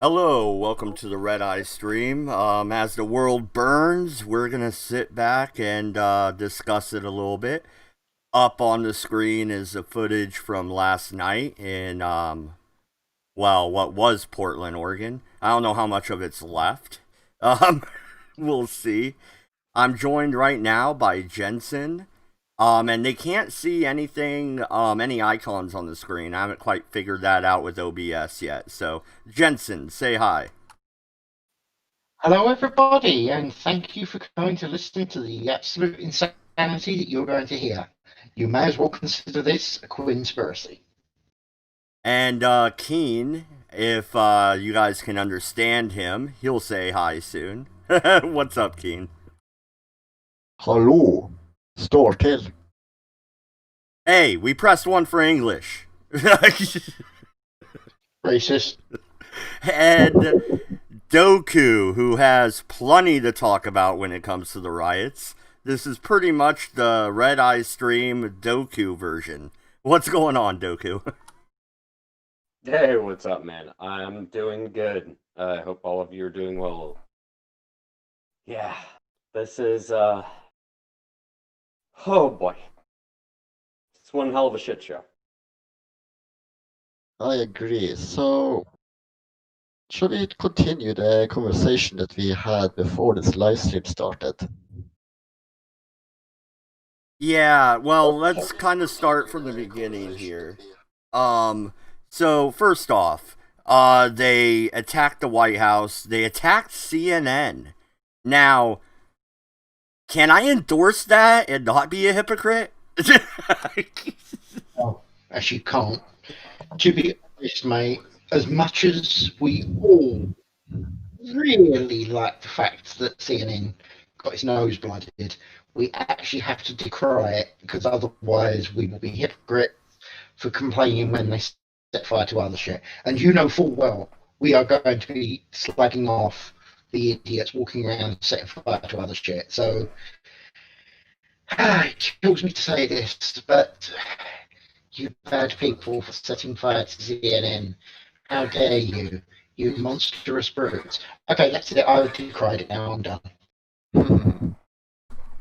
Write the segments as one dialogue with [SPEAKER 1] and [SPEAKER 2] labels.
[SPEAKER 1] Hello, welcome to the redeye stream. As the world burns, we're gonna sit back and discuss it a little bit. Up on the screen is the footage from last night in, what was Portland, Oregon. I don't know how much of it's left. Um, we'll see. I'm joined right now by Jensen. And they can't see anything, any icons on the screen. I haven't quite figured that out with OBS yet. So, Jensen, say hi.
[SPEAKER 2] Hello, everybody, and thank you for coming to listen to the absolute insanity that you're going to hear. You may as well consider this a conspiracy.
[SPEAKER 1] And Keen, if you guys can understand him, he'll say hi soon. What's up, Keen?
[SPEAKER 3] Hallå! Står till.
[SPEAKER 1] Hey, we pressed one for English.
[SPEAKER 2] Racist.
[SPEAKER 1] And Doku, who has plenty to talk about when it comes to the riots. This is pretty much the Red Eye Stream Doku version. What's going on, Doku?
[SPEAKER 4] Hey, what's up, man? I'm doing good. I hope all of you are doing well. Yeah, this is, oh boy. It's one hell of a shit show.
[SPEAKER 3] I agree. So, should we continue the conversation that we had before this live stream started?
[SPEAKER 1] Yeah, well, let's kind of start from the beginning here. So first off, they attacked the White House. They attacked CNN. Now, can I endorse that and not be a hypocrite?
[SPEAKER 2] Oh, as you can't. To be honest, mate, as much as we all really like the fact that CNN got its nose blooded, we actually have to decry it because otherwise we will be hypocrites for complaining when they set fire to other shit. And you know full well we are going to be slagging off the idiots walking around setting fire to other shit. So it kills me to say this, but you bad people for setting fire to CNN. How dare you? You monstrous brutes. Okay, that's it. I've decried it now. I'm done.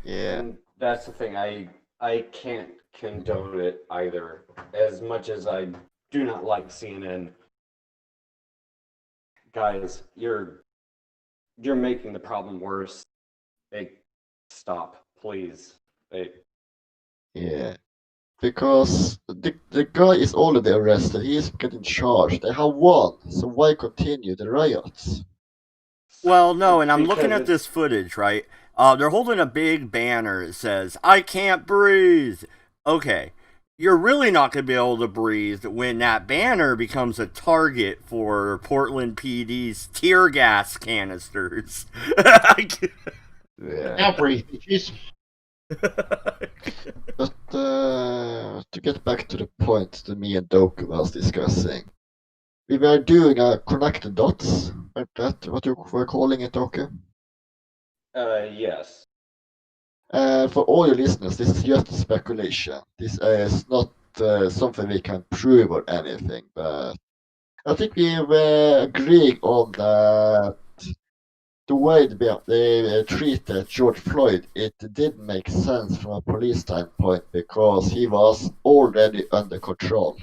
[SPEAKER 3] Yeah.
[SPEAKER 4] And that's the thing, I can't condone it either. As much as I do not like CNN, guys, you're making the problem worse. Hey, stop, please. Hey,
[SPEAKER 3] Yeah. Because the guy is already arrested. He is getting charged. They have won. So why continue the riots?
[SPEAKER 1] Well, no, and I'm looking
[SPEAKER 4] because
[SPEAKER 1] at this
[SPEAKER 4] it's
[SPEAKER 1] footage, right? They're holding a big banner that says, I can't breathe. Okay, you're really not going to be able to breathe when that banner becomes a target for Portland PD's tear gas canisters.
[SPEAKER 3] Yeah.
[SPEAKER 2] Now breathe, bitches.
[SPEAKER 3] But to get back to the point that me and Doku was discussing, we were doing a connected dots. Is that what you were calling it, Doku?
[SPEAKER 4] yes.
[SPEAKER 3] For all your listeners, this is just speculation. This is not something we can prove or anything, but I think we were agreeing on that the way they treated George Floyd, it did make sense from a police standpoint because he was already under control.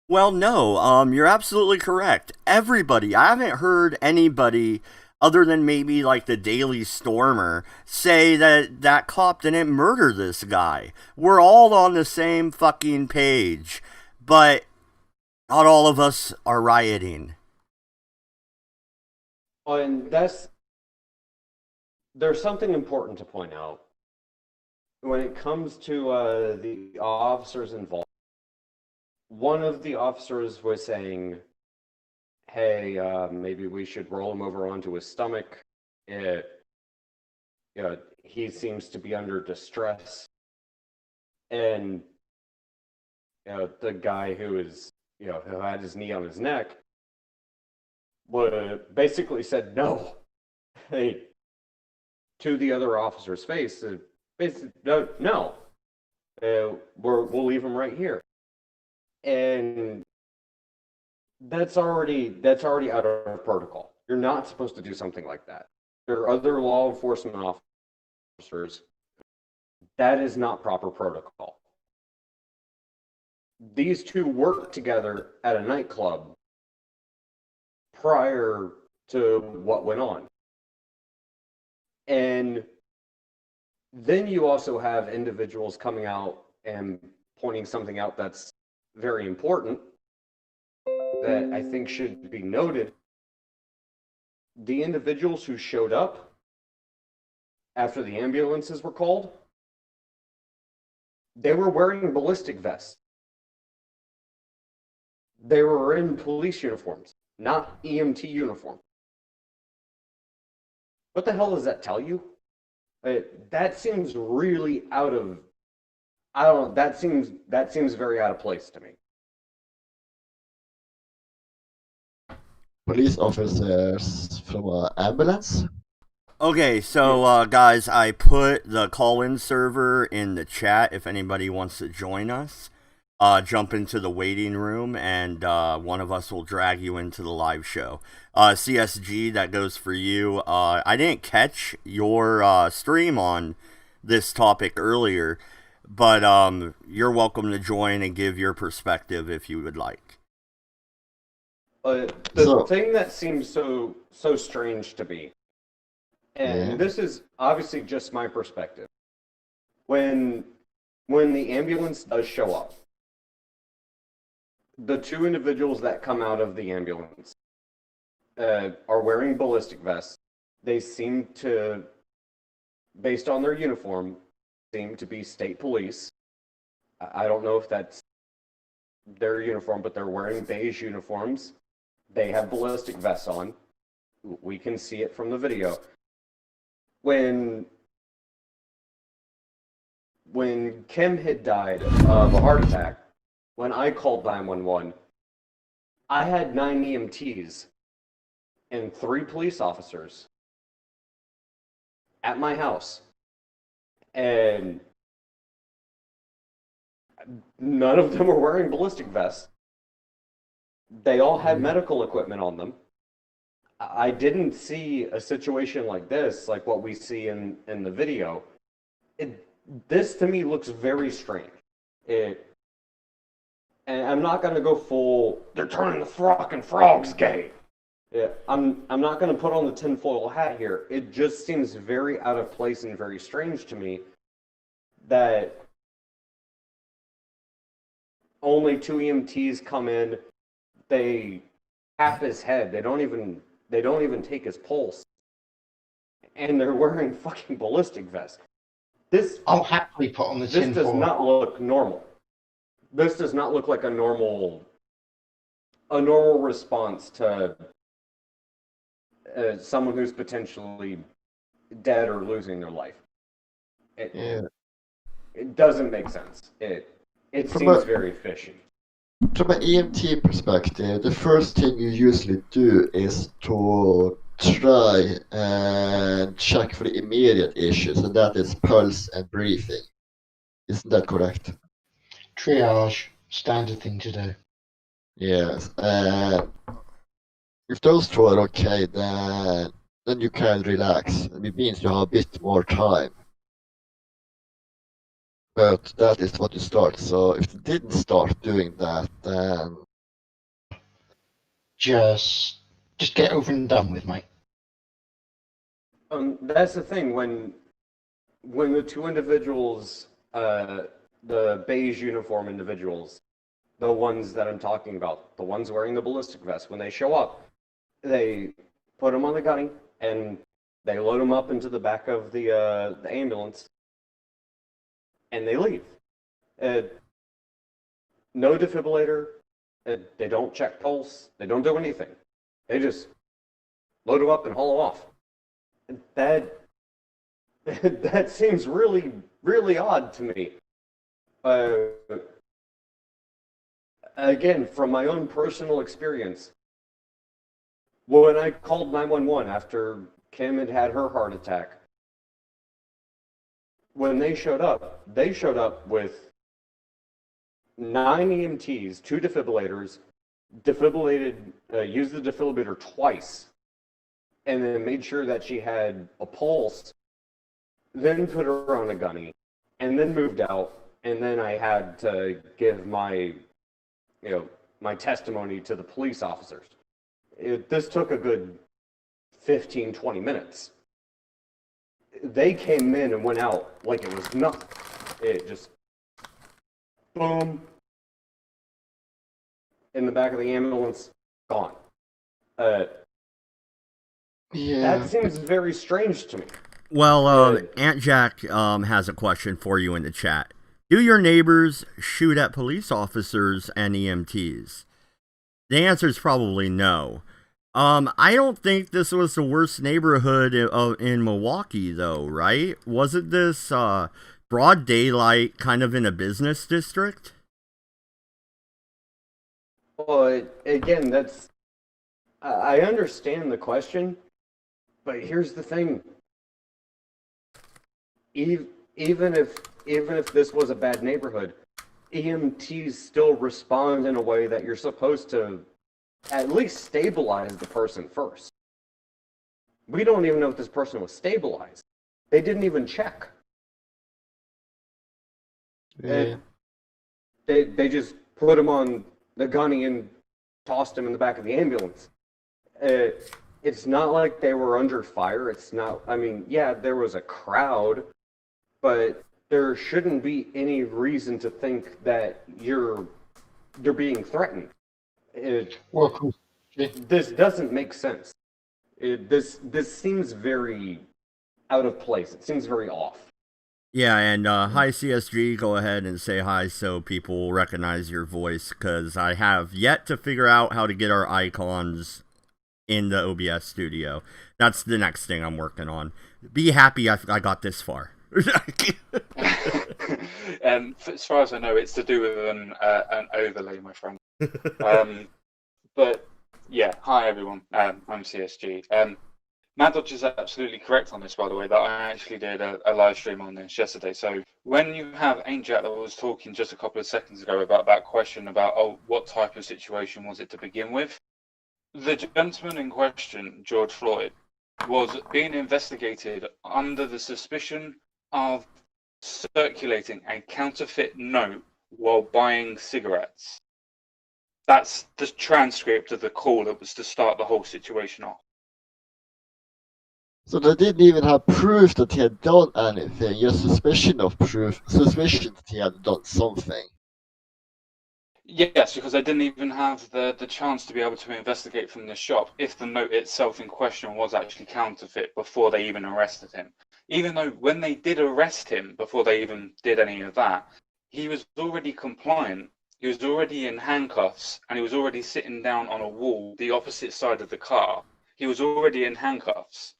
[SPEAKER 1] Well, no, you're absolutely correct. Everybody, I haven't heard anybody other than maybe like the Daily Stormer say that that cop didn't murder this guy. We're all on the same fucking page, but not all of us are rioting.
[SPEAKER 4] And there's something important to point out when it comes to the officers involved. One of the officers was saying, "Hey, maybe we should roll him over onto his stomach. It, he seems to be under distress." And the guy who had his knee on his neck, basically said no, hey, to the other officer's face. Basically, no, no, we'll leave him right here. And that's already out of protocol. You're not supposed to do something like that. There are other law enforcement officers. That is not proper protocol. These two worked together at a nightclub prior to what went on. And then you also have individuals coming out and pointing something out that's very important that I think should be noted. The individuals who showed up after the ambulances were called, they were wearing ballistic vests. They were in police uniforms, not EMT uniform. What the hell does that tell you? That seems really out of, I don't know, that seems very out of place to me.
[SPEAKER 3] Police officers from an ambulance?
[SPEAKER 1] Okay, so guys, I put the call-in server in the chat if anybody wants to join us. Jump into the waiting room, and one of us will drag you into the live show. CSG, that goes for you. I didn't catch your stream on this topic earlier, but you're welcome to join and give your perspective if you would like.
[SPEAKER 4] The thing that seems so strange to me, and this is obviously just my perspective, when the ambulance does show up, the two individuals that come out of the ambulance are wearing ballistic vests. They seem to, based on their uniform, seem to be state police. I don't know if that's their uniform, but they're wearing beige uniforms. They have ballistic vests on. We can see it from the video. When Kim had died of a heart attack, when I called 911, I had 9 EMTs and 3 police officers at my house. And none of them were wearing ballistic vests. They all had medical equipment on them. I didn't see a situation like this, like what we see in the video. This to me looks very strange. And I'm not gonna go full, they're turning the fucking frogs gay. Yeah, I'm not gonna put on the tinfoil hat here. It just seems very out of place and very strange to me that only 2 EMTs come in, they tap his head, they don't even take his pulse, and they're wearing fucking ballistic vests.
[SPEAKER 2] I'll happily put on the
[SPEAKER 4] This
[SPEAKER 2] tinfoil.
[SPEAKER 4] does not look normal. This does not look like a normal response to someone who's potentially dead or losing their life. It doesn't make sense. It seems very fishy.
[SPEAKER 3] From an EMT perspective, the first thing you usually do is to try and check for the immediate issues, and that is pulse and breathing. Isn't that correct?
[SPEAKER 2] Triage, standard thing to do.
[SPEAKER 3] Yes. If those two are okay, then you can relax. It means you have a bit more time. But that is what you start. So if you didn't start doing that, then
[SPEAKER 2] Just get over and done with, mate.
[SPEAKER 4] That's the thing. When the 2 individuals, the beige uniform individuals, the ones that I'm talking about, the ones wearing the ballistic vest, when they show up, they put them on the gunny and they load them up into the back of the ambulance, and they leave. No defibrillator. They don't check pulse. They don't do anything. They just load them up and haul them off. That seems really, really odd to me. Again, from my own personal experience, when I called 911 after Kim had had her heart attack, when they showed up with 9 EMTs, 2 defibrillators, used the defibrillator twice, and then made sure that she had a pulse, then put her on a gunny, and then moved out, and then I had to give my testimony to the police officers. This took a good 15, 20 minutes. They came in and went out like it was nothing. It just, boom, in the back of the ambulance, gone.
[SPEAKER 3] Yeah.
[SPEAKER 4] That seems very strange to me.
[SPEAKER 1] Well, Aunt Jack has a question for you in the chat. Do your neighbors shoot at police officers and EMTs? The answer is probably no. I don't think this was the worst neighborhood in Milwaukee, though, right? Wasn't this broad daylight, kind of in a business district?
[SPEAKER 4] Well, again, I understand the question, but here's the thing. Even if this was a bad neighborhood, EMTs still respond in a way that you're supposed to at least stabilize the person first. We don't even know if this person was stabilized. They didn't even check.
[SPEAKER 3] Yeah.
[SPEAKER 4] They just put him on the gunny and tossed him in the back of the ambulance. It's not like they were under fire. It's not, I mean, yeah, there was a crowd, but there shouldn't be any reason to think that you're being threatened.
[SPEAKER 2] Welcome.
[SPEAKER 4] This doesn't make sense. This seems very out of place. It seems very off.
[SPEAKER 1] Yeah, and hi CSG, go ahead and say hi so people will recognize your voice, because I have yet to figure out how to get our icons in the OBS studio. That's the next thing I'm working on. Be happy I got this far.
[SPEAKER 5] As far as I know, it's to do with an overlay, my friend. But yeah, hi everyone. I'm CSG. Mad Dodge is absolutely correct on this, by the way, that I actually did a live stream on this yesterday. So when you have Angel that was talking just a couple of seconds ago about that question about, what type of situation was it to begin with? The gentleman in question, George Floyd, was being investigated under the suspicion of circulating a counterfeit note while buying cigarettes. That's the transcript of the call that was to start the whole situation off.
[SPEAKER 3] So they didn't even have proof that he had done anything, just suspicion that he had done something.
[SPEAKER 5] Yes, because they didn't even have the chance to be able to investigate from the shop if the note itself in question was actually counterfeit before they even arrested him. Even though when they did arrest him, before they even did any of that, he was already compliant. He was already in handcuffs, and he was already sitting down on a wall the opposite side of the car. He was already in handcuffs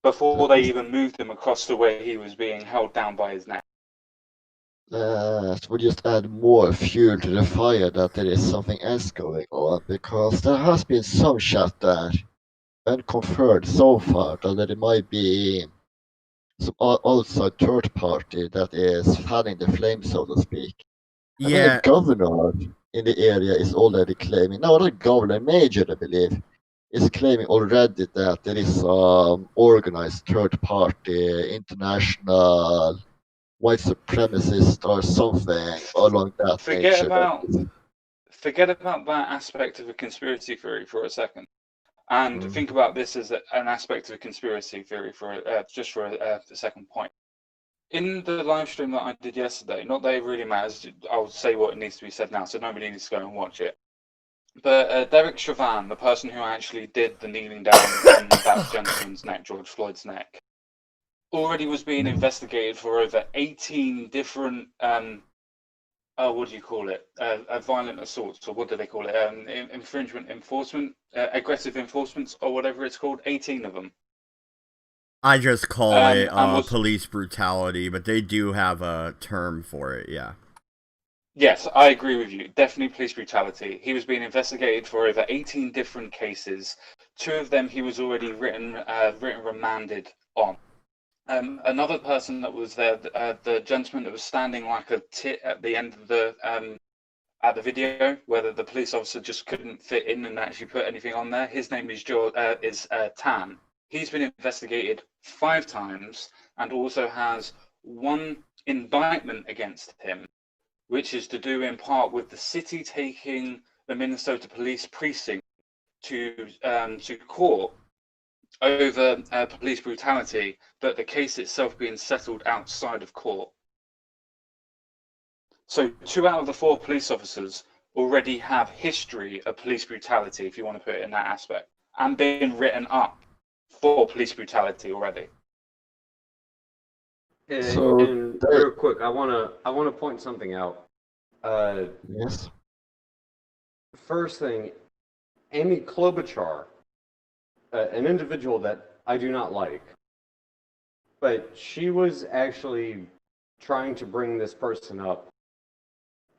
[SPEAKER 5] before they even moved him across to where he was being held down by his neck.
[SPEAKER 3] That would just add more fuel to the fire that there is something else going on, because there has been some chat there, unconfirmed so far, that there might be some outside third party that is fanning the flame, so to speak. And then
[SPEAKER 1] Yeah,
[SPEAKER 3] the governor in the area is already claiming, no, the governor, major, I believe, is claiming already that there is some organized third party, international white supremacist or something along that
[SPEAKER 5] Forget
[SPEAKER 3] nature.
[SPEAKER 5] about that aspect of a conspiracy theory for a second, and think about this as an aspect of a conspiracy theory for a second point. In the live stream that I did yesterday, not that it really matters, I'll say what needs to be said now, so nobody needs to go and watch it. But Derek Chauvin, the person who actually did the kneeling down on that gentleman's neck, George Floyd's neck, already was being investigated for over 18 different, what do you call it? Violent assaults, or what do they call it? Aggressive enforcements, or whatever it's called. 18 of them.
[SPEAKER 1] I just call it police brutality, but they do have a term for it, yeah.
[SPEAKER 5] Yes, I agree with you. Definitely police brutality. He was being investigated for over 18 different cases. 2 of them he was already written remanded on. Another person that was there, the gentleman that was standing like a tit at the end of the at the video, whether the police officer just couldn't fit in and actually put anything on there. His name is Tan. He's been investigated 5 times and also has 1 indictment against him, which is to do in part with the city taking the Minnesota police precinct to court over police brutality, but the case itself being settled outside of court. So 2 out of the 4 police officers already have history of police brutality, if you want to put it in that aspect, and been written up for police brutality already.
[SPEAKER 4] And real quick, I wanna point something out.
[SPEAKER 3] Yes.
[SPEAKER 4] First thing, Amy Klobuchar, an individual that I do not like, but she was actually trying to bring this person up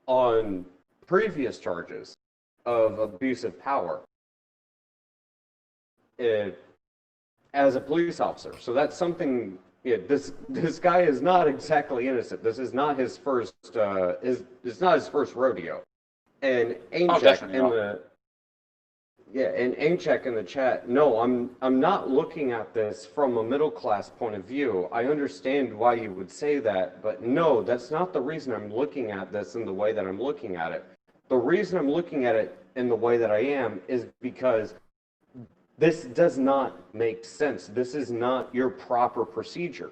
[SPEAKER 4] on previous charges of abuse of power as a police officer. So that's something. Yeah, this guy is not exactly innocent. This is not his first. It's not his first rodeo. And Aincheck Aincheck in the chat. No, I'm not looking at this from a middle class point of view. I understand why you would say that, but no, that's not the reason I'm looking at this in the way that I'm looking at it. The reason I'm looking at it in the way that I am is because this does not make sense. This is not your proper procedure.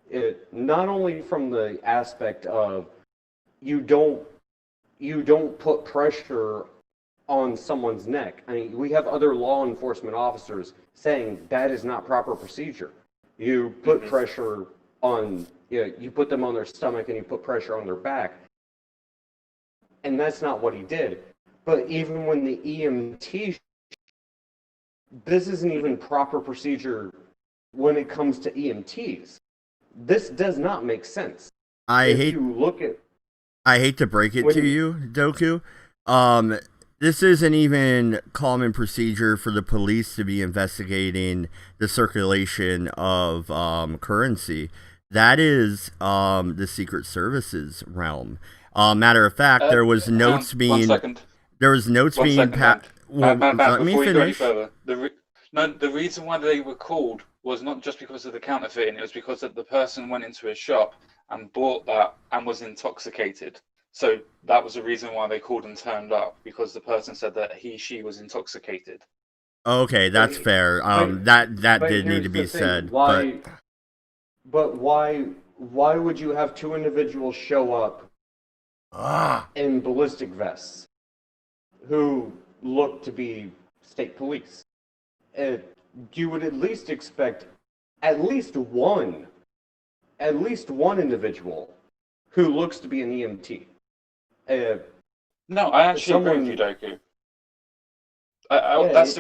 [SPEAKER 4] It not only from the aspect of you don't put pressure on someone's neck. I mean, we have other law enforcement officers saying that is not proper procedure. You put pressure on, you put them on their stomach and you put pressure on their back. And that's not what he did. But even when the EMT, this isn't even proper procedure when it comes to EMTs. This does not make sense.
[SPEAKER 1] I hate to break it to you, Doku. This isn't even common procedure for the police to be investigating the circulation of currency. That is the Secret Service's realm. Matter of fact, there was notes being.
[SPEAKER 5] 1 second.
[SPEAKER 1] There was notes being.
[SPEAKER 5] Let me finish. The reason why they were called was not just because of the counterfeiting. It was because that the person went into a shop and bought that and was intoxicated. So that was the reason why they called and turned up, because the person said that she was intoxicated.
[SPEAKER 1] Okay, that's fair. That did need to be said.
[SPEAKER 4] Why would you have 2 individuals show up in ballistic vests who look to be state police? You would at least expect at least one individual who looks to be an EMT.
[SPEAKER 5] No, I actually agree with you, Doku. That's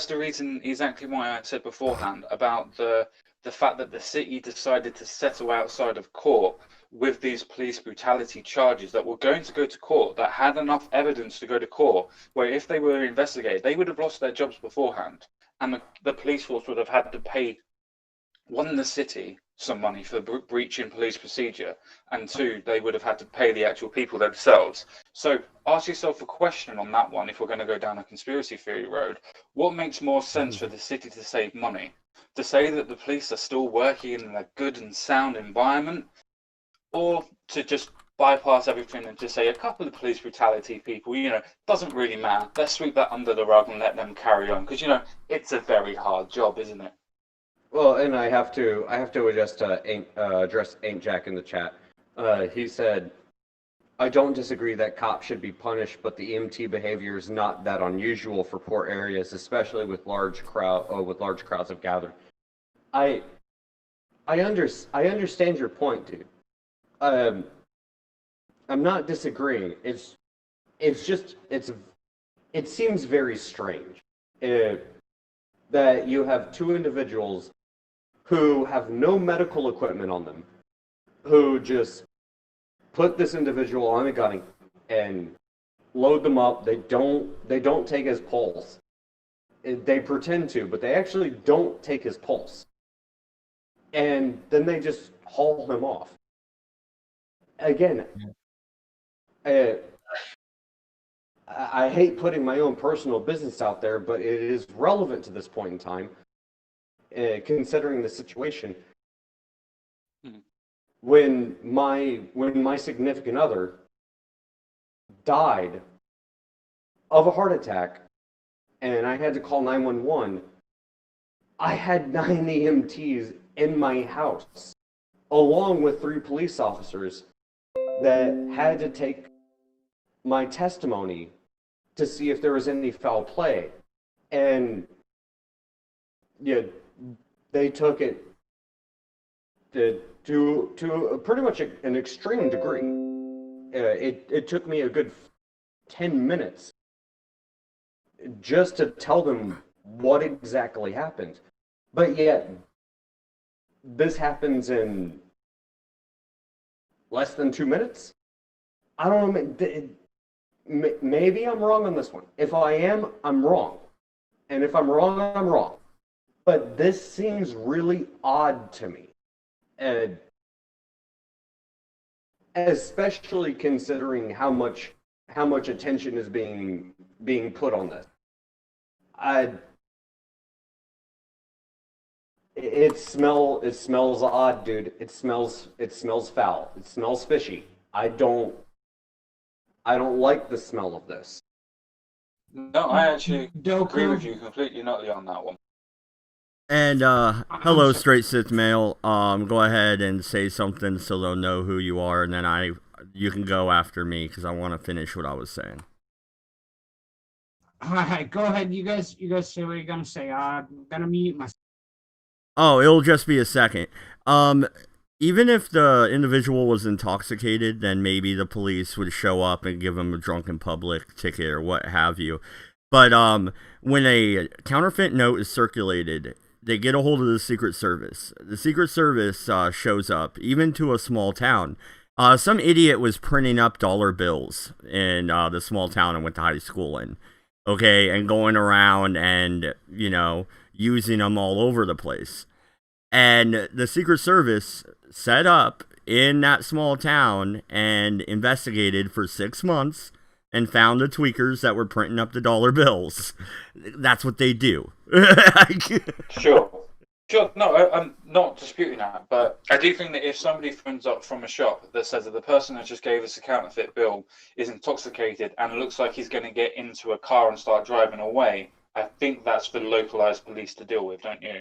[SPEAKER 5] the reason exactly why I said beforehand about the fact that the city decided to settle outside of court with these police brutality charges that were going to go to court, that had enough evidence to go to court, where if they were investigated, they would have lost their jobs beforehand, and the police force would have had to pay, 1, the city some money for breaching police procedure, and 2, they would have had to pay the actual people themselves. So ask yourself a question on that one. If we're going to go down a conspiracy theory road, what makes more sense for the city to save money? To say that the police are still working in a good and sound environment, or to just bypass everything and just say a couple of police brutality people, doesn't really matter. Let's sweep that under the rug and let them carry on, because it's a very hard job, isn't it?
[SPEAKER 4] Well, and I have to address Aincheck in the chat. He said, "I don't disagree that cops should be punished, but the EMT behavior is not that unusual for poor areas, especially with large crowds of gathered." I understand your point, dude. I'm not disagreeing. It seems very strange that you have 2 individuals who have no medical equipment on them, who just put this individual on a gun and load them up. They don't take his pulse. They pretend to, but they actually don't take his pulse. And then they just haul him off. Again, I hate putting my own personal business out there, but it is relevant to this point in time, considering the situation.
[SPEAKER 5] Mhm.
[SPEAKER 4] When my significant other died of a heart attack, and I had to call 911, I had 9 EMTs in my house, along with 3 police officers that had to take my testimony to see if there was any foul play. And yeah, they took it to pretty much an extreme degree. It took me a good 10 minutes just to tell them what exactly happened. But yet, this happens in less than 2 minutes? I don't know. Maybe I'm wrong on this one. If I am, I'm wrong. And if I'm wrong, I'm wrong. But this seems really odd to me. Especially considering how much attention is being put on this. It smells odd, dude. It smells foul. It smells fishy. I don't like the smell of this.
[SPEAKER 5] No, I actually
[SPEAKER 6] Doku.
[SPEAKER 5] agree with you completely, Nutley, on that one.
[SPEAKER 1] And hello, straight Sith male. Go ahead and say something so they'll know who you are, and then you can go after me because I want to finish what I was saying.
[SPEAKER 6] All right, go ahead. You guys say what you're gonna say. I'm gonna mute myself.
[SPEAKER 1] Oh, it'll just be a second. Even if the individual was intoxicated, then maybe the police would show up and give him a drunken public ticket or what have you. But when a counterfeit note is circulated, they get a hold of the Secret Service. The Secret Service shows up, even to a small town. Some idiot was printing up dollar bills in the small town I went to high school in. Okay, and going around and, using them all over the place. And the Secret Service set up in that small town and investigated for 6 months and found the tweakers that were printing up the dollar bills. That's what they do.
[SPEAKER 5] Sure. No, I'm not disputing that, but I do think that if somebody phones up from a shop that says that the person that just gave us a counterfeit bill is intoxicated and looks like he's going to get into a car and start driving away, I think that's for localized police to deal with, don't you?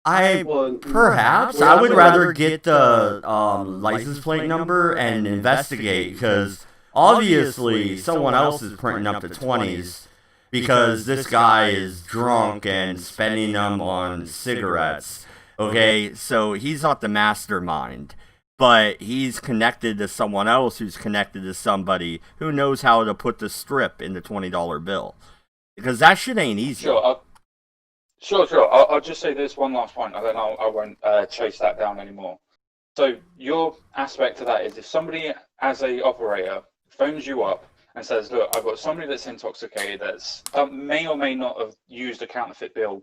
[SPEAKER 1] Perhaps. I would rather get the license plate number and investigate, because obviously someone else is printing up the 20s because this guy is drunk and spending them on cigarettes. Okay, so he's not the mastermind, but he's connected to someone else who's connected to somebody who knows how to put the strip in the $20 bill. Because that shit ain't easy.
[SPEAKER 5] Sure. I'll just say this one last point, and then I won't chase that down anymore. So your aspect to that is if somebody, as a operator, phones you up and says, look, I've got somebody that's intoxicated that's may or may not have used a counterfeit bill,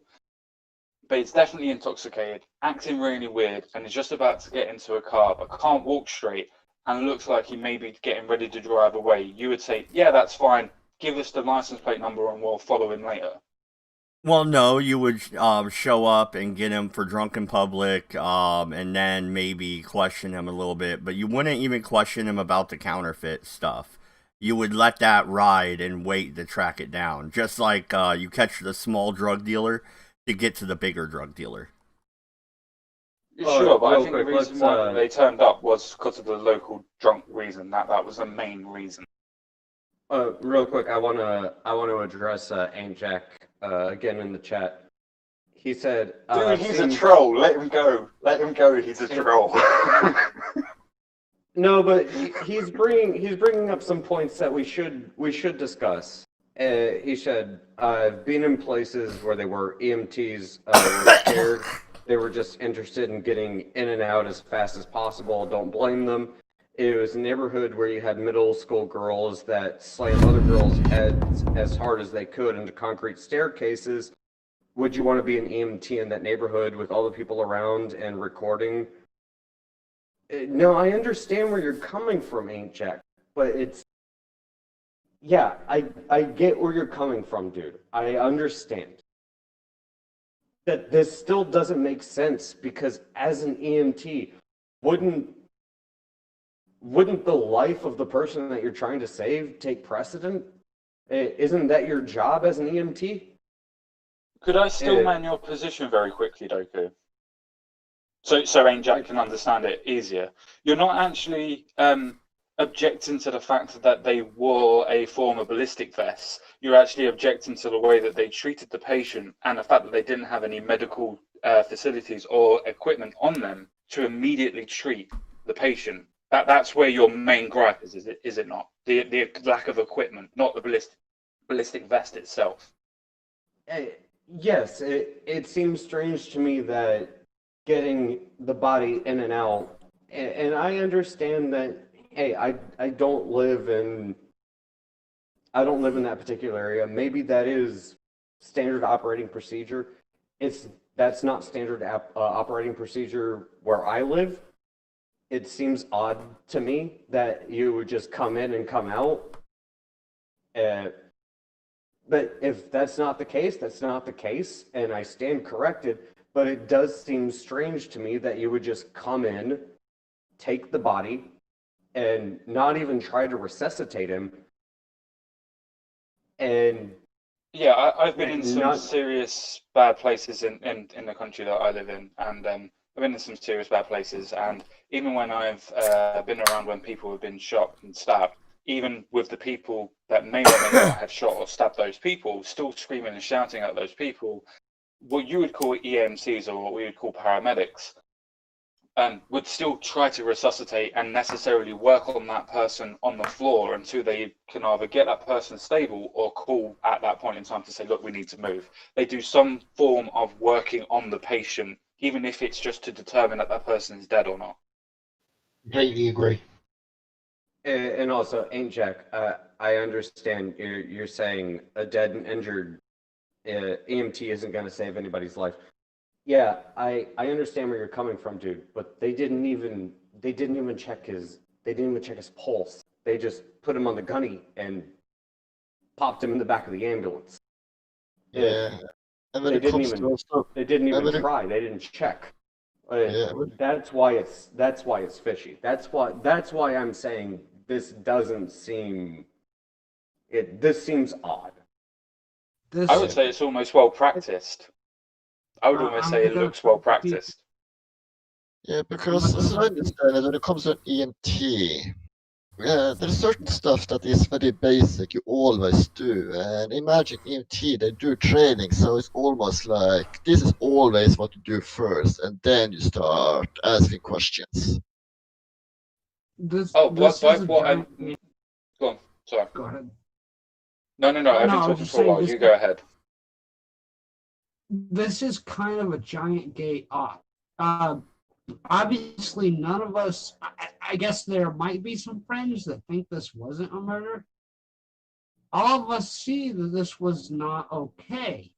[SPEAKER 5] but it's definitely intoxicated, acting really weird, and is just about to get into a car, but can't walk straight, and looks like he may be getting ready to drive away, you would say, yeah, that's fine, give us the license plate number and we'll follow him later.
[SPEAKER 1] Well, no, you would show up and get him for drunken public, and then maybe question him a little bit, but you wouldn't even question him about the counterfeit stuff. You would let that ride and wait to track it down, just like you catch the small drug dealer to get to the bigger drug dealer.
[SPEAKER 5] Sure, but I think the reason why they turned up was because of the local drunk reason. That was the main reason.
[SPEAKER 4] Real quick, I wanna address Aunt Jack again in the chat. He said,
[SPEAKER 5] "Dude, he's a troll. Let him go. Let him go. He's a troll."
[SPEAKER 4] No, but he's bringing up some points that we should discuss. He said, "I've been in places where they were EMTs were scared. They were just interested in getting in and out as fast as possible. Don't blame them. It was a neighborhood where you had middle school girls that slammed other girls' heads as hard as they could into concrete staircases. Would you want to be an EMT in that neighborhood with all the people around and recording?" No, I understand where you're coming from, Aunt Jack, but Yeah, I get where you're coming from, dude. I understand. That this still doesn't make sense because as an EMT, wouldn't wouldn't the life of the person that you're trying to save take precedent? Isn't that your job as an EMT?
[SPEAKER 5] Could I still
[SPEAKER 4] Eh,
[SPEAKER 5] man your position very quickly, Doku? So Ainjack can understand it easier. You're not actually objecting to the fact that they wore a form of ballistic vests. You're actually objecting to the way that they treated the patient and the fact that they didn't have any medical facilities or equipment on them to immediately treat the patient. That's where your main gripe is it not? The lack of equipment, not the ballistic vest itself.
[SPEAKER 4] eh, yes, it seems strange to me that getting the body in and out, and I understand that. Hey, I don't live in that particular area. Maybe that is standard operating procedure. It's that's not standard operating procedure where I live. It seems odd to me that you would just come in and come out. Uh, but if that's not the case, that's not the case, and I stand corrected. But it does seem strange to me that you would just come in, take the body, and not even try to resuscitate him, and
[SPEAKER 5] Yeah, I've been in some
[SPEAKER 4] not.
[SPEAKER 5] serious bad places in the country that I live in, and I've been in some serious bad places. And even when I've been around when people have been shot and stabbed, even with the people that may or may not have shot or stabbed those people, still screaming and shouting at those people, what you would call EMCs or what we would call paramedics, would still try to resuscitate and necessarily work on that person on the floor until they can either get that person stable or call at that point in time to say, look, we need to move. They do some form of working on the patient, even if it's just to determine that that person is dead or not.
[SPEAKER 2] Completely agree.
[SPEAKER 4] And also, Ain't Jack, I understand you're saying a dead and injured EMT isn't going to save anybody's life. Yeah, I understand where you're coming from, dude. But they didn't even check his pulse. They just put him on the gunny and popped him in the back of the ambulance. Eh,
[SPEAKER 3] Yeah, and when
[SPEAKER 4] they
[SPEAKER 3] it
[SPEAKER 4] didn't
[SPEAKER 3] comes to
[SPEAKER 4] even
[SPEAKER 3] also,
[SPEAKER 4] they didn't
[SPEAKER 3] and
[SPEAKER 4] even
[SPEAKER 3] when it,
[SPEAKER 4] try. They didn't check.
[SPEAKER 3] yeah,
[SPEAKER 4] That's why it's fishy. That's why I'm saying this doesn't seem it. This seems odd.
[SPEAKER 5] I
[SPEAKER 6] This
[SPEAKER 5] would
[SPEAKER 3] yeah,
[SPEAKER 5] say it's almost well practiced. I would almost
[SPEAKER 6] I'm
[SPEAKER 5] say it
[SPEAKER 6] gonna
[SPEAKER 5] looks well
[SPEAKER 6] be
[SPEAKER 5] practiced.
[SPEAKER 3] yeah,
[SPEAKER 6] I'm
[SPEAKER 3] because as I
[SPEAKER 6] gonna
[SPEAKER 3] understand it, when it comes to an EMT, yeah, there's certain stuff that is very basic you always do. And imagine EMT, they do training, so it's almost like this is always what you do first, and then you start asking questions.
[SPEAKER 6] this
[SPEAKER 5] Oh,
[SPEAKER 6] this
[SPEAKER 5] by
[SPEAKER 6] is a
[SPEAKER 5] what I
[SPEAKER 6] giant gate.
[SPEAKER 5] go on. Sorry.
[SPEAKER 6] Go ahead.
[SPEAKER 5] No. I've
[SPEAKER 6] No,
[SPEAKER 5] been
[SPEAKER 6] I was
[SPEAKER 5] talking
[SPEAKER 6] just
[SPEAKER 5] for a
[SPEAKER 6] saying
[SPEAKER 5] while. You go ahead.
[SPEAKER 6] this is kind of a giant gate off. Uh, Obviously, none of us. I guess there might be some friends that think this wasn't a murder. All of us see that this was not okay,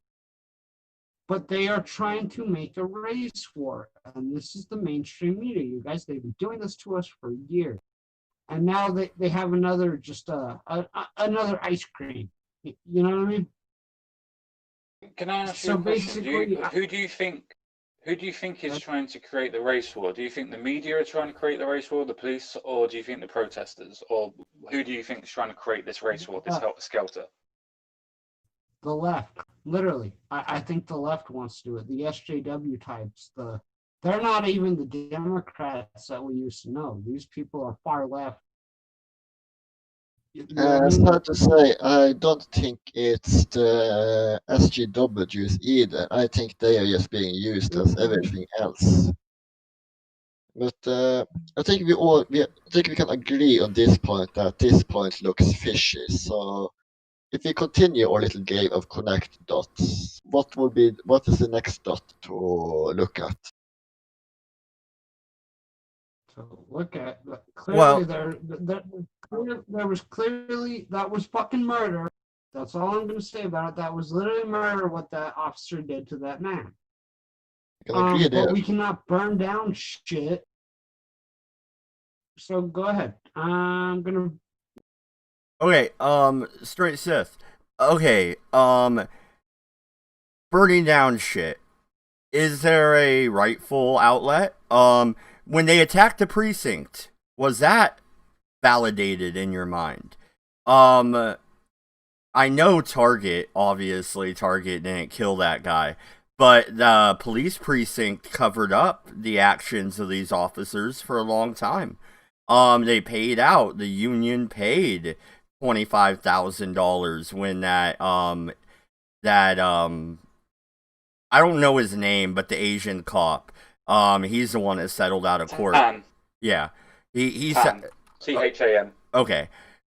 [SPEAKER 6] but they are trying to make a race for it, and this is the mainstream media. You guys, they've been doing this to us for years, and now they have another just another ice cream. You know what I mean?
[SPEAKER 5] Can I ask you
[SPEAKER 6] So
[SPEAKER 5] a question?
[SPEAKER 6] basically,
[SPEAKER 5] Who do you think is trying to create the race war? Do you think the media are trying to create the race war, the police, or do you think the protesters, or who do you think is trying to create this race war, this
[SPEAKER 6] uh,
[SPEAKER 5] helter skelter?
[SPEAKER 6] the left, literally, I think the left wants to do it. The SJW types, they're not even the Democrats that we used to know. These people are far left. You know what I mean?
[SPEAKER 3] Sad to say, I don't think it's the SGWs either. I think they are just being used as everything else. But I think I think we can agree on this point that this point looks fishy. So if we continue our little game of connect dots, what is the next dot to look at?
[SPEAKER 6] So look at clearly
[SPEAKER 1] Well,
[SPEAKER 6] there was clearly that was fucking murder. That's all I'm gonna say about it. That was literally murder what that officer did to that man.
[SPEAKER 3] I can agree
[SPEAKER 6] But
[SPEAKER 3] there.
[SPEAKER 6] we cannot burn down shit. So go ahead. I'm gonna
[SPEAKER 1] Okay, straight Sith. Okay, burning down shit. Is there a rightful outlet? When they attacked the precinct, was that validated in your mind? I know obviously Target didn't kill that guy, but the police precinct covered up the actions of these officers for a long time. They paid out. The union paid $25,000 when that I don't know his name, but the Asian cop, he's the one that settled out of court.
[SPEAKER 5] Tan.
[SPEAKER 1] Yeah, he
[SPEAKER 5] Tan.
[SPEAKER 1] said
[SPEAKER 5] CHAN.
[SPEAKER 1] okay.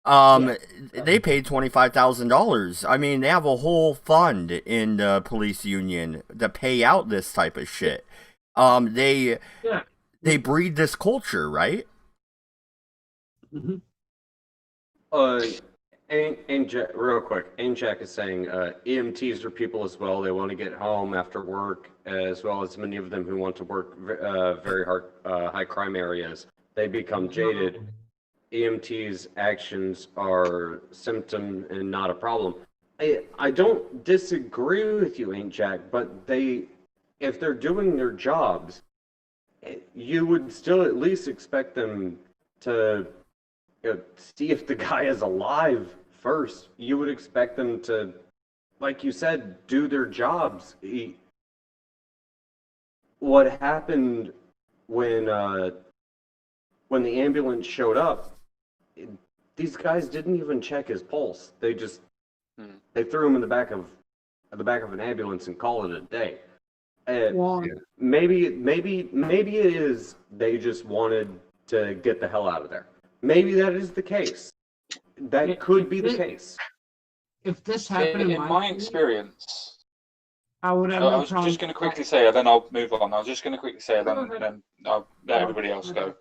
[SPEAKER 1] They paid $25,000. I mean, they have a whole fund in the police union to pay out this type of shit. They breed this culture, right?
[SPEAKER 6] Mm-hmm.
[SPEAKER 4] Jack, real quick, Jack is saying EMTs are people as well. They want to get home after work, as well as many of them who want to work very hard, high crime areas. They become jaded. EMTs' actions are symptom and not a problem. I don't disagree with you, Jack, but if they're doing their jobs, you would still at least expect them to see if the guy is alive first. You would expect them to, like you said, do their jobs. What happened when the ambulance showed up? These guys didn't even check his pulse. They just they threw him in the back of an ambulance and called it a day. Maybe it is they just wanted to get the hell out of there. Maybe that is the case. That could be the case.
[SPEAKER 6] If this happened
[SPEAKER 5] In my experience,
[SPEAKER 6] I would have
[SPEAKER 5] I
[SPEAKER 6] no
[SPEAKER 5] was
[SPEAKER 6] problem.
[SPEAKER 5] just going to quickly say, and then I'll move on. I was just going to quickly say, then I'll let everybody else go.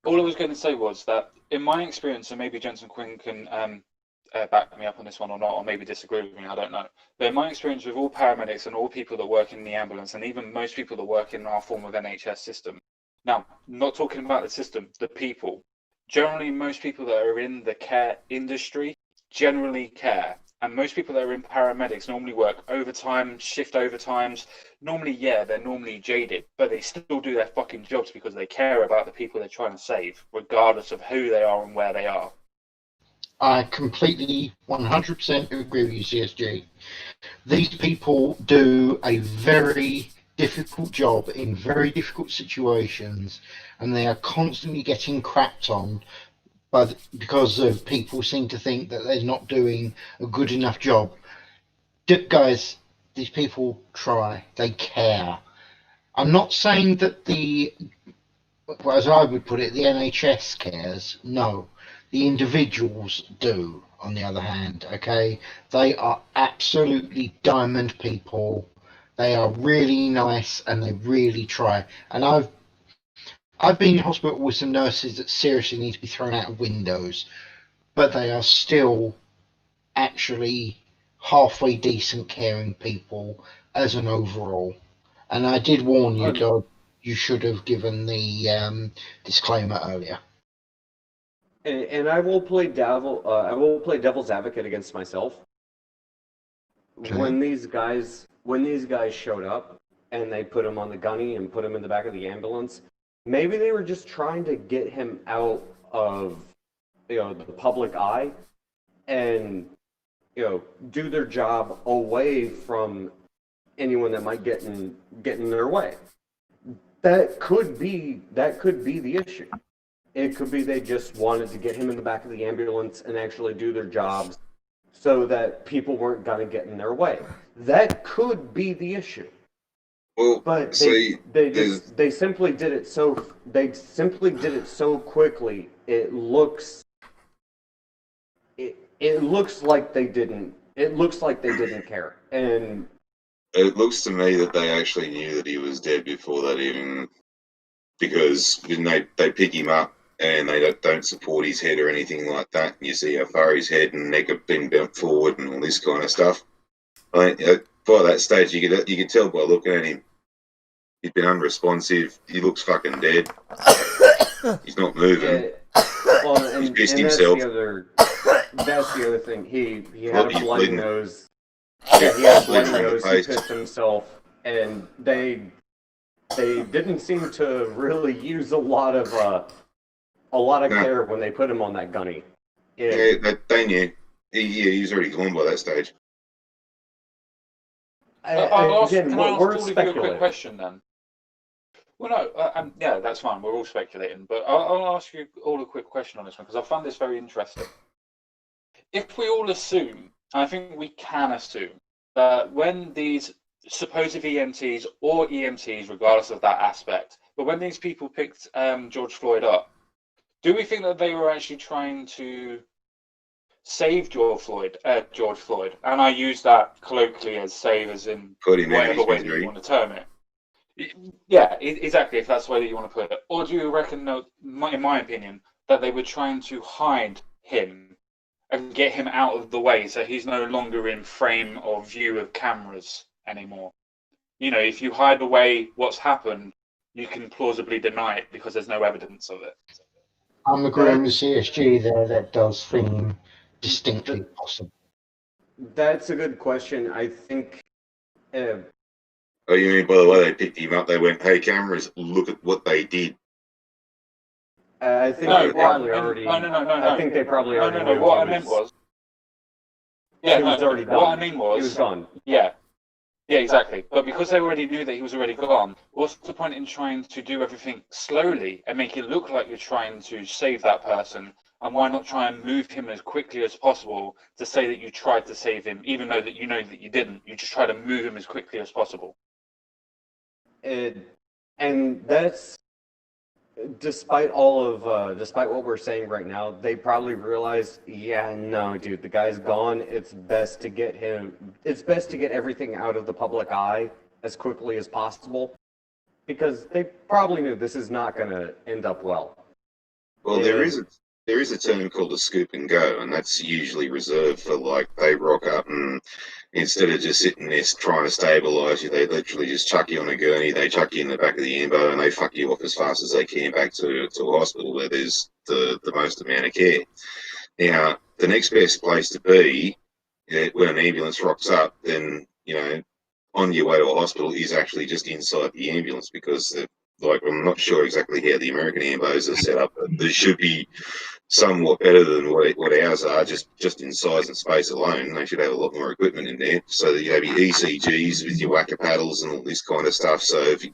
[SPEAKER 5] All I was going to say was that, in my experience, and maybe Jensen Quinn can back me up on this one or not, or maybe disagree with me, I don't know. But in my experience with all paramedics and all people that work in the ambulance, and even most people that work in our form of NHS system, now, not talking about the system, the people. Generally, most people that are in the care industry generally care. And most people that are in paramedics normally work overtime, shift overtimes. Normally, yeah, they're normally jaded, but they still do their fucking jobs because they care about the people they're trying to save, regardless of who they are and where they are.
[SPEAKER 2] I completely 100% agree with you, CSG. These people do a very difficult job in very difficult situations, and they are constantly getting crapped on because of people seem to think that they're not doing a good enough job. Guys, these people try. They care. I'm not saying that as I would put it, the NHS cares. No, the individuals do, on the other hand, okay? They are absolutely diamond people. They are really nice and they really try. And I've been in hospital with some nurses that seriously need to be thrown out of windows, but they are still actually halfway decent caring people as an overall. And I did warn you, God, you should have given the disclaimer earlier.
[SPEAKER 4] And I will play devil's advocate against myself.
[SPEAKER 3] Okay.
[SPEAKER 4] When these guys showed up and they put him on the gunny and put him in the back of the ambulance, maybe they were just trying to get him out of the public eye and do their job away from anyone that might get in their way. That could be the issue. It could be they just wanted to get him in the back of the ambulance and actually do their jobs so that people weren't going to get in their way. That could be the issue.
[SPEAKER 7] Well,
[SPEAKER 4] But they simply did it so quickly. It looks like they didn't. It looks like they didn't care. And
[SPEAKER 7] it looks to me that they actually knew that he was dead before that even, because they pick him up and they don't support his head or anything like that. You see how far his head and neck have been bent forward and all this kind of stuff. By that stage, you could tell by looking at him. He's been unresponsive. He looks fucking dead. He's not moving.
[SPEAKER 4] well, and
[SPEAKER 7] pissed
[SPEAKER 4] and
[SPEAKER 7] himself.
[SPEAKER 4] that's the other thing. He
[SPEAKER 7] Well,
[SPEAKER 4] had a
[SPEAKER 7] he's
[SPEAKER 4] bloody
[SPEAKER 7] bleeding.
[SPEAKER 4] nose.
[SPEAKER 7] Yeah,
[SPEAKER 4] He had a bloody
[SPEAKER 7] bleeding from the
[SPEAKER 4] nose. He
[SPEAKER 7] face.
[SPEAKER 4] pissed himself, and they didn't seem to really use a lot of
[SPEAKER 7] No.
[SPEAKER 4] care when they put him on that gunny.
[SPEAKER 7] Yeah, they knew. He was already gone by that stage.
[SPEAKER 4] Again,
[SPEAKER 5] can I ask
[SPEAKER 4] we're
[SPEAKER 5] all of you a quick
[SPEAKER 4] speculating.
[SPEAKER 5] question then? Well, no, yeah, that's fine. We're all speculating, but I'll ask you all a quick question on this one because I found this very interesting. If we all assume, and I think we can assume, that when these supposed EMTs or EMTs, regardless of that aspect, but when these people picked George Floyd up, do we think that they were actually trying to save George Floyd? And I use that colloquially as save as in
[SPEAKER 7] Put him out of
[SPEAKER 5] whatever
[SPEAKER 7] his
[SPEAKER 5] way that
[SPEAKER 7] misery.
[SPEAKER 5] you want to term it. Yeah, exactly, if that's the way that you want to put it. Or do you reckon, that, in my opinion, that they were trying to hide him and get him out of the way so he's no longer in frame or view of cameras anymore? You know, if you hide away what's happened, you can plausibly deny it because there's no evidence of it.
[SPEAKER 2] I'm agreeing with CSG there. That does seem distinctly possible.
[SPEAKER 4] That's a good question. I think.
[SPEAKER 7] Oh, you mean by the way they picked him up? They went, "Hey, cameras, look at what they did."
[SPEAKER 4] I think
[SPEAKER 5] No,
[SPEAKER 4] they probably already. I think they probably already.
[SPEAKER 5] No.
[SPEAKER 4] knew
[SPEAKER 5] What I
[SPEAKER 4] he
[SPEAKER 5] meant
[SPEAKER 4] was.
[SPEAKER 5] was. Yeah,
[SPEAKER 4] He was already
[SPEAKER 5] what I
[SPEAKER 4] done.
[SPEAKER 5] mean was.
[SPEAKER 4] He was gone.
[SPEAKER 5] Yeah, exactly. But because they already knew that he was already gone, what's the point in trying to do everything slowly and make it look like you're trying to save that person? And why not try and move him as quickly as possible to say that you tried to save him, even though that you know that you didn't? You just try to move him as quickly as possible.
[SPEAKER 4] And that's despite what we're saying right now, they probably realized, yeah, no, dude, the guy's gone. It's best to get everything out of the public eye as quickly as possible because they probably knew this is not going to end up well.
[SPEAKER 7] Well, there is a term called a scoop and go, and that's usually reserved for like they rock up and instead of just sitting there trying to stabilise you, they literally just chuck you on a gurney, they chuck you in the back of the ambo, and they fuck you off as fast as they can back to a hospital where there's the most amount of care. Now, the next best place to be when an ambulance rocks up, then on your way to a hospital is actually just inside the ambulance because I'm not sure exactly how the American ambos are set up, but there should be somewhat better than what ours are, just in size and space alone. They should have a lot more equipment in there so that you have your ECGs with your whacker paddles and all this kind of stuff. So if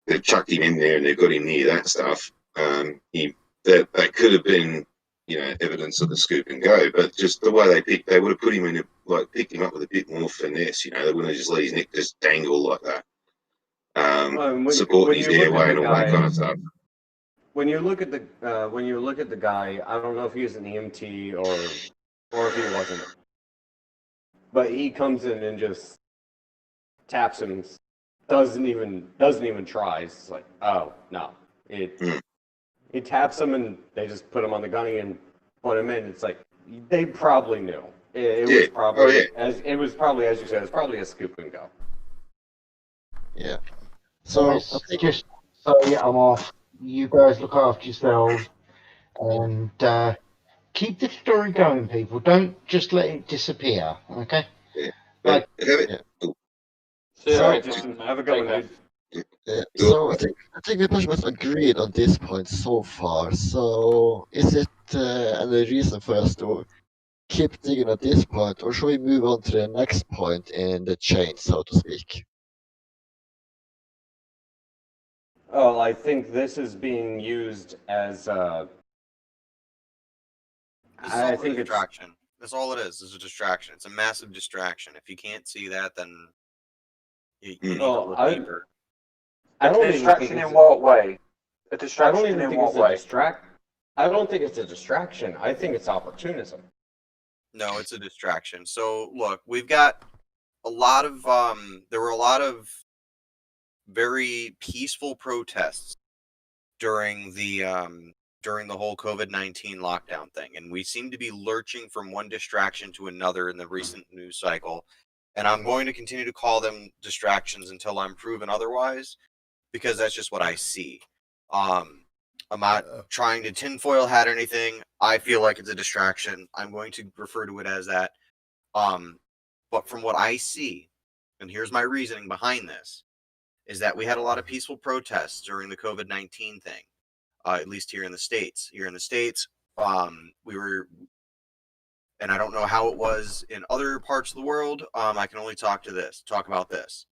[SPEAKER 7] they've chucked him in there and they've got him near that stuff, that could have been evidence of the scoop and go. But just the way they would have put him in, picked him up with a bit more finesse. They wouldn't have just let his neck just dangle like that. Supporting his airway and all that kind of stuff.
[SPEAKER 4] When you look at the guy, I don't know if he was an EMT or if he wasn't, but he comes in and just taps him, doesn't even try. It's like, oh no, he taps him and they just put him on the gunny and put him in. It's like they probably knew. It was probably as you said, it's probably a scoop and go.
[SPEAKER 3] Yeah. So I think
[SPEAKER 2] Just so I'm off. You guys look after yourselves and keep the story going, people. Don't just let it disappear. Okay.
[SPEAKER 7] Yeah.
[SPEAKER 5] So,
[SPEAKER 4] Have a good one, dude.
[SPEAKER 3] So I think we pretty much agreed on this point so far. So is it any reason for us to keep digging at this point, or should we move on to the next point in the chain, so to speak?
[SPEAKER 4] Oh, I think this is being used as
[SPEAKER 8] This is all a distraction. That's all it is. It's a distraction. It's a massive distraction. If you can't see that, then you need to look deeper.
[SPEAKER 5] A distraction in what way? A distraction in what way?
[SPEAKER 4] I don't think it's a distraction. I think it's opportunism.
[SPEAKER 8] No, it's a distraction. So look, we've got a lot of there were a lot of very peaceful protests during the whole COVID-19 lockdown thing, and we seem to be lurching from one distraction to another in the recent news cycle. And I'm going to continue to call them distractions until I'm proven otherwise, because that's just what I see. I'm not trying to tinfoil hat anything. I feel like it's a distraction. I'm going to refer to it as that. But from what I see, and here's my reasoning behind this, is that we had a lot of peaceful protests during the COVID-19 thing, at least here in the States. Here in the States, we were, and I don't know how it was in other parts of the world. I can only talk about this.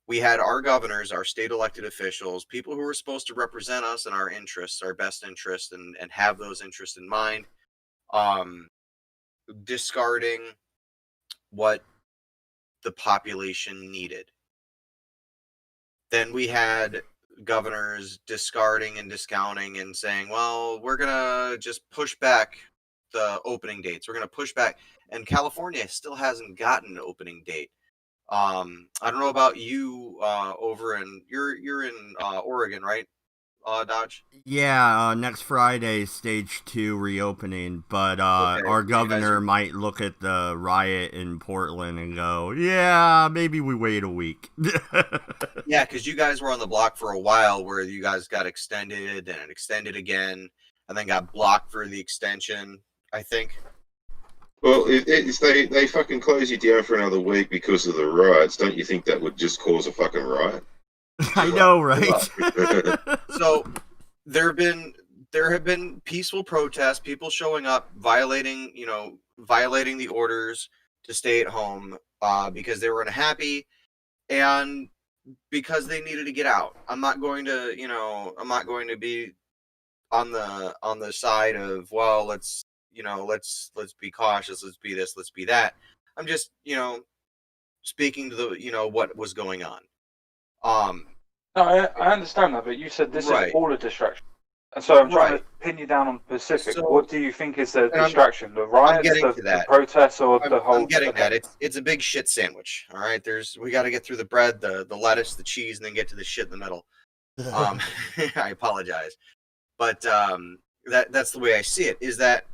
[SPEAKER 8] We had our governors, our state elected officials, people who were supposed to represent us and our interests, our best interests, and have those interests in mind, discarding what the population needed. Then we had governors discarding and discounting and saying, well, we're going to just push back the opening dates. We're going to push back. And California still hasn't gotten an opening date. I don't know about you over in, you're in Oregon, right, Dodge?
[SPEAKER 1] Yeah, next Friday, stage 2 reopening, but
[SPEAKER 8] Okay,
[SPEAKER 1] our
[SPEAKER 8] you guys
[SPEAKER 1] governor
[SPEAKER 8] are-
[SPEAKER 1] might look at the riot in Portland and go, yeah, maybe we wait a week.
[SPEAKER 8] Yeah, because you guys were on the block for a while where you guys got extended and extended again and then got blocked for the extension, I think.
[SPEAKER 7] Well, if they fucking close you down for another week because of the riots, don't you think that would just cause a fucking riot?
[SPEAKER 1] I know, right?
[SPEAKER 8] So there have been peaceful protests, people showing up, violating the orders to stay at home because they were unhappy and because they needed to get out. I'm not going to be on the side of, well, let's be cautious, let's be this, let's be that. I'm just, speaking to the, what was going on.
[SPEAKER 5] No, I understand that, but you said this
[SPEAKER 8] Right.
[SPEAKER 5] is all a distraction. And so I'm trying
[SPEAKER 8] Right.
[SPEAKER 5] to pin you down on Pacific.
[SPEAKER 8] So-
[SPEAKER 5] What do you think is the
[SPEAKER 8] and I'm-
[SPEAKER 5] distraction? The riots,
[SPEAKER 8] getting to
[SPEAKER 5] the
[SPEAKER 8] that.
[SPEAKER 5] protests, or the whole...
[SPEAKER 8] I'm getting
[SPEAKER 5] okay.
[SPEAKER 8] that. It's a big shit sandwich. All right. We got to get through the bread, the lettuce, the cheese, and then get to the shit in the middle. I apologize, but that's the way I see it. Is that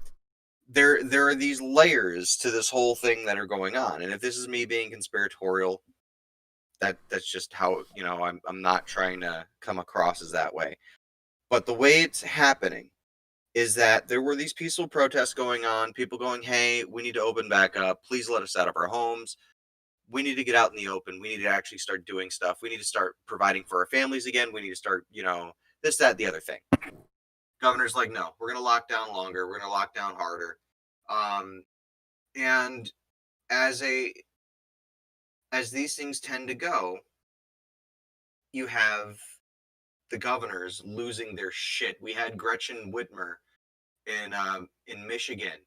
[SPEAKER 8] there are these layers to this whole thing that are going on, and if this is me being conspiratorial, that's just how I'm not trying to come across as that way. But the way it's happening is that there were these peaceful protests going on, people going, hey, we need to open back up. Please let us out of our homes. We need to get out in the open. We need to actually start doing stuff. We need to start providing for our families again. We need to start, this, that, the other thing. Governor's like, no, we're going to lock down longer. We're going to lock down harder. And as these things tend to go, you have the governors losing their shit. We had Gretchen Whitmer in Michigan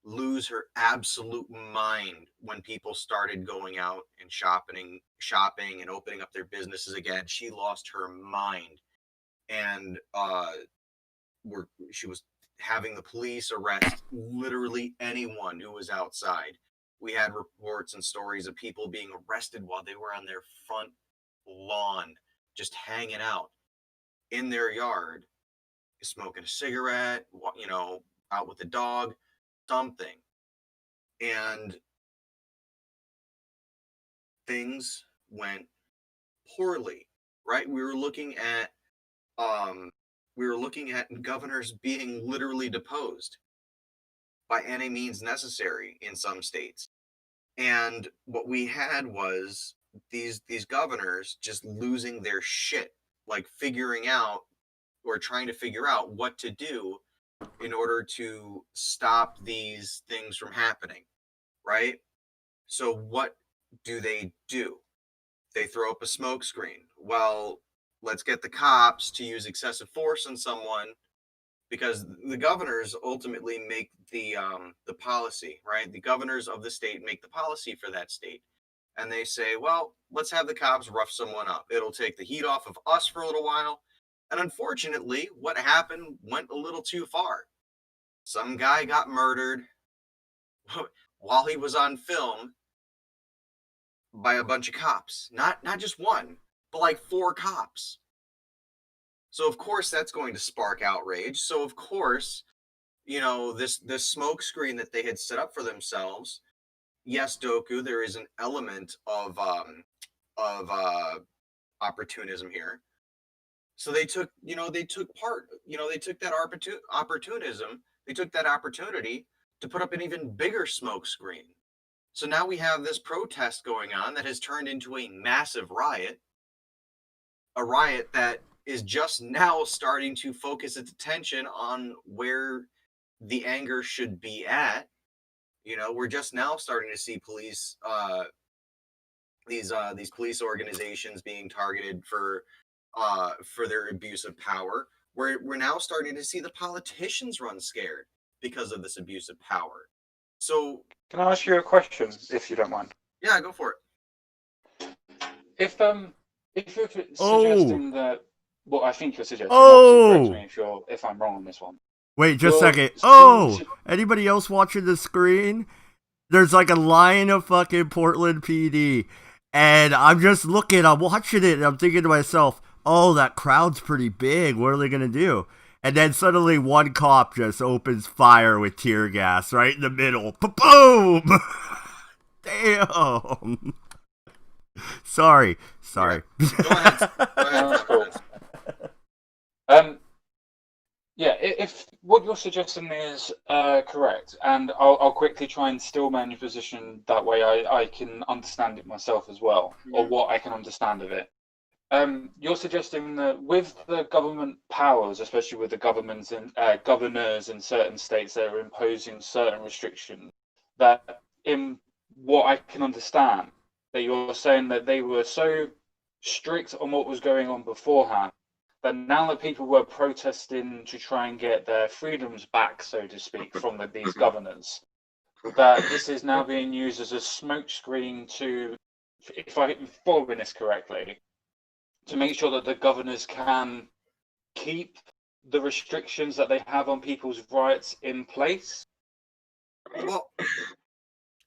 [SPEAKER 8] lose her absolute mind when people started going out and shopping and opening up their businesses again. She lost her mind, and she was having the police arrest literally anyone who was outside. We had reports and stories of people being arrested while they were on their front lawn, just hanging out in their yard, smoking a cigarette, out with the dog, something. And things went poorly, right? We were looking at governors being literally deposed by any means necessary in some states. And what we had was these governors just losing their shit, like figuring out or trying to figure out what to do in order to stop these things from happening, right? So what do? They throw up a smoke screen. Well, let's get the cops to use excessive force on someone, because the governors ultimately make the policy, right? The governors of the state make the policy for that state. And they say, well, let's have the cops rough someone up. It'll take the heat off of us for a little while. And unfortunately, what happened went a little too far. Some guy got murdered while he was on film by a bunch of cops. Not just one, but like 4 cops. So of course that's going to spark outrage. So of course, this smoke screen that they had set up for themselves. Yes, Doku, there is an element of opportunism here, So they took, they took part, they took that opportunism, they took that opportunity to put up an even bigger smoke screen. So now we have this protest going on that has turned into a massive riot, a riot that is just now starting to focus its attention on where the anger should be at. We're just now starting to see police, these police organizations being targeted for their abuse of power. We're now starting to see the politicians run scared because of this abuse of power. So,
[SPEAKER 5] Can I ask you a question, if you don't mind?
[SPEAKER 8] yeah, go for it.
[SPEAKER 5] If you're suggesting that, well, I think you're suggesting. Correct me if I'm wrong on this one.
[SPEAKER 1] Wait, just a
[SPEAKER 5] Well,
[SPEAKER 1] second. Anybody else watching the screen? There's like a line of fucking Portland PD, and I'm watching it, and I'm thinking to myself, oh, that crowd's pretty big. What are they gonna do? And then suddenly one cop just opens fire with tear gas right in the middle. Boom! Damn. Sorry.
[SPEAKER 8] Go ahead.
[SPEAKER 5] That's cool. Yeah, if what you're suggesting is correct, and I'll quickly try and stillman your position, that way I can understand it myself as well, or what I can understand of it. You're suggesting that with the government powers, especially with the governments and governors in certain states that are imposing certain restrictions, that in what I can understand, that you're saying that they were so strict on what was going on beforehand, that now that people were protesting to try and get their freedoms back, so to speak, from these governors, that this is now being used as a smokescreen to, if I'm following this correctly, to make sure that the governors can keep the restrictions that they have on people's rights in place?
[SPEAKER 8] Well,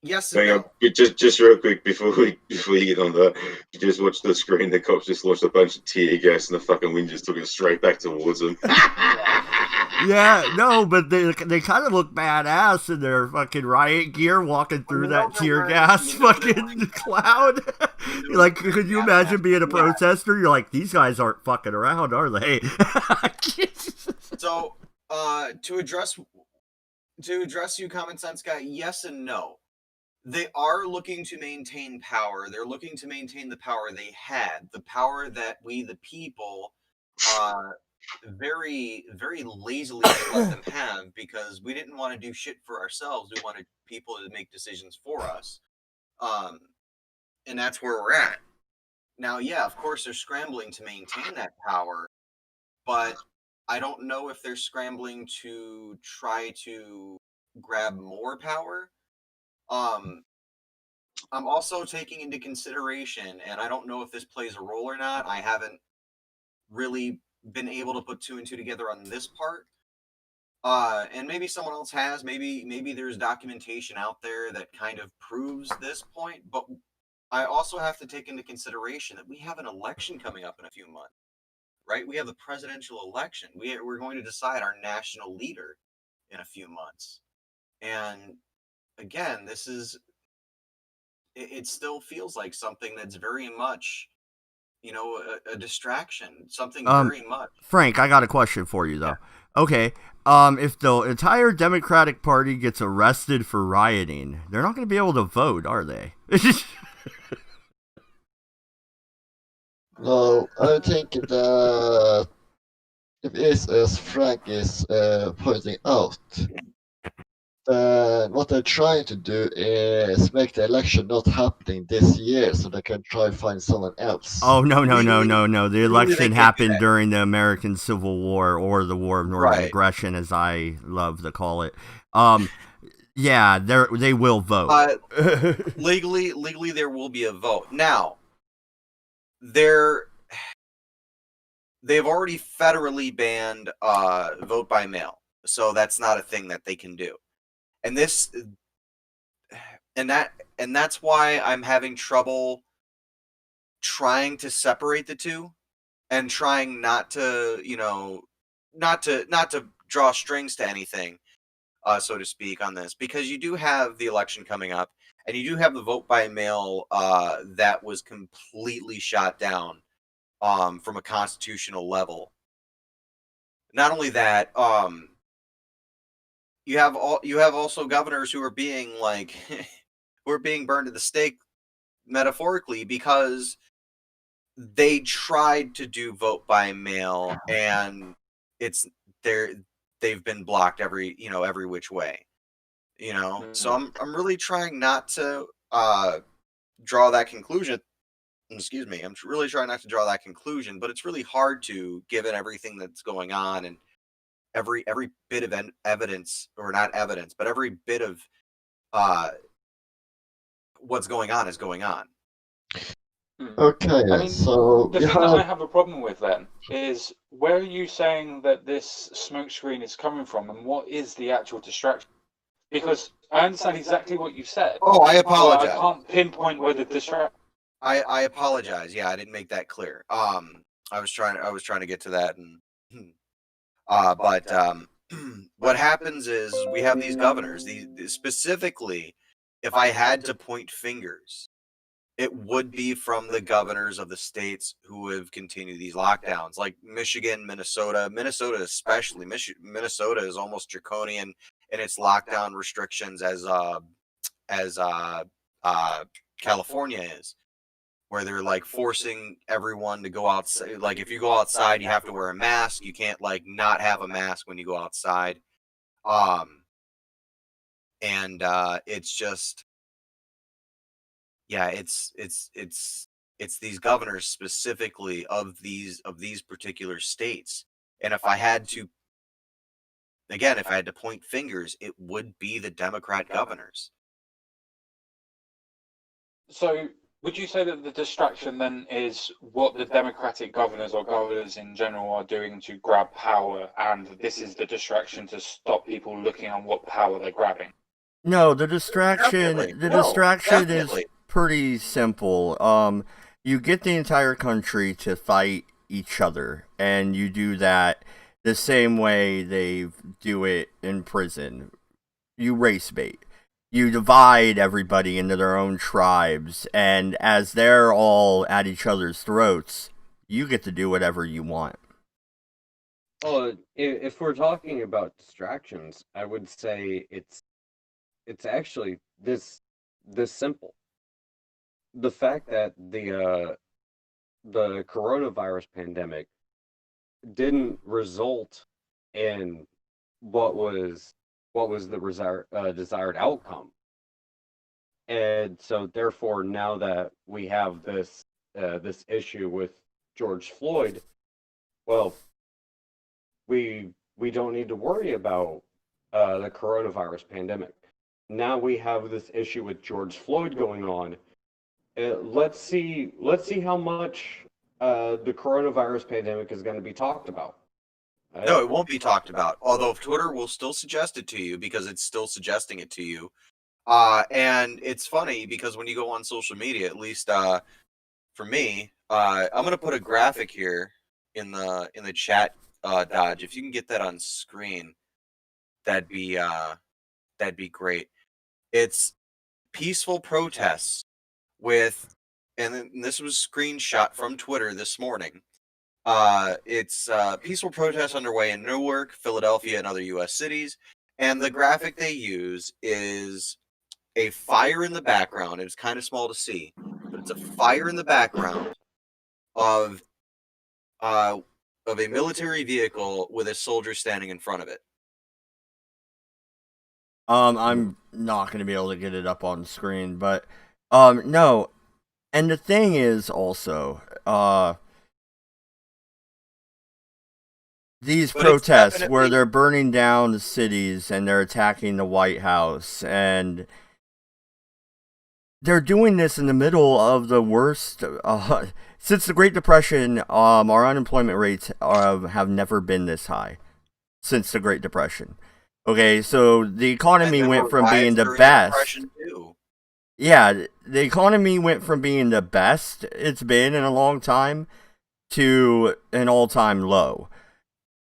[SPEAKER 8] yes.
[SPEAKER 7] Hang on, just real quick before you get on that, you just watch the screen. The cops just launched a bunch of tear gas, and the fucking wind just took it straight back towards them.
[SPEAKER 1] Yeah, no, but they kind of look badass in their fucking riot gear, walking through that tear gas fucking cloud. Like, could you imagine being a protester? You're like, these guys aren't fucking around, are they?
[SPEAKER 8] So, to address you, Common Sense Guy, yes and no. They are looking to maintain power. They're looking to maintain the power they had, the power that we, the people, very, very lazily let them have, because we didn't want to do shit for ourselves. We wanted people to make decisions for us. And that's where we're at. Now, yeah, of course, they're scrambling to maintain that power, but I don't know if they're scrambling to try to grab more power. I'm also taking into consideration, and I don't know if this plays a role or not. I haven't really been able to put two and two together on this part. And maybe someone else has. Maybe there's documentation out there that kind of proves this point. But I also have to take into consideration that we have an election coming up in a few months, right? We have the presidential election. We're going to decide our national leader in a few months. And again, it still feels like something that's very much, a distraction, something very much.
[SPEAKER 1] Frank, I got a question for you, though.
[SPEAKER 8] Yeah.
[SPEAKER 1] Okay, if the entire Democratic Party gets arrested for rioting, they're not going to be able to vote, are they?
[SPEAKER 3] No, I think that it is as Frank is pointing out. What they're trying to do is make the election not happening this year, so they can try and find someone else.
[SPEAKER 1] Oh, no. The election happened during the American Civil War, or the War of Northern Aggression, as I love to call it. Yeah, they will vote.
[SPEAKER 8] Legally, there will be a vote. Now, they've already federally banned vote by mail, so that's not a thing that they can do. And that's why I'm having trouble trying to separate the two, and trying not to draw strings to anything, so to speak, on this, because you do have the election coming up, and you do have the vote by mail that was completely shot down from a constitutional level. Not only that, you have also governors who are being like who are being burned at the stake metaphorically because they tried to do vote by mail and they've been blocked every which way. So I'm really trying not to draw that conclusion. Excuse me. I'm really trying not to draw that conclusion, but it's really hard to, given everything that's going on and every bit of evidence, or not evidence, but every bit of what's going on is going on.
[SPEAKER 3] Okay,
[SPEAKER 5] I mean,
[SPEAKER 3] so
[SPEAKER 5] the
[SPEAKER 3] we
[SPEAKER 5] thing that I
[SPEAKER 3] have.
[SPEAKER 5] have a problem with then is, where are you saying that this smoke screen is coming from, and what is the actual distraction? Because I understand exactly what you said.
[SPEAKER 8] Oh, I
[SPEAKER 5] but
[SPEAKER 8] apologize.
[SPEAKER 5] I can't pinpoint where the distraction.
[SPEAKER 8] I apologize. Yeah, I didn't make that clear. I was trying to get to that, and but what happens is we have these governors. Specifically, if I had to point fingers, it would be from the governors of the states who have continued these lockdowns, like Michigan, Minnesota especially. Minnesota is almost draconian in its lockdown restrictions as California is, where they're like forcing everyone to go outside. Like if you go outside, you have to wear a mask. You can't like not have a mask when you go outside. And it's just, yeah, it's these governors specifically of these particular states. And if I had to point fingers, it would be the Democrat governors.
[SPEAKER 5] So, would you say that the distraction then is what the Democratic governors or governors in general are doing to grab power, and this is the distraction to stop people looking on what power they're grabbing?
[SPEAKER 1] No, the distraction is pretty simple. You get the entire country to fight each other, and you do that the same way they do it in prison. You race bait. You divide everybody into their own tribes, and as they're all at each other's throats, you get to do whatever you want.
[SPEAKER 4] Well, if we're talking about distractions, I would say it's actually this simple. The fact that the coronavirus pandemic didn't result in what was the desired outcome, and so therefore now that we have this issue with George Floyd, well, we don't need to worry about the coronavirus pandemic. Now we have this issue with George Floyd going on. Let's see how much the coronavirus pandemic is going to be talked about.
[SPEAKER 8] No, it won't be talked about. Although Twitter will still suggest it to you because it's still suggesting it to you. And it's funny because when you go on social media, at least for me, I'm going to put a graphic here in the chat, Dodge. If you can get that on screen, that'd be great. It's peaceful protests with, and this was screenshot from Twitter this morning. It's peaceful protests underway in Newark, Philadelphia, and other U.S. cities. And the graphic they use is a fire in the background. It's kind of small to see, but it's a fire in the background of a military vehicle with a soldier standing in front of it.
[SPEAKER 1] I'm not going to be able to get it up on screen, but no. And the thing is also, these protests where they're burning down the cities and they're attacking the White House, and they're doing this in the middle of the worst since the Great Depression. Our unemployment rates have never been this high since the Great Depression. Okay, so the economy went from being the best. Yeah, the economy went from being the best it's been in a long time to an all-time low.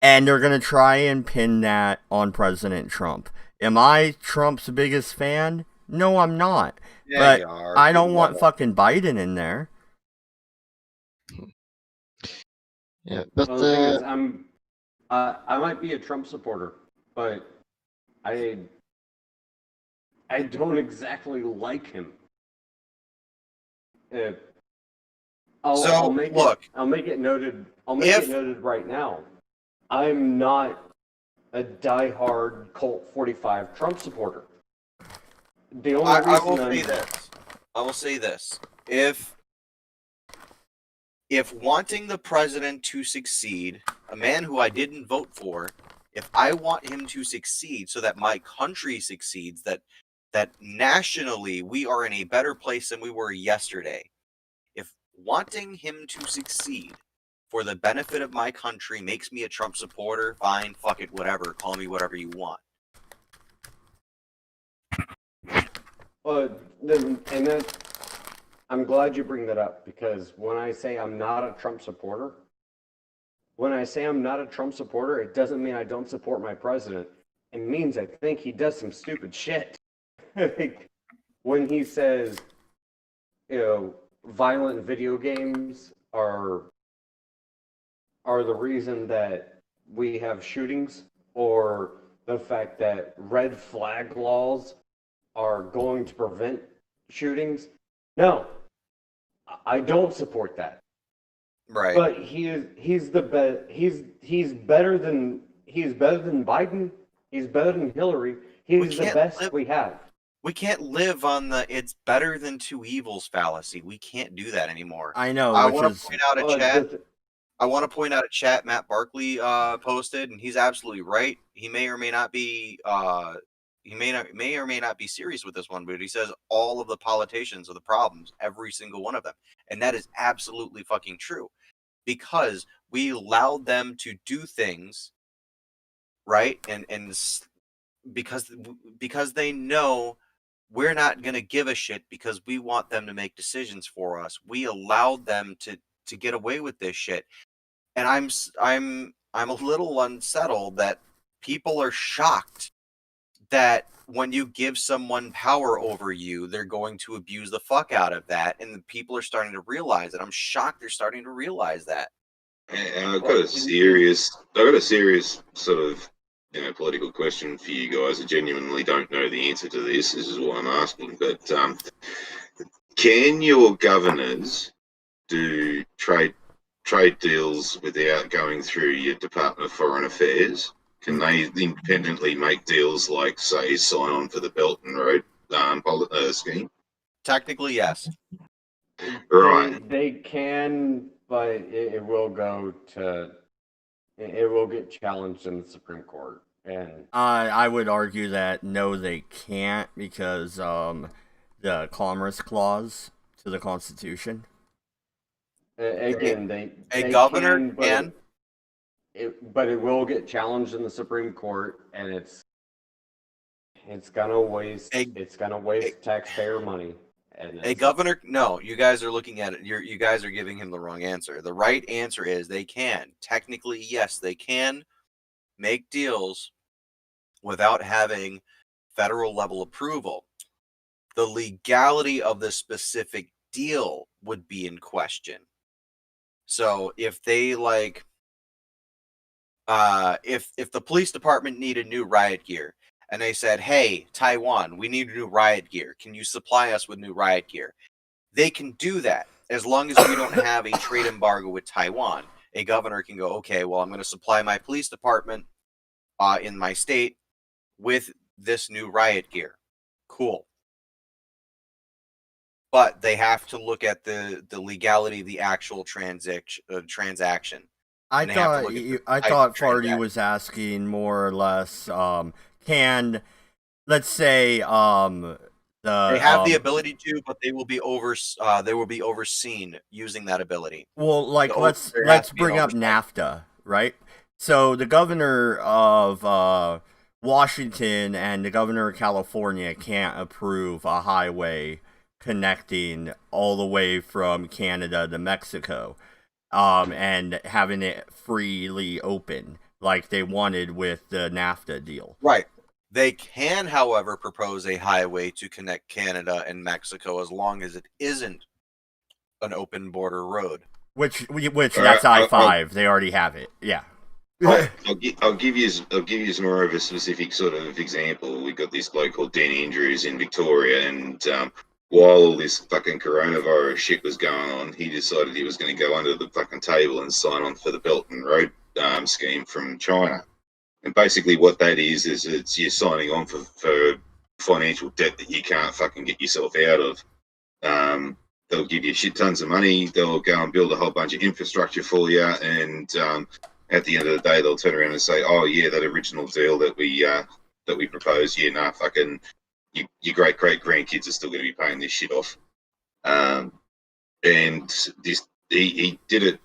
[SPEAKER 1] And they're going to try and pin that on President Trump. Am I Trump's biggest fan? No, I'm not.
[SPEAKER 8] Yeah,
[SPEAKER 1] but I don't want fucking Biden in there.
[SPEAKER 3] Yeah, but
[SPEAKER 4] Well, the thing is, I might be a Trump supporter, but I don't exactly like him. Uh, I'll make
[SPEAKER 8] look,
[SPEAKER 4] it. I'll make it noted. I'll make it noted right now. I'm not a diehard Colt 45 Trump supporter. The only
[SPEAKER 8] I
[SPEAKER 4] reason
[SPEAKER 8] will say this. I will say this. If wanting the president to succeed, a man who I didn't vote for, if I want him to succeed so that my country succeeds, that nationally we are in a better place than we were yesterday. If wanting him to succeed for the benefit of my country makes me a Trump supporter, fine, fuck it, whatever, call me whatever you want.
[SPEAKER 4] I'm glad you bring that up, because when I say I'm not a Trump supporter, it doesn't mean I don't support my president. It means I think he does some stupid shit. Like, when he says, violent video games are the reason that we have shootings, or the fact that red flag laws are going to prevent shootings. No, I don't support that.
[SPEAKER 8] Right.
[SPEAKER 4] But he's better than Biden. He's better than Hillary. He's the best we have.
[SPEAKER 8] We can't live on the "it's better than two evils" fallacy. We can't do that anymore.
[SPEAKER 1] I know.
[SPEAKER 8] I want to point out a chat. Matt Barkley posted, and he's absolutely right. He may or may not be serious with this one, but he says all of the politicians are the problems, every single one of them, and that is absolutely fucking true, because we allowed them to do things, right, and because they know we're not going to give a shit, because we want them to make decisions for us. We allowed them to get away with this shit. And I'm a little unsettled that people are shocked that when you give someone power over you, they're going to abuse the fuck out of that. And the people are starting to realize it. I'm shocked they're starting to realize that.
[SPEAKER 7] And I've got a serious sort of political question for you guys. I genuinely don't know the answer to this. This is why I'm asking. But can your governors do trade deals without going through your Department of Foreign Affairs? Can they independently make deals like, say, sign on for the Belt and Road scheme?
[SPEAKER 8] Technically, yes.
[SPEAKER 7] Right.
[SPEAKER 4] They can, but it will get challenged in the Supreme Court. And
[SPEAKER 1] I would argue that no, they can't, because the Commerce Clause to the Constitution.
[SPEAKER 4] Again,
[SPEAKER 8] a governor
[SPEAKER 4] can, but it will get challenged in the Supreme Court, and it's gonna waste taxpayer money. And
[SPEAKER 8] a governor, no, you guys are looking at it. You guys are giving him the wrong answer. The right answer is they can. Technically, yes, they can make deals without having federal level approval. The legality of the specific deal would be in question. So if they if the police department needed new riot gear, and they said, hey, Taiwan, we need new riot gear. Can you supply us with new riot gear? They can do that, as long as we don't have a trade embargo with Taiwan. A governor can go, okay, well, I'm going to supply my police department in my state with this new riot gear. Cool. But they have to look at the legality of the actual transaction.
[SPEAKER 1] I thought Farty was asking more or less, can, let's say,
[SPEAKER 8] they have the ability to, but they will be overseen using that ability.
[SPEAKER 1] Well, let's bring up NAFTA, right? So the governor of Washington and the governor of California can't approve a highway connecting all the way from Canada to Mexico, and having it freely open like they wanted with the NAFTA deal.
[SPEAKER 8] Right. They can, however, propose a highway to connect Canada and Mexico, as long as it isn't an open border road.
[SPEAKER 1] Which
[SPEAKER 7] All
[SPEAKER 1] that's
[SPEAKER 7] right,
[SPEAKER 1] I-5. They already have it. Yeah.
[SPEAKER 7] I'll give you some more of a specific sort of example. We got this bloke called Dan Andrews in Victoria, and while all this fucking coronavirus shit was going on, he decided he was going to go under the fucking table and sign on for the Belt and Road scheme from China. And basically, what that is it's you're signing on for financial debt that you can't fucking get yourself out of. They'll give you shit tons of money. They'll go and build a whole bunch of infrastructure for you, and at the end of the day, they'll turn around and say, "Oh yeah, that original deal that we proposed, yeah, nah, fucking, your great grandkids are still going to be paying this shit off." And this he did it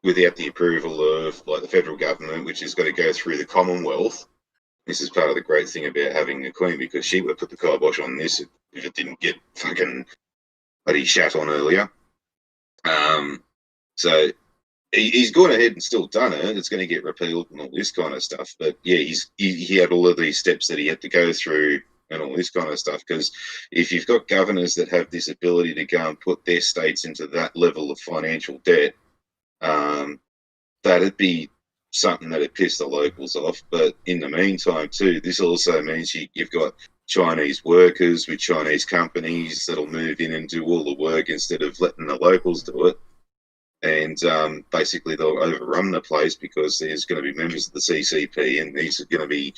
[SPEAKER 7] without the approval of like the federal government, which has got to go through the Commonwealth. This is part of the great thing about having a queen, because she would have put the kibosh on this if it didn't get fucking bloody shat on earlier. So he's gone ahead and still done it. It's going to get repealed and all this kind of stuff. But yeah, he had all of these steps that he had to go through and all this kind of stuff. Because if you've got governors that have this ability to go and put their states into that level of financial debt, that'd be something that'd piss the locals off. But in the meantime, too, this also means you've got Chinese workers with Chinese companies that'll move in and do all the work instead of letting the locals do it. And basically they'll overrun the place because there's going to be members of the CCP, and these are going to be,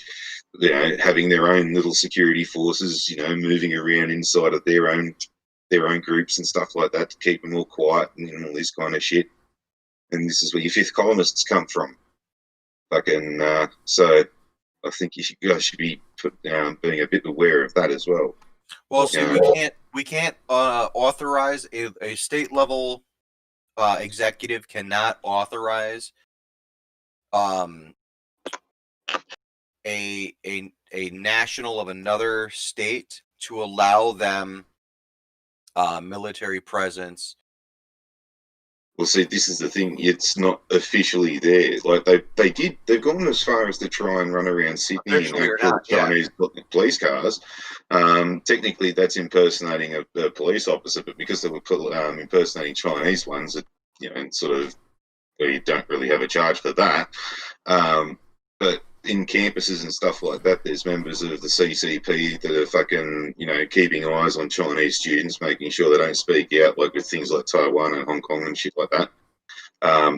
[SPEAKER 7] having their own little security forces, moving around inside of their own groups and stuff like that to keep them all quiet and all this kind of shit. And this is where your fifth columnists come from. Fucking so I think you guys should be being a bit aware of that as well.
[SPEAKER 8] Well, see, we can't authorize a state level executive cannot authorize a national of another state to allow them military presence.
[SPEAKER 7] Well, see, this is the thing. It's not officially there. Like they've gone as far as to try and run around Sydney in actual Chinese police cars. Technically, that's impersonating a police officer, but because they were impersonating Chinese ones, and sort of you don't really have a charge for that. But in campuses and stuff like that, there's members of the CCP that are fucking, keeping eyes on Chinese students, making sure they don't speak out, like with things like Taiwan and Hong Kong and shit like that.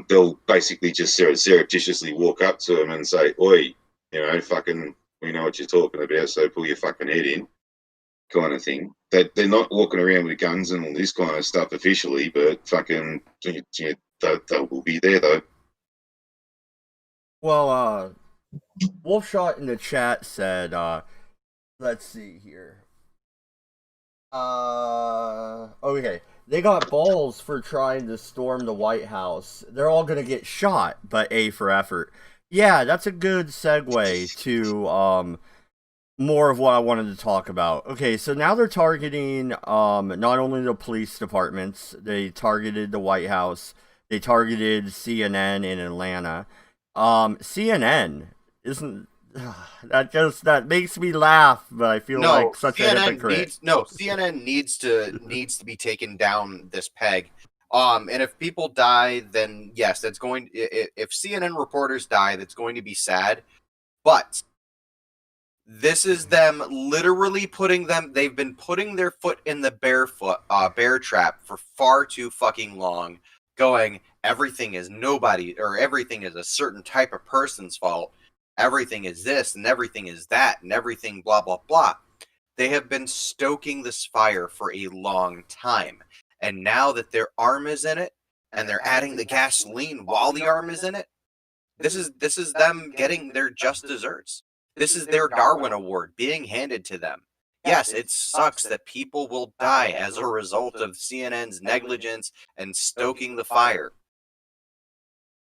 [SPEAKER 7] They'll basically just surreptitiously walk up to them and say, "Oi, fucking, we know what you're talking about, so pull your fucking head in," kind of thing. They're not walking around with guns and all this kind of stuff officially, but fucking, they will be there though.
[SPEAKER 1] Well, Wolfshot in the chat said, let's see here. Okay. They got balls for trying to storm the White House. They're all gonna get shot, but A for effort. Yeah, that's a good segue to, more of what I wanted to talk about. Okay, so now they're targeting, not only the police departments, they targeted the White House, they targeted CNN in Atlanta. CNN isn't that makes me laugh, but I feel like such a hypocrite.
[SPEAKER 8] CNN needs to be taken down this peg. And if people die, then yes, that's going. If CNN reporters die, that's going to be sad. But this is them literally they've been putting their foot in the bear trap for far too fucking long, going, everything is nobody, or everything is a certain type of person's fault. Everything is this, and everything is that, and everything blah, blah, blah. They have been stoking this fire for a long time. And now that their arm is in it, and they're adding the gasoline while the arm is in it, this is them getting their just desserts. This is their Darwin Award being handed to them. Yes, it sucks that people will die as a result of CNN's negligence and stoking the fire.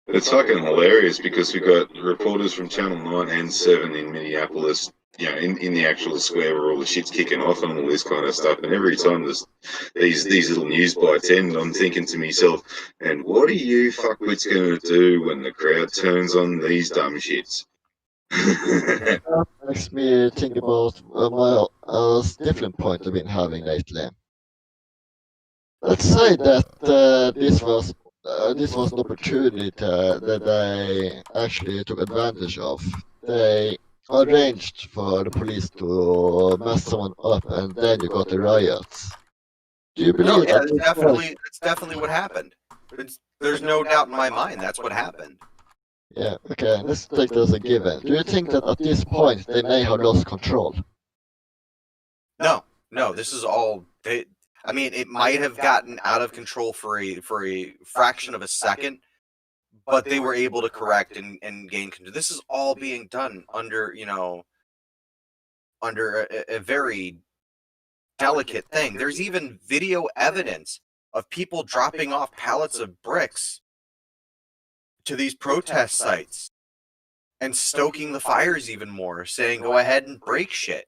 [SPEAKER 7] It's fucking hilarious because we've got reporters from Channel 9 and 7 in Minneapolis, in the actual square where all the shit's kicking off and all this kind of stuff. And every time there's these little news bites end, I'm thinking to myself, and what are you fuckwits going to do when the crowd turns on these dumb shits?
[SPEAKER 3] That makes me think about a different point I've been having lately. Let's say that this was this was an opportunity that they actually took advantage of. They arranged for the police to mess someone up, and then you got the riots. Do you
[SPEAKER 8] No,
[SPEAKER 3] believe
[SPEAKER 8] yeah,
[SPEAKER 3] that this was?
[SPEAKER 8] that's definitely what happened. There's no doubt in my mind that's what happened.
[SPEAKER 3] Yeah, okay, let's take that as a given. Do you think that at this point they may have lost control?
[SPEAKER 8] No, this is all. I mean, it might have gotten out of control for a fraction of a second, but they were able to correct and gain control. This is all being done under, under a very delicate thing. There's even video evidence of people dropping off pallets of bricks to these protest sites and stoking the fires even more, saying, go ahead and break shit.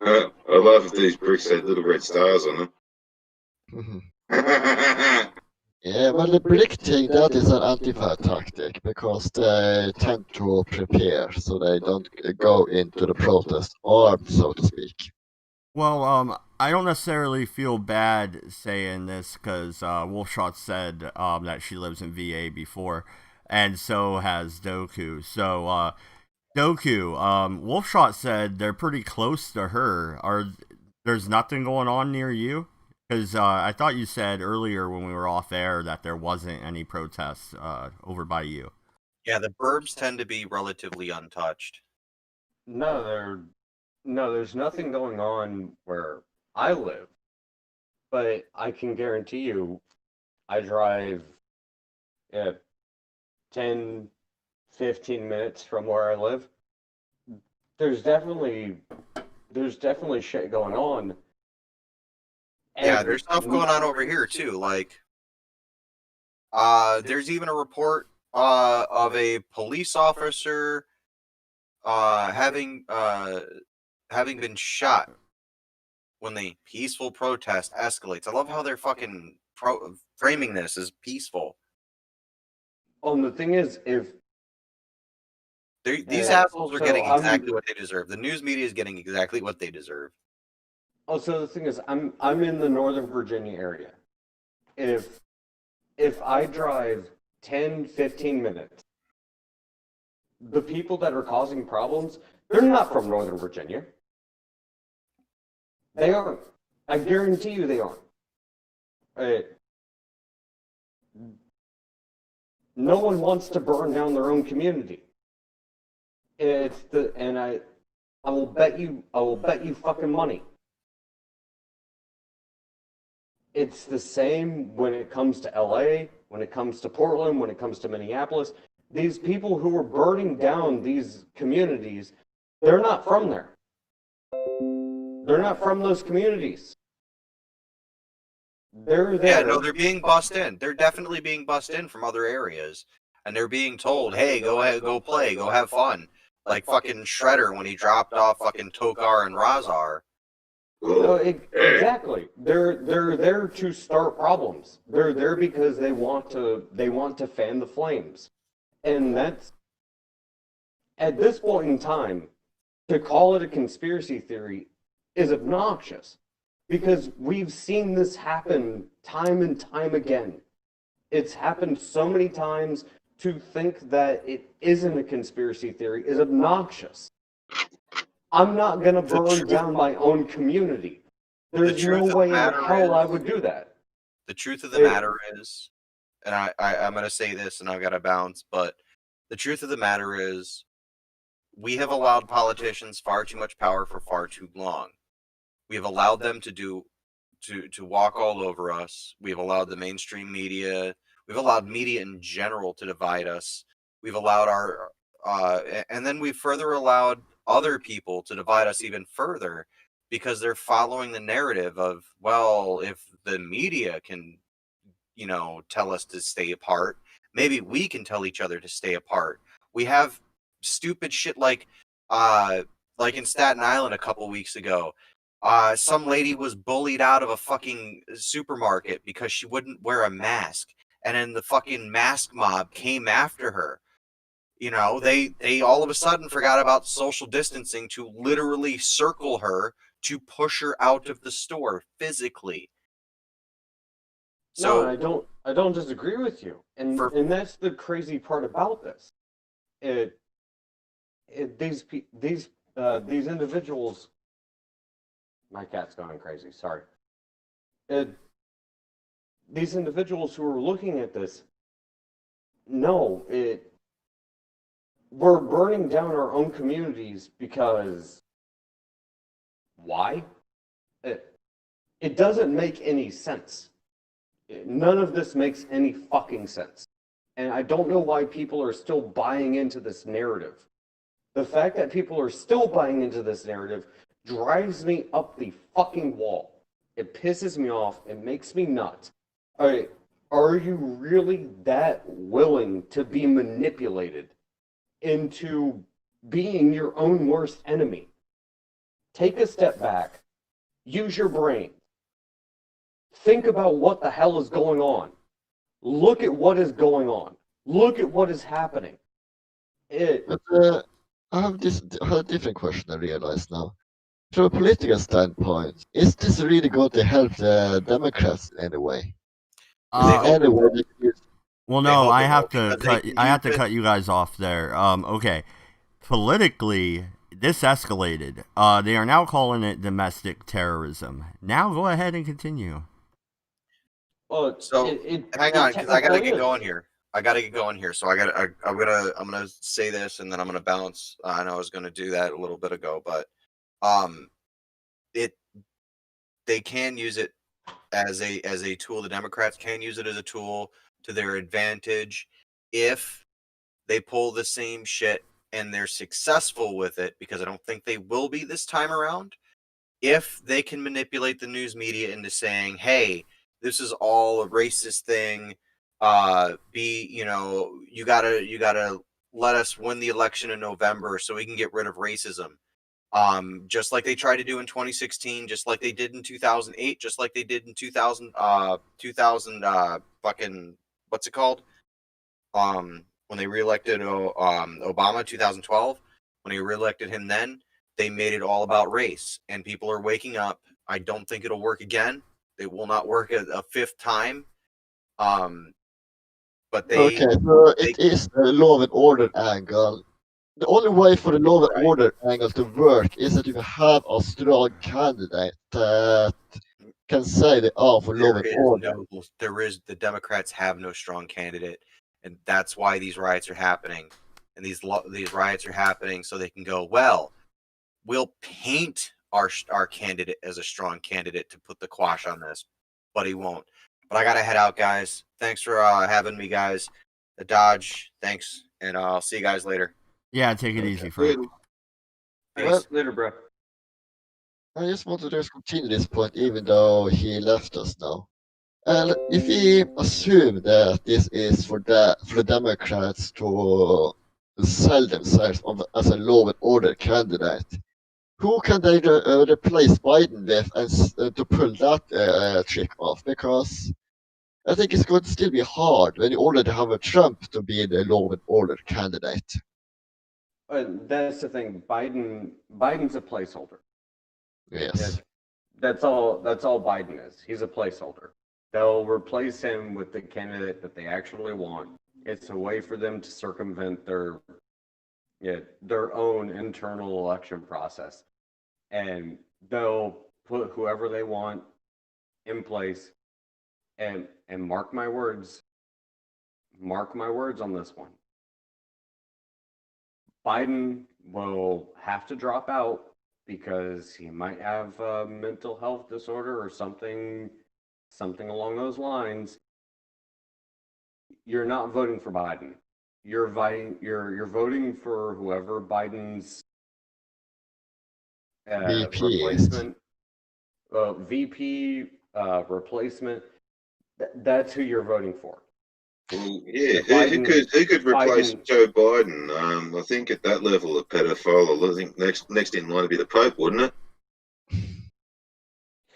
[SPEAKER 7] I love if these bricks had little red stars on them.
[SPEAKER 3] Yeah, well, the brick thing, that is an anti-fire tactic because they tend to prepare so they don't go into the protest armed, so to speak.
[SPEAKER 1] Well, I don't necessarily feel bad saying this because Wolfshot said that she lives in VA before, and so has Doku. So, Doku, Wolfshot said they're pretty close to her. There's nothing going on near you? Because I thought you said earlier when we were off air that there wasn't any protests over by you.
[SPEAKER 8] Yeah, the burbs tend to be relatively untouched.
[SPEAKER 4] No, there's nothing going on where I live. But I can guarantee you, I drive 10, 15 minutes from where I live. There's definitely shit going on.
[SPEAKER 8] Yeah, there's stuff going on over here too. Like, there's even a report of a police officer having been shot when the peaceful protest escalates. I love how they're fucking framing this as peaceful.
[SPEAKER 4] The thing is, if
[SPEAKER 8] these assholes are getting exactly what they deserve. The news media is getting exactly what they deserve.
[SPEAKER 4] Also, the thing is, I'm in the Northern Virginia area. If I drive 10, 15 minutes, the people that are causing problems, they're not from Northern Virginia. They aren't. I guarantee you they aren't. No one wants to burn down their own community. I will bet you fucking money. It's the same when it comes to LA, when it comes to Portland, when it comes to Minneapolis. These people who are burning down these communities, they're not from there. They're not from those communities. They're there.
[SPEAKER 8] Yeah, no, they're being bussed in. They're definitely being bussed in from other areas. And they're being told, hey, go ahead, go play, go have fun. Like fucking Shredder when he dropped off fucking Tokar and Razar.
[SPEAKER 4] No, exactly. They're there to start problems. They're there because they want to fan the flames. And that's, at this point in time, to call it a conspiracy theory is obnoxious. Because we've seen this happen time and time again. It's happened so many times. To think that it isn't a conspiracy theory is obnoxious. I'm not going to burn down my own community. There's no way in hell I would do that.
[SPEAKER 8] The truth of the matter is, and I'm going to say this and I've got to bounce, but the truth of the matter is, we have allowed politicians far too much power for far too long. We have allowed them to walk all over us. We've allowed the mainstream media, we've allowed media in general to divide us. We've allowed and then we've further allowed other people to divide us even further because they're following the narrative of, well, if the media can, tell us to stay apart, maybe we can tell each other to stay apart. We have stupid shit like in Staten Island a couple weeks ago. Some lady was bullied out of a fucking supermarket because she wouldn't wear a mask. And then the fucking mask mob came after her. They all of a sudden forgot about social distancing to literally circle her to push her out of the store physically.
[SPEAKER 4] So no, I don't disagree with you, and that's the crazy part about this. It, these individuals. My cat's going crazy. Sorry. It, these individuals who are looking at this, no, we're burning down our own communities because why? It doesn't make any sense. None of this makes any fucking sense. And I don't know why people are still buying into this narrative. The fact that people are still buying into this narrative drives me up the fucking wall. It pisses me off. It makes me nuts. Are you really that willing to be manipulated into being your own worst enemy? Take a step back. Use your brain. Think about what the hell is going on. Look at what is going on. Look at what is happening.
[SPEAKER 3] But I have a different question I realize now. From a political standpoint, is this really going to help the Democrats in any way? Is
[SPEAKER 8] They
[SPEAKER 3] there
[SPEAKER 8] hope
[SPEAKER 3] any
[SPEAKER 8] it
[SPEAKER 3] way
[SPEAKER 8] will.
[SPEAKER 3] they can use
[SPEAKER 1] Well,
[SPEAKER 8] They
[SPEAKER 1] no,
[SPEAKER 8] hope
[SPEAKER 1] I
[SPEAKER 8] it
[SPEAKER 1] have
[SPEAKER 8] will,
[SPEAKER 1] to
[SPEAKER 8] because they
[SPEAKER 1] cut.
[SPEAKER 8] can
[SPEAKER 1] I have
[SPEAKER 8] use
[SPEAKER 1] to
[SPEAKER 8] it.
[SPEAKER 1] cut you guys off there. Okay, politically, this escalated. They are now calling it domestic terrorism. Now, go ahead and continue.
[SPEAKER 4] Well,
[SPEAKER 8] So hang on, because I gotta
[SPEAKER 4] technically
[SPEAKER 8] get
[SPEAKER 4] is.
[SPEAKER 8] going here. So I'm gonna say this, and then I'm gonna bounce. I know I was gonna do that a little bit ago, but um, it they can use it as a tool. The Democrats can use it as a tool to their advantage if they pull the same shit and they're successful with it, because I don't think they will be this time around. If they can manipulate the news media into saying, "Hey, this is all a racist thing," you gotta let us win the election in November so we can get rid of racism. Just like they tried to do in 2016, just like they did in 2008, just like they did in 2000, fucking, what's it called? When they reelected Obama 2012, when they reelected him then, they made it all about race, and people are waking up. I don't think it'll work again. It will not work a fifth time. But
[SPEAKER 3] Okay, so it is a law and order angle. The only way for the law and
[SPEAKER 8] Right.
[SPEAKER 3] order angle to work is that you have a strong candidate that can say they are for law and order.
[SPEAKER 8] The Democrats have no strong candidate, and that's why these riots are happening. And these riots are happening so they can go, well, we'll paint our candidate as a strong candidate to put the quash on this, but he won't. But I gotta head out, guys. Thanks for having me, guys. The Dodge, thanks, and I'll see you guys later.
[SPEAKER 1] Yeah, take it easy, Frank.
[SPEAKER 3] Well,
[SPEAKER 4] Later, bro.
[SPEAKER 3] I just want to just continue this point, even though he left us now. If we assume that this is for the Democrats to sell themselves as a law and order candidate, who can they replace Biden with to pull that trick off? Because I think it's going to still be hard when you already have a Trump to be the law and order candidate.
[SPEAKER 4] That's the thing. Biden's a placeholder.
[SPEAKER 3] Yes.
[SPEAKER 4] That's all Biden is. He's a placeholder. They'll replace him with the candidate that they actually want. It's a way for them to circumvent their own internal election process. And they'll put whoever they want in place, and mark my words on this one. Biden will have to drop out because he might have a mental health disorder or something along those lines. You're not voting for Biden. You're voting for whoever Biden's
[SPEAKER 3] VP
[SPEAKER 4] replacement, VP replacement. That's who you're voting for.
[SPEAKER 7] Well, yeah,
[SPEAKER 4] Biden-
[SPEAKER 7] who could replace
[SPEAKER 4] Biden-
[SPEAKER 7] Joe Biden? I think at that level of pedophile, I think next in line would be the Pope, wouldn't it?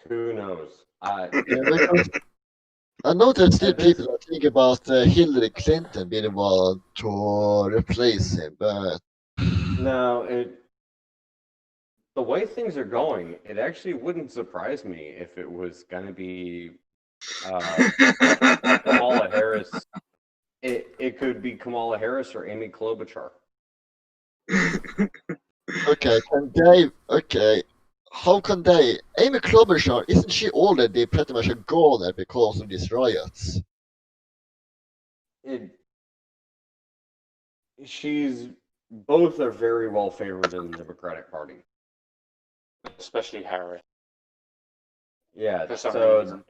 [SPEAKER 4] Who knows?
[SPEAKER 3] Yeah, because I know there's still people that think about Hillary Clinton being the one to replace him, but
[SPEAKER 4] No, the way things are going, it actually wouldn't surprise me if it was going to be Kamala Harris. It could be Kamala Harris or Amy Klobuchar.
[SPEAKER 3] Okay, can they? Okay, how can they? Amy Klobuchar, isn't she already pretty much a goner because of these riots?
[SPEAKER 4] She's both are very well favored in the Democratic Party.
[SPEAKER 5] Especially Harris,
[SPEAKER 4] Yeah,
[SPEAKER 5] for some
[SPEAKER 4] so
[SPEAKER 5] reason.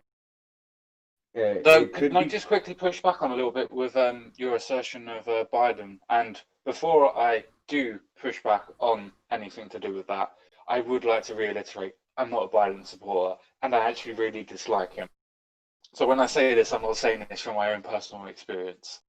[SPEAKER 4] it could
[SPEAKER 5] Can I
[SPEAKER 4] be.
[SPEAKER 5] just quickly push back on a little bit with your assertion of Biden? And before I do push back on anything to do with that, I would like to reiterate I'm not a Biden supporter, and I actually really dislike him. So when I say this, I'm not saying this from my own personal experience.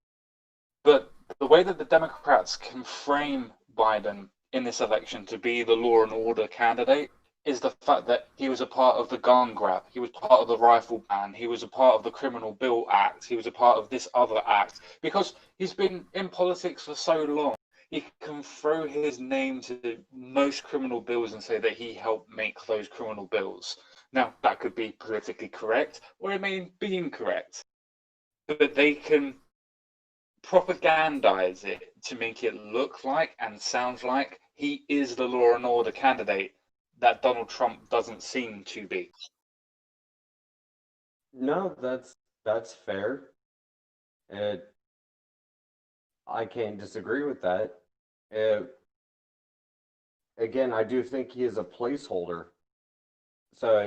[SPEAKER 5] But the way that the Democrats can frame Biden in this election to be the law and order candidate is the fact that he was a part of the gun grab, he was part of the rifle ban, he was a part of the Criminal Bill Act, he was a part of this other act. Because he's been in politics for so long, he can throw his name to most criminal bills and say that he helped make those criminal bills. Now, that could be politically correct, or it may be incorrect. But they can propagandize it to make it look like and sound like he is the law and order candidate that Donald Trump doesn't seem to be.
[SPEAKER 4] No, that's fair. I can't disagree with that. Again, I do think he is a placeholder. So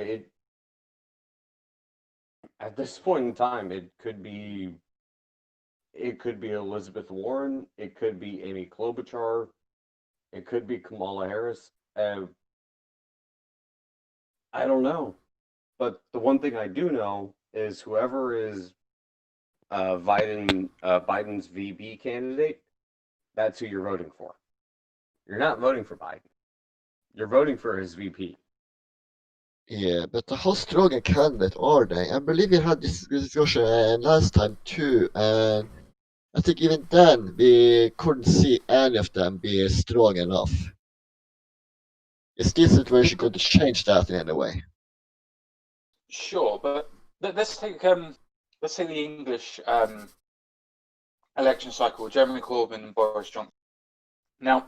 [SPEAKER 4] at this point in time, it could be Elizabeth Warren, it could be Amy Klobuchar, it could be Kamala Harris. I don't know, but the one thing I do know is whoever is Biden's VP candidate, that's who you're voting for. You're not voting for Biden. You're voting for his VP.
[SPEAKER 3] Yeah, but how strong a candidate are they? I believe we had this discussion last time too, and I think even then we couldn't see any of them be strong enough. Is this situation going to change that in any way?
[SPEAKER 5] Sure, but let's take the English election cycle, Jeremy Corbyn and Boris Johnson. Now,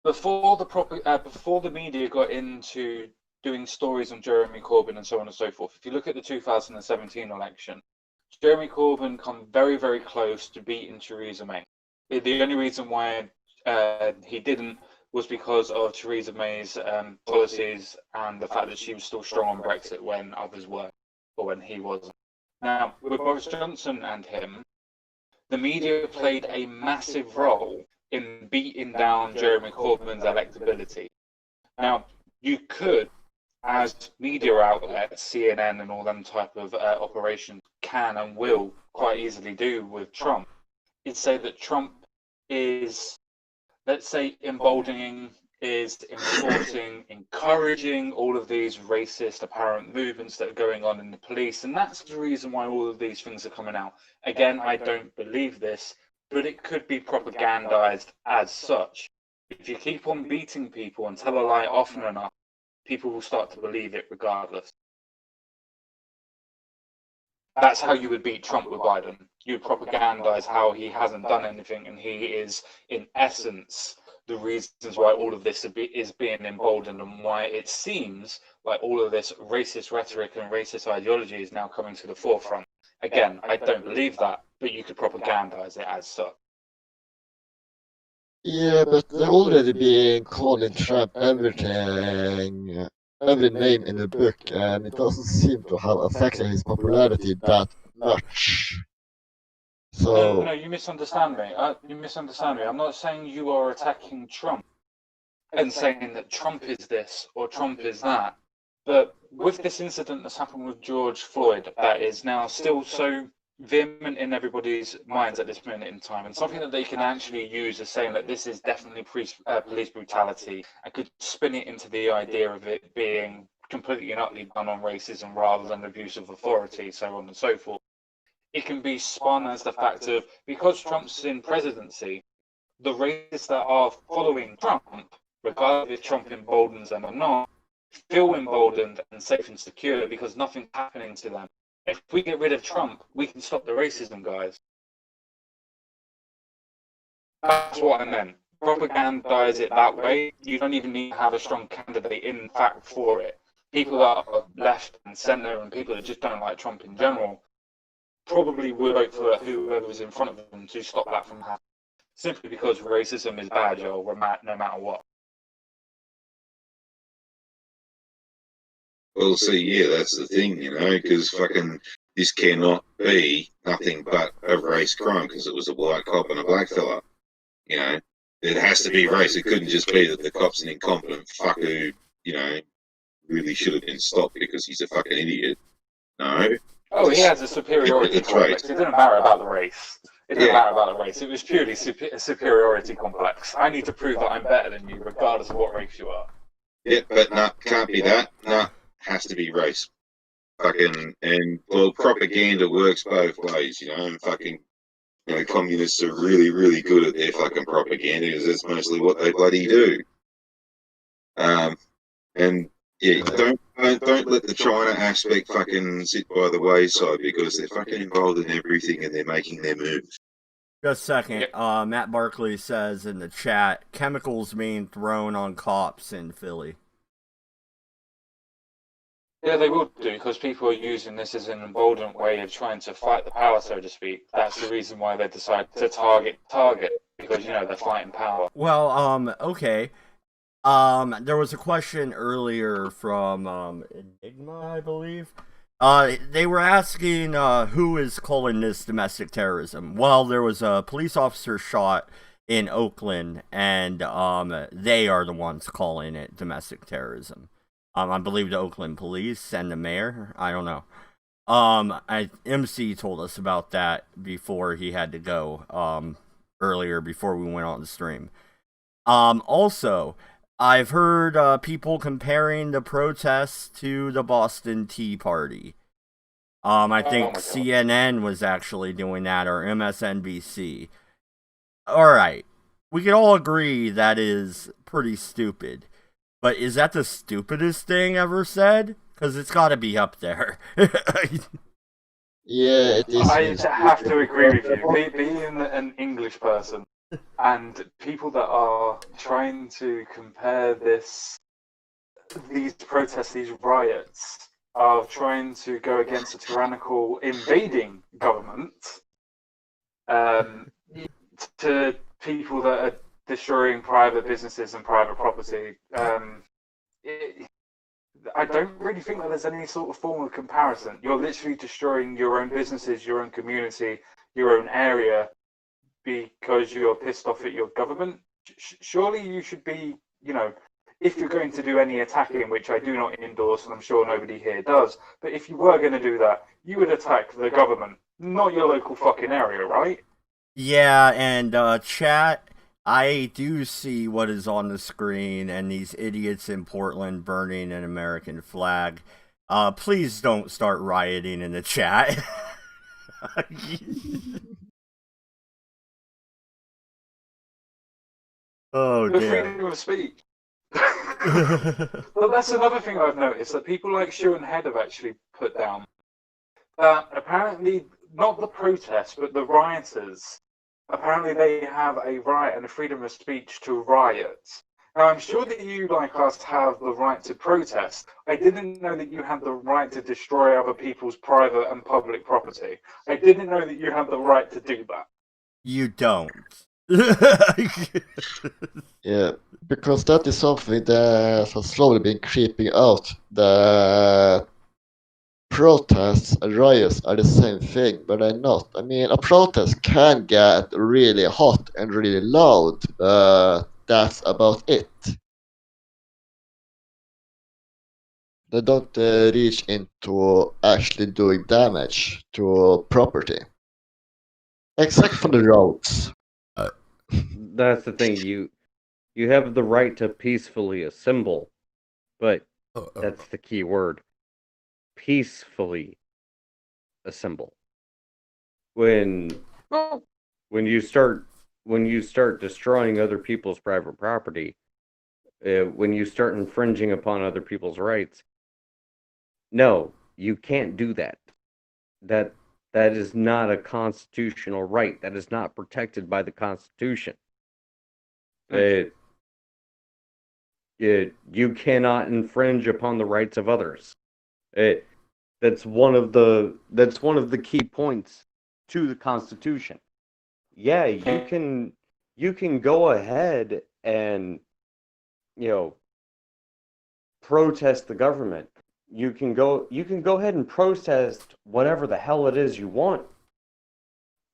[SPEAKER 5] before the media got into doing stories on Jeremy Corbyn and so on and so forth, if you look at the 2017 election, Jeremy Corbyn come very, very close to beating Theresa May. The only reason why he didn't was because of Theresa May's policies and the fact that she was still strong on Brexit when others were, or when he wasn't. Now, with Boris Johnson and him, the media played a massive role in beating down Jeremy Corbyn's electability. Now, you could, as media outlets, CNN and all them type of operations can and will quite easily do with Trump, is say that Trump is, let's say, emboldening, is enforcing, encouraging all of these racist apparent movements that are going on in the police. And that's the reason why all of these things are coming out. Again, I don't believe this, but it could be propagandized as such. If you keep on beating people and tell a lie often enough, people will start to believe it regardless. That's how you would beat Trump with Biden. You propagandize how he hasn't done anything, and he is, in essence, the reasons why all of this is being emboldened and why it seems like all of this racist rhetoric and racist ideology is now coming to the forefront. Again, I don't believe that, but you could propagandize it as such.
[SPEAKER 3] Yeah, but they're already being calling Trump everything, every name in the book, and it doesn't seem to have affected his popularity that much. So,
[SPEAKER 5] No, you misunderstand me. You misunderstand me. I'm not saying you are attacking Trump and saying that Trump is this or Trump is that. But with this incident that's happened with George Floyd, that is now still so vehement in everybody's minds at this moment in time, and something that they can actually use as saying that this is definitely police brutality, I could spin it into the idea of it being completely and utterly done on racism rather than abuse of authority, so on and so forth. It can be spun as the fact of, because Trump's in presidency, the racists that are following Trump, regardless if Trump emboldens them or not, feel emboldened and safe and secure because nothing's happening to them. If we get rid of Trump, we can stop the racism, guys. That's what I meant. Propagandize it that way. You don't even need to have a strong candidate in fact for it. People that are left and centre and people that just don't like Trump in general probably would vote for whoever was in front of them to stop that from happening. Simply because racism is bad, Joe, no matter what.
[SPEAKER 7] Well, see, yeah, that's the thing, because fucking this cannot be nothing but a race crime because it was a white cop and a black fella. It has to be race. It couldn't just be that the cop's an incompetent fuck who, really should have been stopped because he's a fucking idiot. No.
[SPEAKER 5] Oh, he has a superiority complex. It didn't matter about the race. It didn't matter about the race. It was purely a superiority complex. I need to prove that I'm better than you, regardless of what race you are.
[SPEAKER 7] Yeah, but no, can't be that. No, has to be race. Propaganda works both ways, and communists are really, really good at their fucking propaganda because that's mostly what they bloody do. And yeah, don't let the China aspect fucking sit by the wayside because they're fucking involved in everything and they're making their moves.
[SPEAKER 1] Just a second. Matt Barkley says in the chat, chemicals being thrown on cops in Philly.
[SPEAKER 5] Yeah, they will do because people are using this as an emboldened way of trying to fight the power, so to speak. That's the reason why they decide to target because they're fighting power.
[SPEAKER 1] Well, okay. There was a question earlier from Enigma, I believe. They were asking who is calling this domestic terrorism. Well, there was a police officer shot in Oakland, and they are the ones calling it domestic terrorism. I believe the Oakland police and the mayor. I don't know. MC told us about that before he had to go. Earlier before we went on the stream. Also, I've heard people comparing the protests to the Boston Tea Party. I think CNN was actually doing that, or MSNBC. Alright, we can all agree that is pretty stupid. But is that the stupidest thing ever said? Because it's got to be up there.
[SPEAKER 3] Yeah, it is.
[SPEAKER 5] I have to agree with you. Being an English person and people that are trying to compare these protests, these riots, are trying to go against a tyrannical invading government to people that are destroying private businesses and private property. I don't really think that there's any sort of form of comparison. You're literally destroying your own businesses, your own community, your own area because you're pissed off at your government. Surely you should be, if you're going to do any attacking, which I do not endorse, and I'm sure nobody here does, but if you were going to do that, you would attack the government, not your local fucking area, right?
[SPEAKER 1] Yeah, and chat, I do see what is on the screen and these idiots in Portland burning an American flag. Please don't start rioting in the chat. Oh,
[SPEAKER 5] The
[SPEAKER 1] damn.
[SPEAKER 5] freedom of speech. But that's another thing I've noticed, that people like Shu and Head have actually put down. Apparently, not the protests, but the rioters, apparently they have a right and a freedom of speech to riot. Now, I'm sure that you, like us, have the right to protest. I didn't know that you had the right to destroy other people's private and public property. I didn't know that you had the right to do that.
[SPEAKER 1] You don't.
[SPEAKER 3] Yeah, because that is something that has slowly been creeping out. The protests and riots are the same thing, but they're not. I mean, a protest can get really hot and really loud, but that's about it. They don't reach into actually doing damage to property. Except for the roads.
[SPEAKER 9] That's the thing. You have the right to peacefully assemble, but that's the key word. Peacefully assemble. When you start destroying other people's private property, when you start infringing upon other people's rights, no, you can't do that. that is not a constitutional right. That is not protected by the Constitution. You cannot infringe upon the rights of others. That's one of the key points to the Constitution. Yeah, you can go ahead and protest the government. You can go ahead and protest whatever the hell it is you want.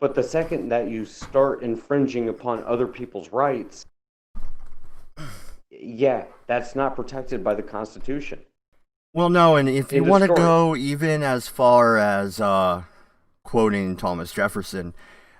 [SPEAKER 9] But the second that you start infringing upon other people's rights, yeah, that's not protected by the Constitution.
[SPEAKER 1] Well, no, and if you
[SPEAKER 9] End of
[SPEAKER 1] want to
[SPEAKER 9] story.
[SPEAKER 1] go even as far as quoting Thomas Jefferson,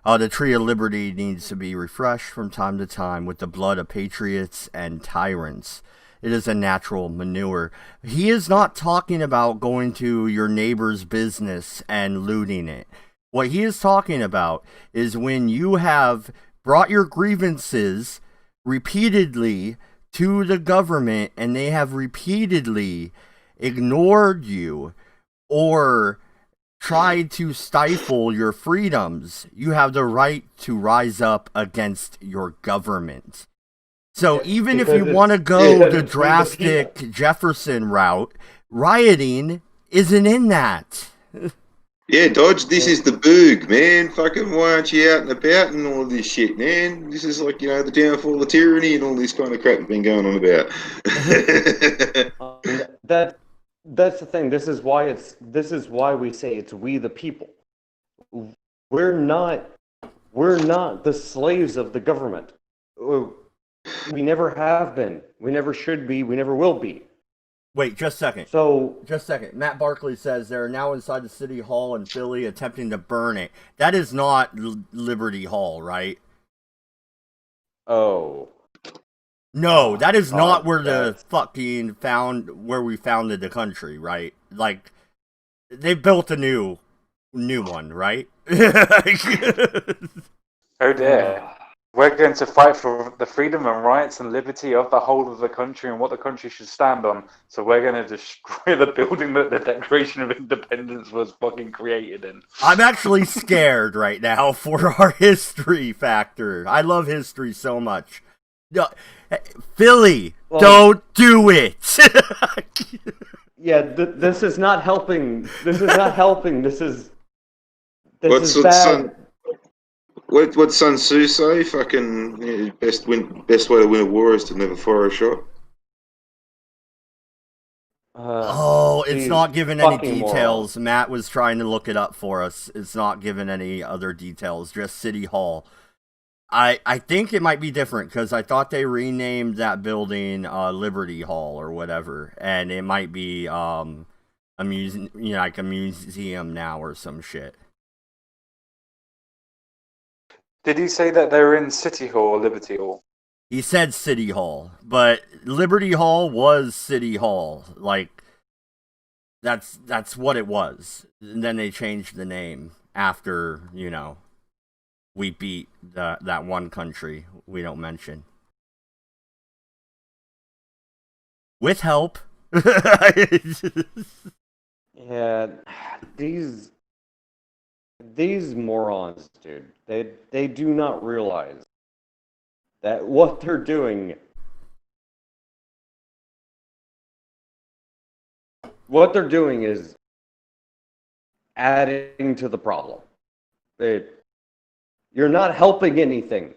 [SPEAKER 1] the tree of liberty needs to be refreshed from time to time with the blood of patriots and tyrants. It is a natural manure. He is not talking about going to your neighbor's business and looting it. What he is talking about is when you have brought your grievances repeatedly to the government and they have repeatedly ignored you or tried to stifle your freedoms, you have the right to rise up against your government. So even if you want to go the drastic Jefferson route, rioting isn't in that.
[SPEAKER 7] Yeah, Dodge, this is the boog, man. Fucking why aren't you out and about and all of this shit, man? This is like, the downfall of tyranny and all this kind of crap that's been going on about.
[SPEAKER 9] That's the thing. This is why we say it's we the people. We're not the slaves of the government. We never have been. We never should be. We never will be.
[SPEAKER 1] Wait, just a second. Just a second. Matt Barkley says they're now inside the city hall in Philly attempting to burn it. That is not Liberty Hall, right?
[SPEAKER 9] Oh.
[SPEAKER 1] No, that is not where where we founded the country, right? Like, they built a new one, right?
[SPEAKER 5] Oh dear. We're going to fight for the freedom and rights and liberty of the whole of the country and what the country should stand on. So we're going to destroy the building that the Declaration of Independence was fucking created in.
[SPEAKER 1] I'm actually scared right now for our history factor. I love history so much. No, Philly, don't do it.
[SPEAKER 9] Yeah, this is not helping. This is not helping. This is
[SPEAKER 7] What's
[SPEAKER 9] bad.
[SPEAKER 7] What Sun Tzu say? Fucking best way to win a war is to never fire a shot.
[SPEAKER 1] It's not given any details.
[SPEAKER 9] Morons.
[SPEAKER 1] Matt was trying to look it up for us. It's not given any other details. Just City Hall. I think it might be different because I thought they renamed that building Liberty Hall or whatever, and it might be a museum, like a museum now or some shit.
[SPEAKER 5] Did he say that they were in City Hall or Liberty Hall?
[SPEAKER 1] He said City Hall, but Liberty Hall was City Hall. Like, that's what it was. And then they changed the name after, we beat that one country we don't mention. With help.
[SPEAKER 9] Yeah, these morons, dude. They do not realize that what they're doing. What they're doing is adding to the problem. You're not helping anything.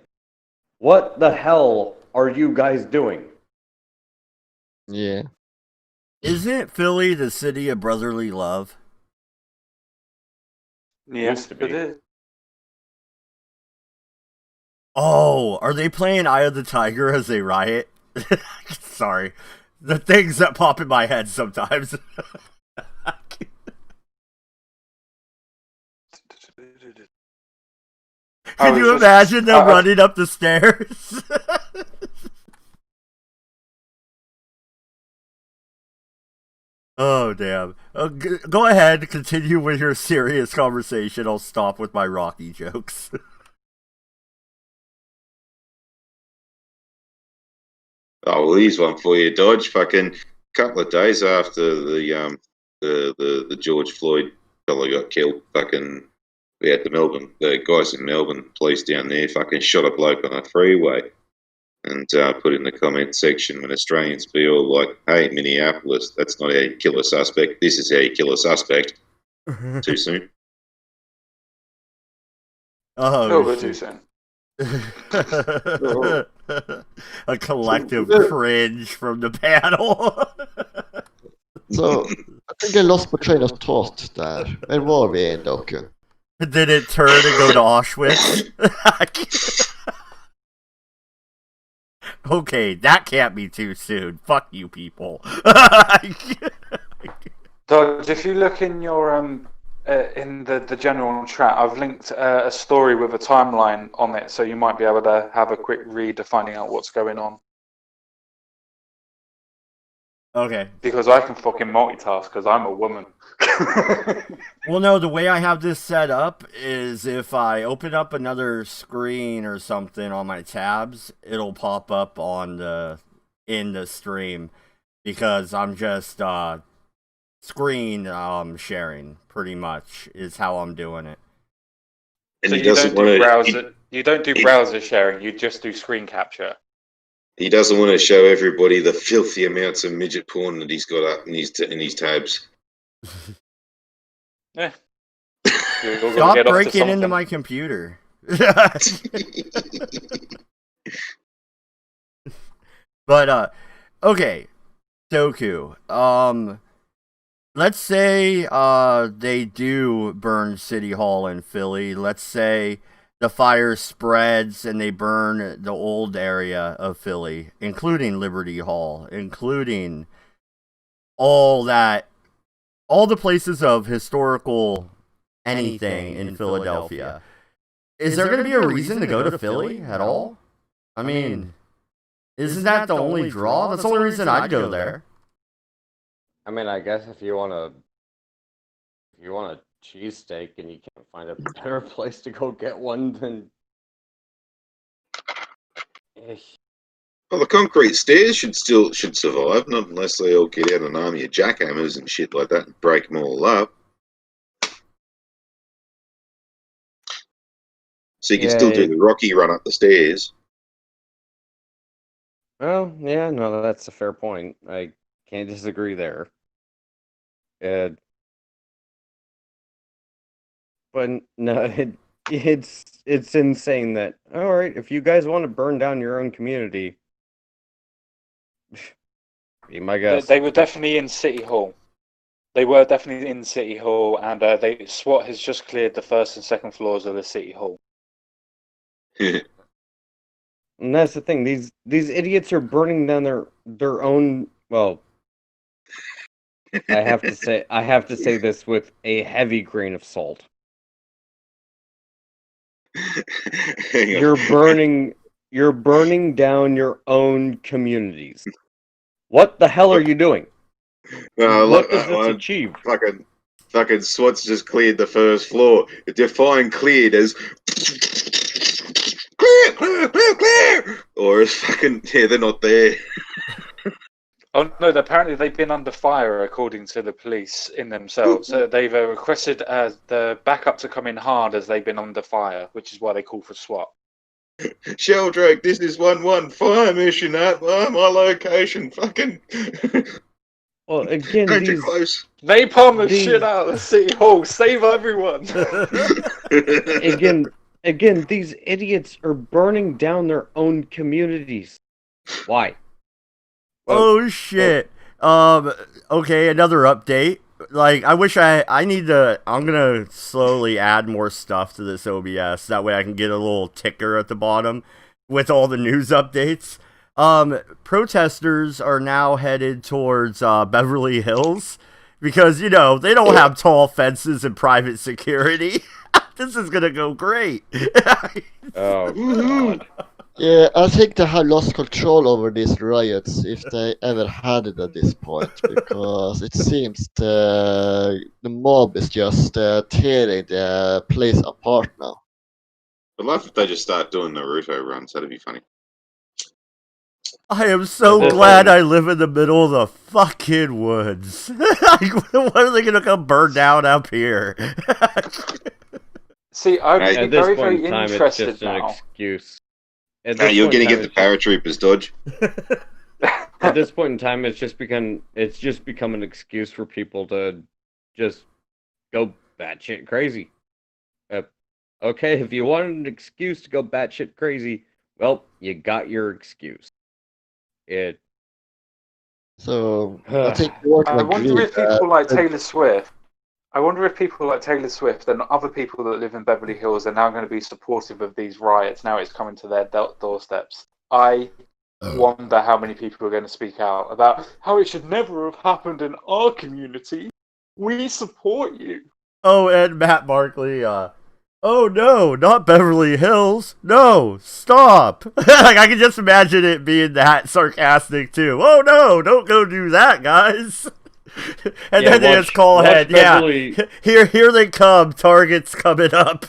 [SPEAKER 9] What the hell are you guys doing?
[SPEAKER 3] Yeah.
[SPEAKER 1] Isn't Philly the city of brotherly love?
[SPEAKER 5] Yes,
[SPEAKER 9] to be.
[SPEAKER 5] it is.
[SPEAKER 1] Oh, are they playing Eye of the Tiger as they riot? Sorry. The things that pop in my head sometimes. Can you imagine them running up the stairs? Oh, damn. Go ahead, continue with your serious conversation. I'll stop with my Rocky jokes.
[SPEAKER 7] Oh, well, here's one for you, Dodge. Fucking couple of days after the George Floyd fella got killed. Fucking, we had the guys in Melbourne, police down there, fucking shot a bloke on a freeway. And put in the comment section when Australians be all like, hey, Minneapolis, that's not how you kill a suspect. This is how you kill a suspect. Too soon.
[SPEAKER 1] Oh,
[SPEAKER 5] A little bit too
[SPEAKER 1] shit.
[SPEAKER 5] soon.
[SPEAKER 1] A collective cringe from the panel.
[SPEAKER 3] So, I think I lost my train of thought there. Where were we in, Doku?
[SPEAKER 1] Did it turn and go to Auschwitz? Okay, that can't be too soon. Fuck you people.
[SPEAKER 5] Dodge, if you look in your in the general chat, I've linked a story with a timeline on it, so you might be able to have a quick read of finding out what's going on.
[SPEAKER 1] Okay.
[SPEAKER 5] Because I can fucking multitask because I'm a woman.
[SPEAKER 1] Well, no, the way I have this set up is if I open up another screen or something on my tabs, it'll pop up on in the stream because I'm just screen sharing pretty much is how I'm doing it.
[SPEAKER 7] And
[SPEAKER 5] so
[SPEAKER 7] he
[SPEAKER 5] you
[SPEAKER 7] doesn't
[SPEAKER 5] don't do
[SPEAKER 7] want
[SPEAKER 5] browser. You don't do browser sharing. You just do screen capture.
[SPEAKER 7] He doesn't want to show everybody the filthy amounts of midget porn that he's got up in his tabs.
[SPEAKER 5] Yeah.
[SPEAKER 1] Stop breaking into my computer. But okay, Doku. Let's say they do burn City Hall in Philly. Let's say the fire spreads and they burn the old area of Philly, including Liberty Hall, including all the places of historical anything in Philadelphia. Is there going to be a reason to go to Philly at all? I mean, isn't that the only draw? That's the only reason I'd go there.
[SPEAKER 9] I mean, I guess if you want a cheesesteak and you can't find a better place to go get one, then
[SPEAKER 7] Well, the concrete stairs should survive, not unless they all get out an army of jackhammers and shit like that and break them all up. So you can still do the Rocky run up the stairs.
[SPEAKER 9] Well, yeah, no, that's a fair point. I can't disagree there. But no, it's insane that, all right, if you guys want to burn down your own community, be my guest.
[SPEAKER 5] They were definitely in City Hall. They were definitely in City Hall, and SWAT has just cleared the first and second floors of the City Hall.
[SPEAKER 9] And that's the thing; these idiots are burning down their own. Well, I have to say this with a heavy grain of salt. You're burning down your own communities. What the hell are you doing? What does this achieve?
[SPEAKER 7] Fucking SWAT's just cleared the first floor. Define cleared as clear, or as fucking they're not there.
[SPEAKER 5] Oh no! Apparently they've been under fire, according to the police in themselves. They've requested the backup to come in hard as they've been under fire, which is why they call for SWAT.
[SPEAKER 7] Sheldrake, this is 1-1 fire mission at my location. Fucking.
[SPEAKER 9] Well, again,
[SPEAKER 7] Danger close.
[SPEAKER 5] Napalm the shit out of the City Hall. Save everyone.
[SPEAKER 9] Again, these idiots are burning down their own communities. Why?
[SPEAKER 1] Oh shit. Okay, another update. Like, I wish I'm gonna slowly add more stuff to this OBS. That way I can get a little ticker at the bottom with all the news updates. Protesters are now headed towards Beverly Hills because, they don't have tall fences and private security. This is gonna go great.
[SPEAKER 9] Oh, God.
[SPEAKER 3] Yeah, I think they have lost control over these riots, if they ever had it at this point, because it seems the mob is just tearing the place apart now.
[SPEAKER 7] I'd love if they just start doing Naruto runs. That'd be funny.
[SPEAKER 1] I am so
[SPEAKER 9] This
[SPEAKER 1] glad
[SPEAKER 9] one-
[SPEAKER 1] I live in the middle of the fucking woods. Like, what are they gonna come burn down up here?
[SPEAKER 5] See, I'd
[SPEAKER 7] Hey.
[SPEAKER 5] be
[SPEAKER 9] At this
[SPEAKER 5] very,
[SPEAKER 9] point
[SPEAKER 5] very
[SPEAKER 9] in time, it's
[SPEAKER 5] interested
[SPEAKER 9] just an
[SPEAKER 5] now.
[SPEAKER 9] excuse. At
[SPEAKER 7] Hey,
[SPEAKER 9] this
[SPEAKER 7] you're
[SPEAKER 9] point in
[SPEAKER 7] going to
[SPEAKER 9] time,
[SPEAKER 7] get the
[SPEAKER 9] it's just-
[SPEAKER 7] paratroopers, Dodge.
[SPEAKER 9] At this point in time, it's just become an excuse for people to just go batshit crazy. Okay, if you want an excuse to go batshit crazy, well, you got your excuse. It.
[SPEAKER 3] So I think we all can
[SPEAKER 5] I wonder
[SPEAKER 3] agree
[SPEAKER 5] if people like
[SPEAKER 3] that
[SPEAKER 5] Taylor Swift. I wonder if people like Taylor Swift and other people that live in Beverly Hills are now going to be supportive of these riots. Now it's coming to their doorsteps. I wonder how many people are going to speak out about how it should never have happened in our community. We support you.
[SPEAKER 1] Oh, and Matt Barkley, oh no, not Beverly Hills. No, stop. Like, I can just imagine it being that sarcastic too. Oh no, don't go do that, guys. And
[SPEAKER 9] Yeah,
[SPEAKER 1] then they
[SPEAKER 9] watch-
[SPEAKER 1] just call
[SPEAKER 9] watch
[SPEAKER 1] ahead.
[SPEAKER 9] Beverly-
[SPEAKER 1] Yeah, here they come. Targets coming up.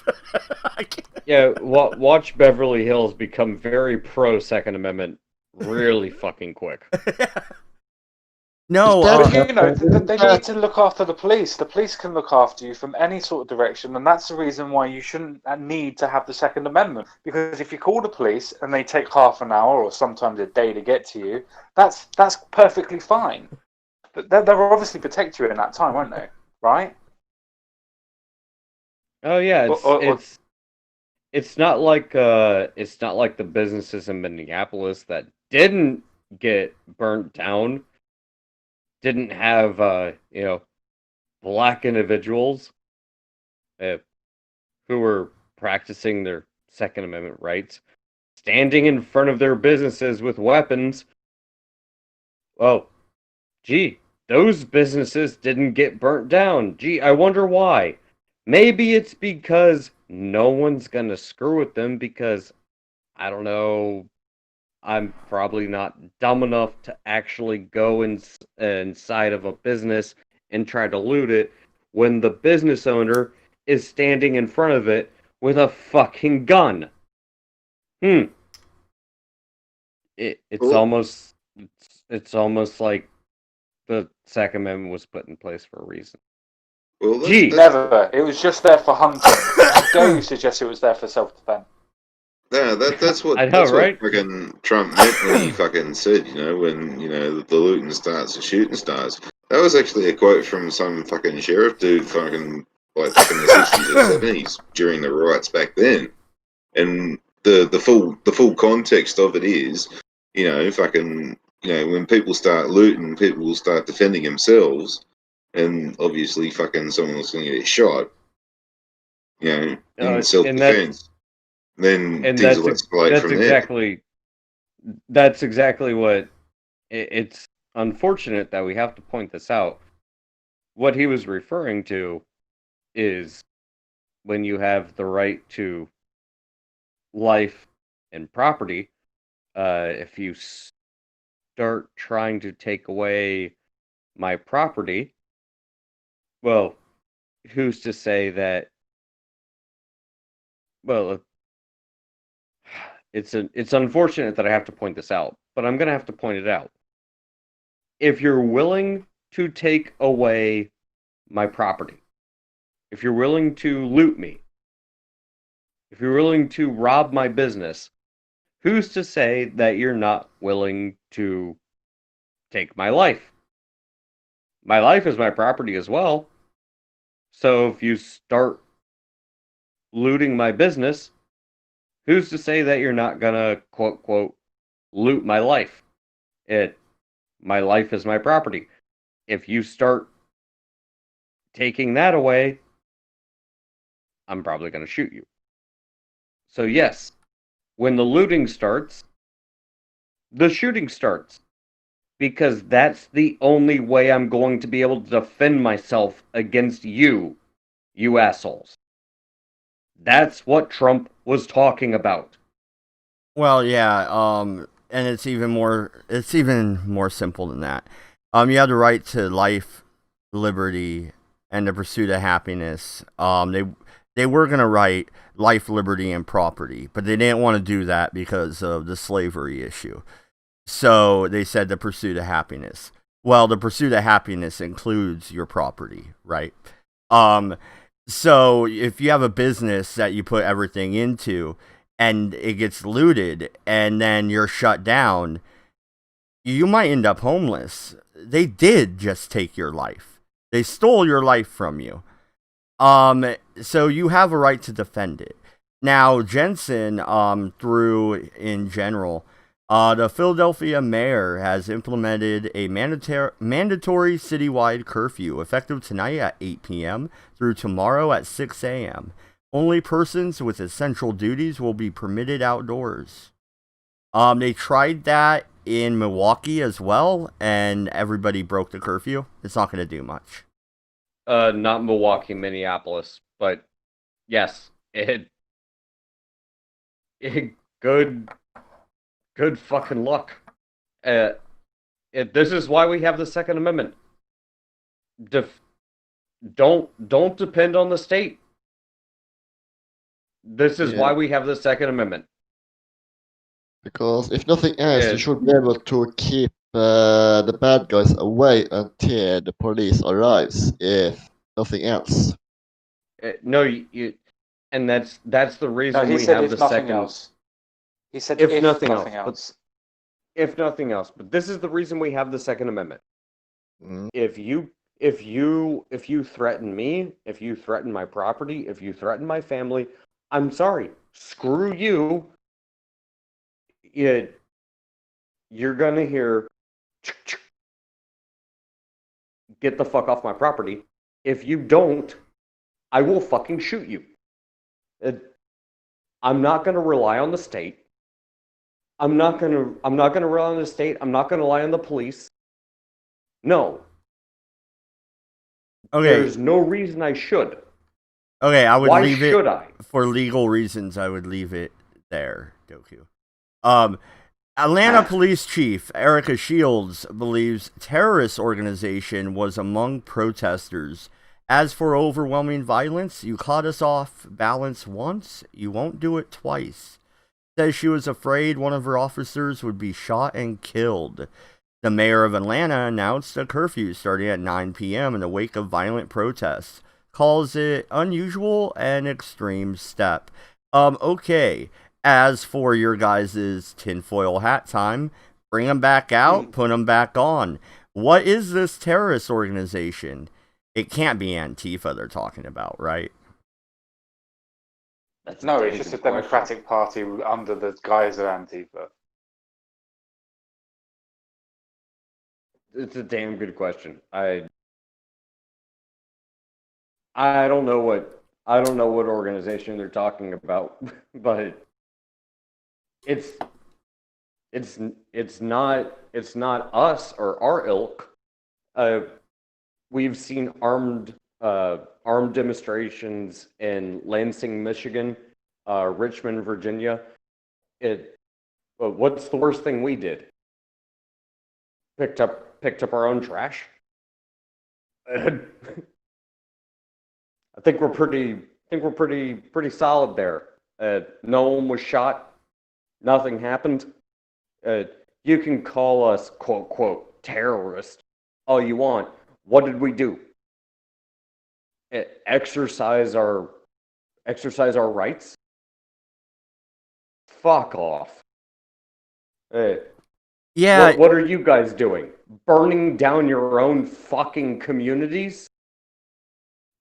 [SPEAKER 9] Yeah, watch Beverly Hills become very pro Second Amendment really fucking quick.
[SPEAKER 1] No,
[SPEAKER 3] Is
[SPEAKER 5] But you know,
[SPEAKER 3] Isn't
[SPEAKER 5] they
[SPEAKER 3] that-
[SPEAKER 5] need to look after the police. The police can look after you from any sort of direction, and that's the reason why you shouldn't need to have the Second Amendment. Because if you call the police and they take half an hour or sometimes a day to get to you, that's perfectly fine. But they'll obviously protect you in that time, won't they? Right?
[SPEAKER 9] Oh yeah,
[SPEAKER 5] Or-
[SPEAKER 9] it's not like the businesses in Minneapolis that didn't get burnt down, didn't have black individuals who were practicing their Second Amendment rights, standing in front of their businesses with weapons. Well, gee, those businesses didn't get burnt down. Gee, I wonder why. Maybe it's because no one's gonna screw with them because, I don't know, I'm probably not dumb enough to actually go inside of a business and try to loot it when the business owner is standing in front of it with a fucking gun. It's
[SPEAKER 7] Cool.
[SPEAKER 9] almost like the Second Amendment was put in place for a reason.
[SPEAKER 7] Well,
[SPEAKER 9] Gee.
[SPEAKER 5] Never. It was just there for hunting. How dare you suggest it was there for self-defense?
[SPEAKER 7] Yeah, that's what
[SPEAKER 9] I know,
[SPEAKER 7] that's
[SPEAKER 9] right?
[SPEAKER 7] what fucking Trump meant when he fucking said, when the looting starts, the shooting starts. That was actually a quote from some fucking sheriff dude, fucking like back in the 60s or 70s during the riots back then. And the full context of it is, when people start looting, people will start defending themselves, and obviously fucking someone's going to get shot, in
[SPEAKER 9] and
[SPEAKER 7] self-defense. Then
[SPEAKER 9] And
[SPEAKER 7] things will escalate from there.
[SPEAKER 9] That's exactly what it's unfortunate that we have to point this out. What he was referring to is when you have the right to life and property, if you start trying to take away my property, well, who's to say that? Well, it's unfortunate that I have to point this out, but I'm going to have to point it out. If you're willing to take away my property, if you're willing to loot me, if you're willing to rob my business, who's to say that you're not willing to take my life? My life is my property as well. So if you start looting my business, who's to say that you're not gonna quote loot my life? My life is my property. If you start taking that away, I'm probably gonna shoot you. So yes, when the looting starts, the shooting starts. Because that's the only way I'm going to be able to defend myself against you, you assholes. That's what Trump was talking about.
[SPEAKER 1] Well, yeah, and it's even more simple than that. You have the right to life, liberty, and the pursuit of happiness. They were gonna write life, liberty, and property, but they didn't want to do that because of the slavery issue. So they said the pursuit of happiness. Well, the pursuit of happiness includes your property, right? Um, so if you have a business that you put everything into and it gets looted and then you're shut down, you might end up homeless. They did just take your life. They stole your life from you. So you have a right to defend it. Now, Jensen, through in general, the Philadelphia mayor has implemented a mandatory citywide curfew effective tonight at 8 p.m. through tomorrow at 6 a.m. Only persons with essential duties will be permitted outdoors. They tried that in Milwaukee as well, and everybody broke the curfew. It's not going to do much.
[SPEAKER 9] Not Milwaukee, Minneapolis, but yes, it good fucking luck. This is why we have the Second Amendment. Don't depend on the state. This is why we have the Second Amendment.
[SPEAKER 3] Because if nothing else, you should be able to keep the bad guys away until the police arrives. If nothing else.
[SPEAKER 9] No, and that's the reason
[SPEAKER 5] No, he
[SPEAKER 9] we
[SPEAKER 5] said
[SPEAKER 9] have
[SPEAKER 5] if
[SPEAKER 9] the
[SPEAKER 5] nothing
[SPEAKER 9] second.
[SPEAKER 5] else. He said
[SPEAKER 9] If
[SPEAKER 5] if
[SPEAKER 9] nothing
[SPEAKER 5] nothing
[SPEAKER 9] else,
[SPEAKER 5] else.
[SPEAKER 9] If nothing else, but this is the reason we have the Second Amendment.
[SPEAKER 3] Mm.
[SPEAKER 9] If you threaten me, if you threaten my property, if you threaten my family, I'm sorry. Screw you. You're gonna hear get the fuck off my property. If you don't, I will fucking shoot you. I'm not gonna rely on the state. I'm not gonna rely on the state. I'm not gonna rely on the police. No.
[SPEAKER 1] Okay.
[SPEAKER 9] There's no reason I should.
[SPEAKER 1] Okay, I would
[SPEAKER 9] Why
[SPEAKER 1] leave it
[SPEAKER 9] should I?
[SPEAKER 1] for legal reasons. I would leave it there, Goku. Atlanta Police Chief Erica Shields believes terrorist organization was among protesters. As for overwhelming violence, you caught us off balance once, you won't do it twice. Says she was afraid one of her officers would be shot and killed. The mayor of Atlanta announced a curfew starting at 9 p.m. in the wake of violent protests. Calls it unusual and extreme step. Okay. As for your guys' tinfoil hat time, bring them back out, put them back on. What is this terrorist organization? It can't be Antifa they're talking about, right?
[SPEAKER 5] No, it's just a Democratic Party under the guise of Antifa.
[SPEAKER 9] It's a damn good question. I don't know what organization they're talking about, but it's not us or our ilk. We've seen armed demonstrations in Lansing, Michigan, Richmond, Virginia. What's the worst thing we did? Picked up our own trash. I think we're pretty solid there. No one was shot. Nothing happened. You can call us quote quote terrorist all you want. What did we do? Exercise our rights? Fuck off.
[SPEAKER 1] Yeah.
[SPEAKER 9] What are you guys doing? Burning down your own fucking communities?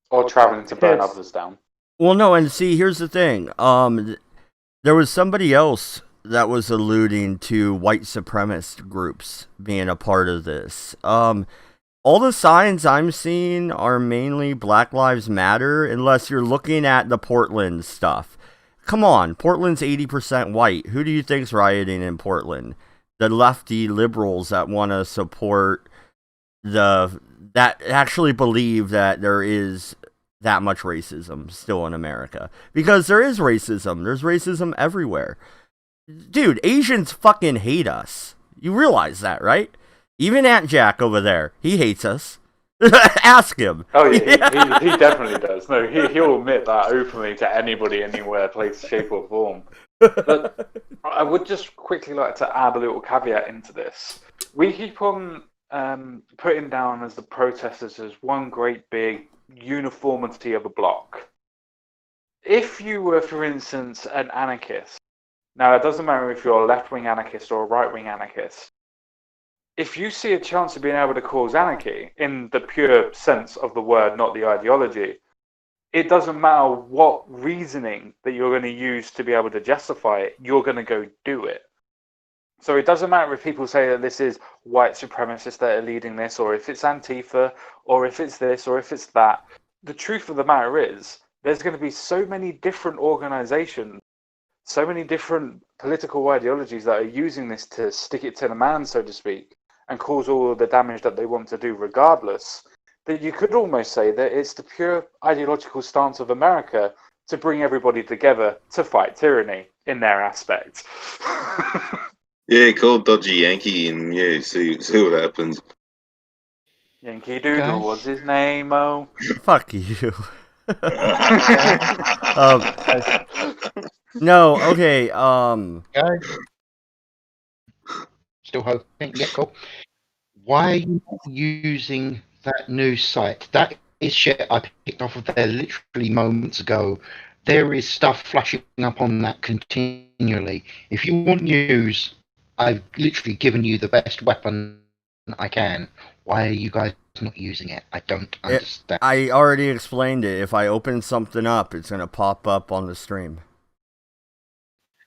[SPEAKER 5] Or traveling to burn others down.
[SPEAKER 1] Well, no, and see, here's the thing. There was somebody else that was alluding to white supremacist groups being a part of this. All the signs I'm seeing are mainly Black Lives Matter, unless you're looking at the Portland stuff. Come on, Portland's 80% white. Who do you think's rioting in Portland? The lefty liberals that want to support that actually believe that there is that much racism still in America. Because there is racism. There's racism everywhere. Dude, Asians fucking hate us. You realize that, right? Even Aunt Jack over there, he hates us. Ask him.
[SPEAKER 5] Oh yeah, he definitely does. No, he'll admit that openly to anybody, anywhere, place, shape, or form. But I would just quickly like to add a little caveat into this. We keep on putting down as the protesters as one great big uniformity of a block. If you were, for instance, an anarchist, now it doesn't matter if you're a left-wing anarchist or a right-wing anarchist, if you see a chance of being able to cause anarchy, in the pure sense of the word, not the ideology, it doesn't matter what reasoning that you're going to use to be able to justify it, you're going to go do it. So it doesn't matter if people say that this is white supremacists that are leading this, or if it's Antifa, or if it's this, or if it's that. The truth of the matter is, there's going to be so many different organizations, so many different political ideologies that are using this to stick it to the man, so to speak, and cause all of the damage that they want to do regardless, that you could almost say that it's the pure ideological stance of America to bring everybody together to fight tyranny in their aspect.
[SPEAKER 7] Yeah, call Dodgy Yankee and yeah, see what happens.
[SPEAKER 5] Yankee Doodle
[SPEAKER 2] Guys?
[SPEAKER 5] was his name, oh.
[SPEAKER 1] Fuck you. No, okay,
[SPEAKER 2] Guys? Still hoping. Yeah, cool. Why are you not using that news site? That is shit I picked off of there literally moments ago. There is stuff flashing up on that continually. If you want news, I've literally given you the best weapon I can. Why are you guys not using it? I don't understand.
[SPEAKER 1] I already explained it. If I open something up, it's gonna pop up on the stream.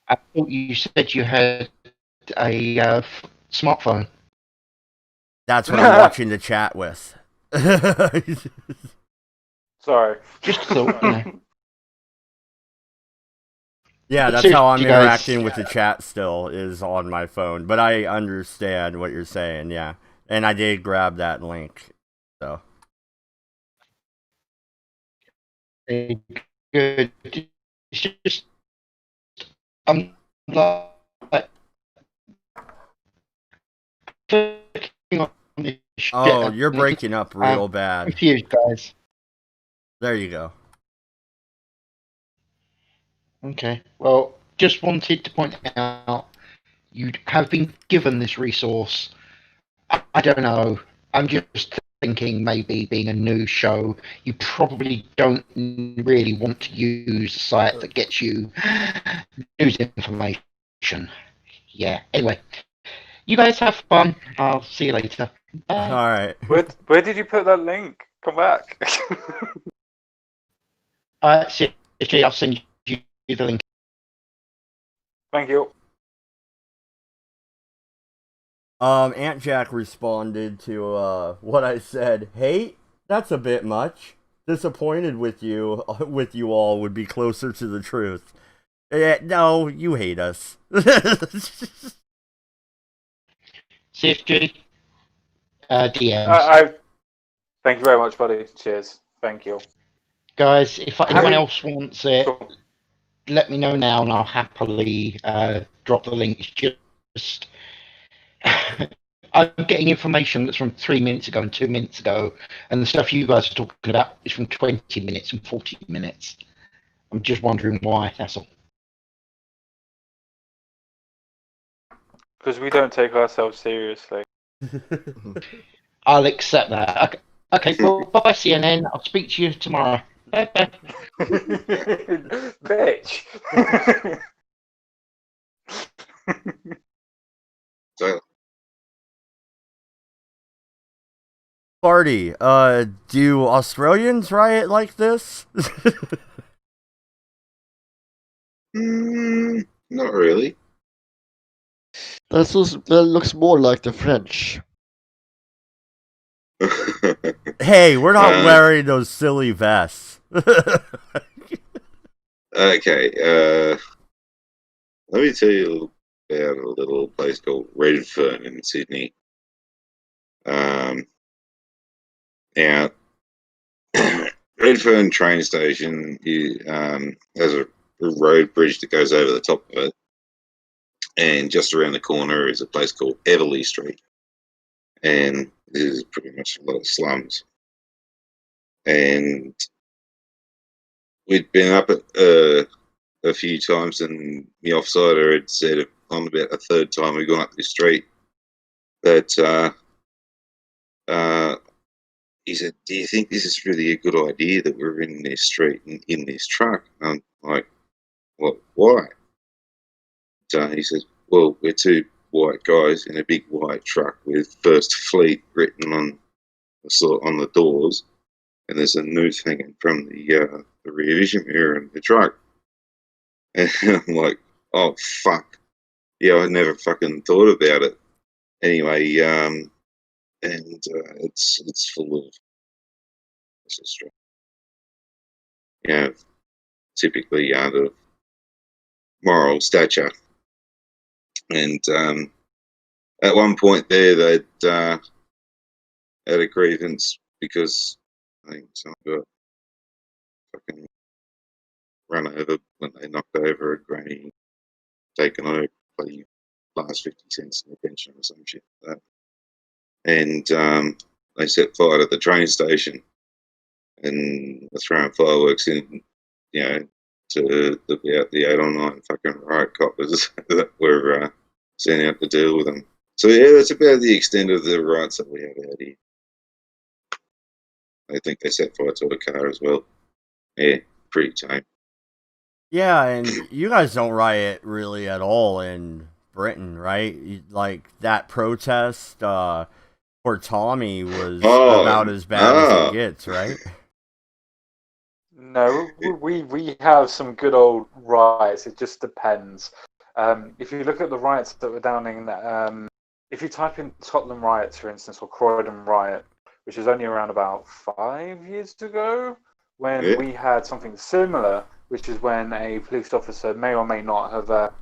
[SPEAKER 2] I thought you said you had a smartphone.
[SPEAKER 1] That's what I'm watching the chat with.
[SPEAKER 5] Sorry.
[SPEAKER 2] Just thought, you know.
[SPEAKER 1] Yeah,
[SPEAKER 2] But
[SPEAKER 1] that's how I'm
[SPEAKER 2] seriously, guys,
[SPEAKER 1] interacting with the chat still, is on my phone. But I understand what you're saying, yeah. And I did grab that link. So
[SPEAKER 2] good. It's just I'm like clicking on this shit.
[SPEAKER 1] oh, you're
[SPEAKER 2] and it
[SPEAKER 1] breaking up real
[SPEAKER 2] I'm
[SPEAKER 1] bad.
[SPEAKER 2] confused, guys.
[SPEAKER 1] There you go.
[SPEAKER 2] Okay. Well, just wanted to point out you have been given this resource. I don't know. I'm just thinking maybe being a news show, you probably don't really want to use a site that gets you news information. Yeah. Anyway, you guys have fun. I'll see you later. Bye.
[SPEAKER 1] All right.
[SPEAKER 5] Where did you put that link? Come back.
[SPEAKER 2] CSG, I'll send you the link.
[SPEAKER 5] Thank you.
[SPEAKER 1] Aunt Jack responded to what I said. Hate? That's a bit much. Disappointed with you all would be closer to the truth. No, you hate us.
[SPEAKER 2] CSG, DMs.
[SPEAKER 5] Thank you very much, buddy. Cheers. Thank you.
[SPEAKER 2] Guys, if anyone
[SPEAKER 5] you-
[SPEAKER 2] else wants it,
[SPEAKER 5] Sure.
[SPEAKER 2] let me know now and I'll happily drop the link. It's just I'm getting information that's from 3 minutes ago and 2 minutes ago, and the stuff you guys are talking about is from 20 minutes and 40 minutes. I'm just wondering why, that's all.
[SPEAKER 5] Because we don't take ourselves seriously.
[SPEAKER 2] I'll accept that. Okay, well, bye CNN. I'll speak to you tomorrow. Bye.
[SPEAKER 5] Bitch.
[SPEAKER 7] So,
[SPEAKER 1] Party, do Australians riot like this?
[SPEAKER 7] not really.
[SPEAKER 3] That looks more like the French.
[SPEAKER 1] Hey, we're not wearing those silly vests.
[SPEAKER 7] Okay, let me tell you about a little place called Redfern in Sydney. Now, Redfern train station has a road bridge that goes over the top of it, and just around the corner is a place called Everleigh Street, and this is pretty much a lot of slums. And we'd been up at a few times, and the offsider had said on about the third time we'd gone up this street that he said, "Do you think this is really a good idea that we're in this street and in this truck?" And I'm like, "What? Why?" So he said, "Well, we're two white guys in a big white truck with First Fleet written on the doors, and there's a noose hanging from the rear vision mirror in the truck." And I'm like, "Oh fuck, yeah, I never fucking thought about it." Anyway, and it's full of you know, typically out of moral stature. And at one point there, they'd had a grievance because I think someone got fucking run over when they knocked over a granny, taken over bloody last 50 cents in the pension or some shit like that. And they set fire to the train station and were throwing fireworks in, to about the 8 or 9 fucking riot coppers that were sent out to deal with them. So yeah, that's about the extent of the riots that we have out here. I think they set fire to a car as well. Yeah, pretty tame.
[SPEAKER 1] Yeah, and you guys don't riot really at all in Britain, right? Like that protest for Tommy was about as bad as it gets, right?
[SPEAKER 5] No, we have some good old riots. It just depends. If you look at the riots that were down in, if you type in Tottenham riots, for instance, or Croydon riot, which is only around about 5 years ago, when we had something similar, which is when a police officer may or may not have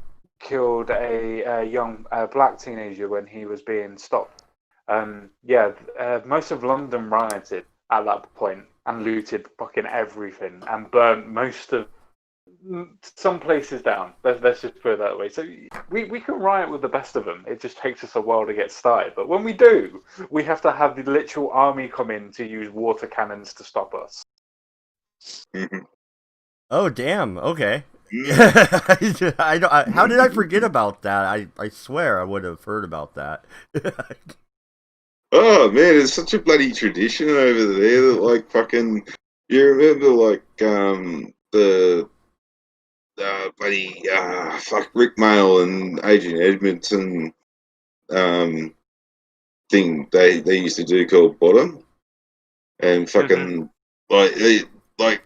[SPEAKER 5] killed a young black teenager when he was being stopped. Most of London rioted at that point and looted fucking everything and burnt most of some places down. Let's just put it that way. So we can riot with the best of them. It just takes us a while to get started. But when we do, we have to have the literal army come in to use water cannons to stop us.
[SPEAKER 7] Mm-hmm.
[SPEAKER 1] Oh damn! Okay. How did I forget about that? I swear I would have heard about that.
[SPEAKER 7] Oh man, it's such a bloody tradition over there that like fucking you remember like the bloody fuck Rick Mail and Adrian Edmondson thing they used to do called Bottom, and fucking like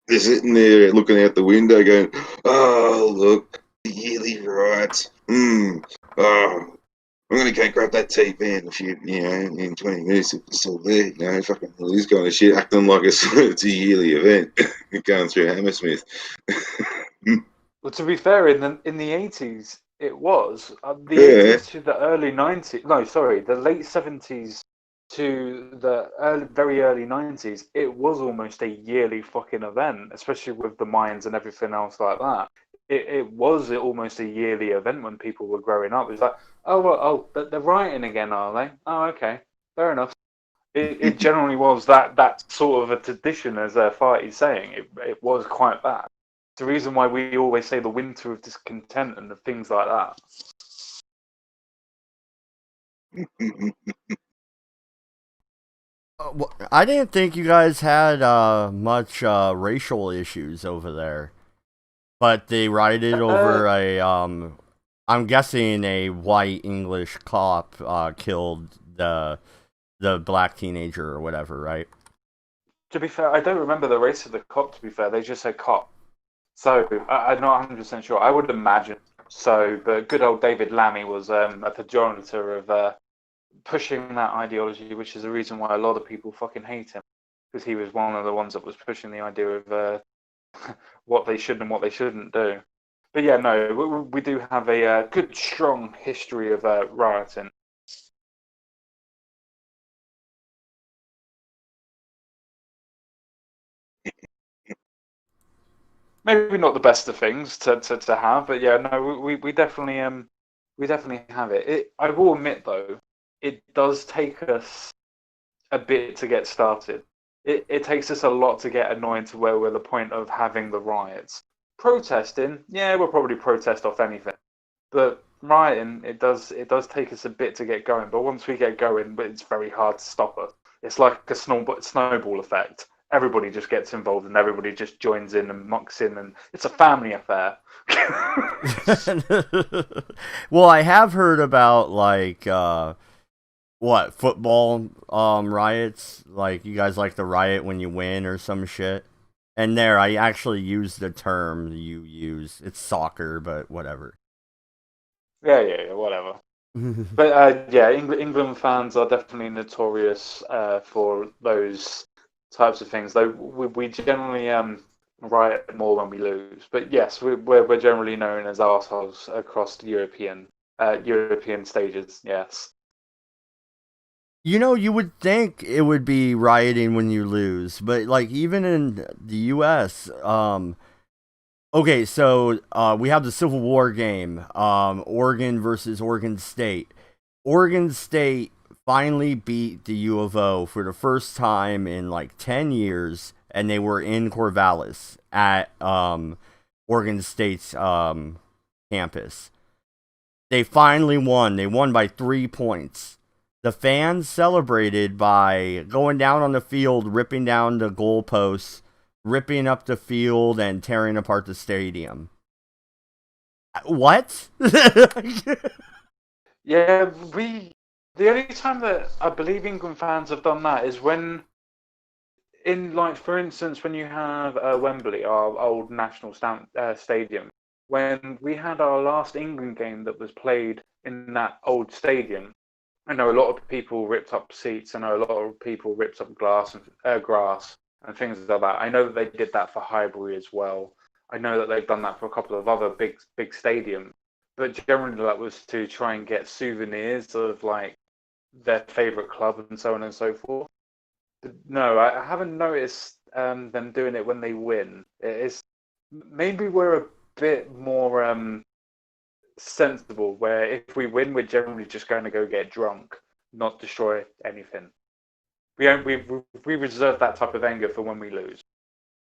[SPEAKER 7] they're sitting there looking out the window going, "Oh look, the yearly riots. Oh, I'm gonna go grab that TV in a few, in 20 minutes if it's still there, fucking all this kind of shit, acting like it's a yearly event going through Hammersmith."
[SPEAKER 5] Well, to be fair, in the 80s, it was the 80s to the early 90s. No, sorry, the late 70s to the very early 90s. It was almost a yearly fucking event, especially with the mines and everything else like that. It was almost a yearly event when people were growing up. It was like, they're rioting again, are they? Oh, okay, fair enough. It generally was that sort of a tradition, as Farty's saying. It was quite bad. It's the reason why we always say the winter of discontent and the things like that.
[SPEAKER 1] Well, I didn't think you guys had much racial issues over there, but they rioted over I'm guessing a white English cop killed the black teenager or whatever, right?
[SPEAKER 5] To be fair, I don't remember the race of the cop. To be fair, they just said cop. So I'm not 100% sure. I would imagine so, but good old David Lammy was a progenitor of pushing that ideology, which is the reason why a lot of people fucking hate him, because he was one of the ones that was pushing the idea of what they should and what they shouldn't do. But yeah, no, we do have a good, strong history of rioting. Maybe not the best of things to have, but yeah, no, we definitely have it. I will admit though, it does take us a bit to get started. It takes us a lot to get annoyed to where we're the point of having the riots. protesting, yeah, we'll probably protest off anything. But rioting, it does take us a bit to get going. But once we get going, it's very hard to stop us. It's like a snowball effect. Everybody just gets involved and everybody just joins in and mucks in, and it's a family affair.
[SPEAKER 1] Well, I have heard about like what football riots. Like you guys like the riot when you win or some shit. And there, I actually use the term you use. It's soccer, but whatever.
[SPEAKER 5] Yeah, whatever. But yeah, England fans are definitely notorious for those types of things. Though we generally riot more when we lose. But yes, we're generally known as arseholes across the European stages. Yes.
[SPEAKER 1] You know, you would think it would be rioting when you lose, but like even in the U.S., okay, so we have the Civil War game, Oregon versus Oregon State. Oregon State finally beat the U of O for the first time in like 10 years, and they were in Corvallis at Oregon State's campus. They finally won. They won by 3 points. The fans celebrated by going down on the field, ripping down the goalposts, ripping up the field, and tearing apart the stadium. What?
[SPEAKER 5] Yeah, the only time that I believe England fans have done that is when, for instance, when you have Wembley, our old national stadium, when we had our last England game that was played in that old stadium. I know a lot of people ripped up seats. I know a lot of people ripped up grass and things like that. I know that they did that for Highbury as well. I know that they've done that for a couple of other big stadiums. But generally, that was to try and get souvenirs of like their favourite club and so on and so forth. But no, I haven't noticed them doing it when they win. It's maybe we're a bit more sensible, where if we win, we're generally just going to go get drunk, not destroy anything. We reserve that type of anger for when we lose.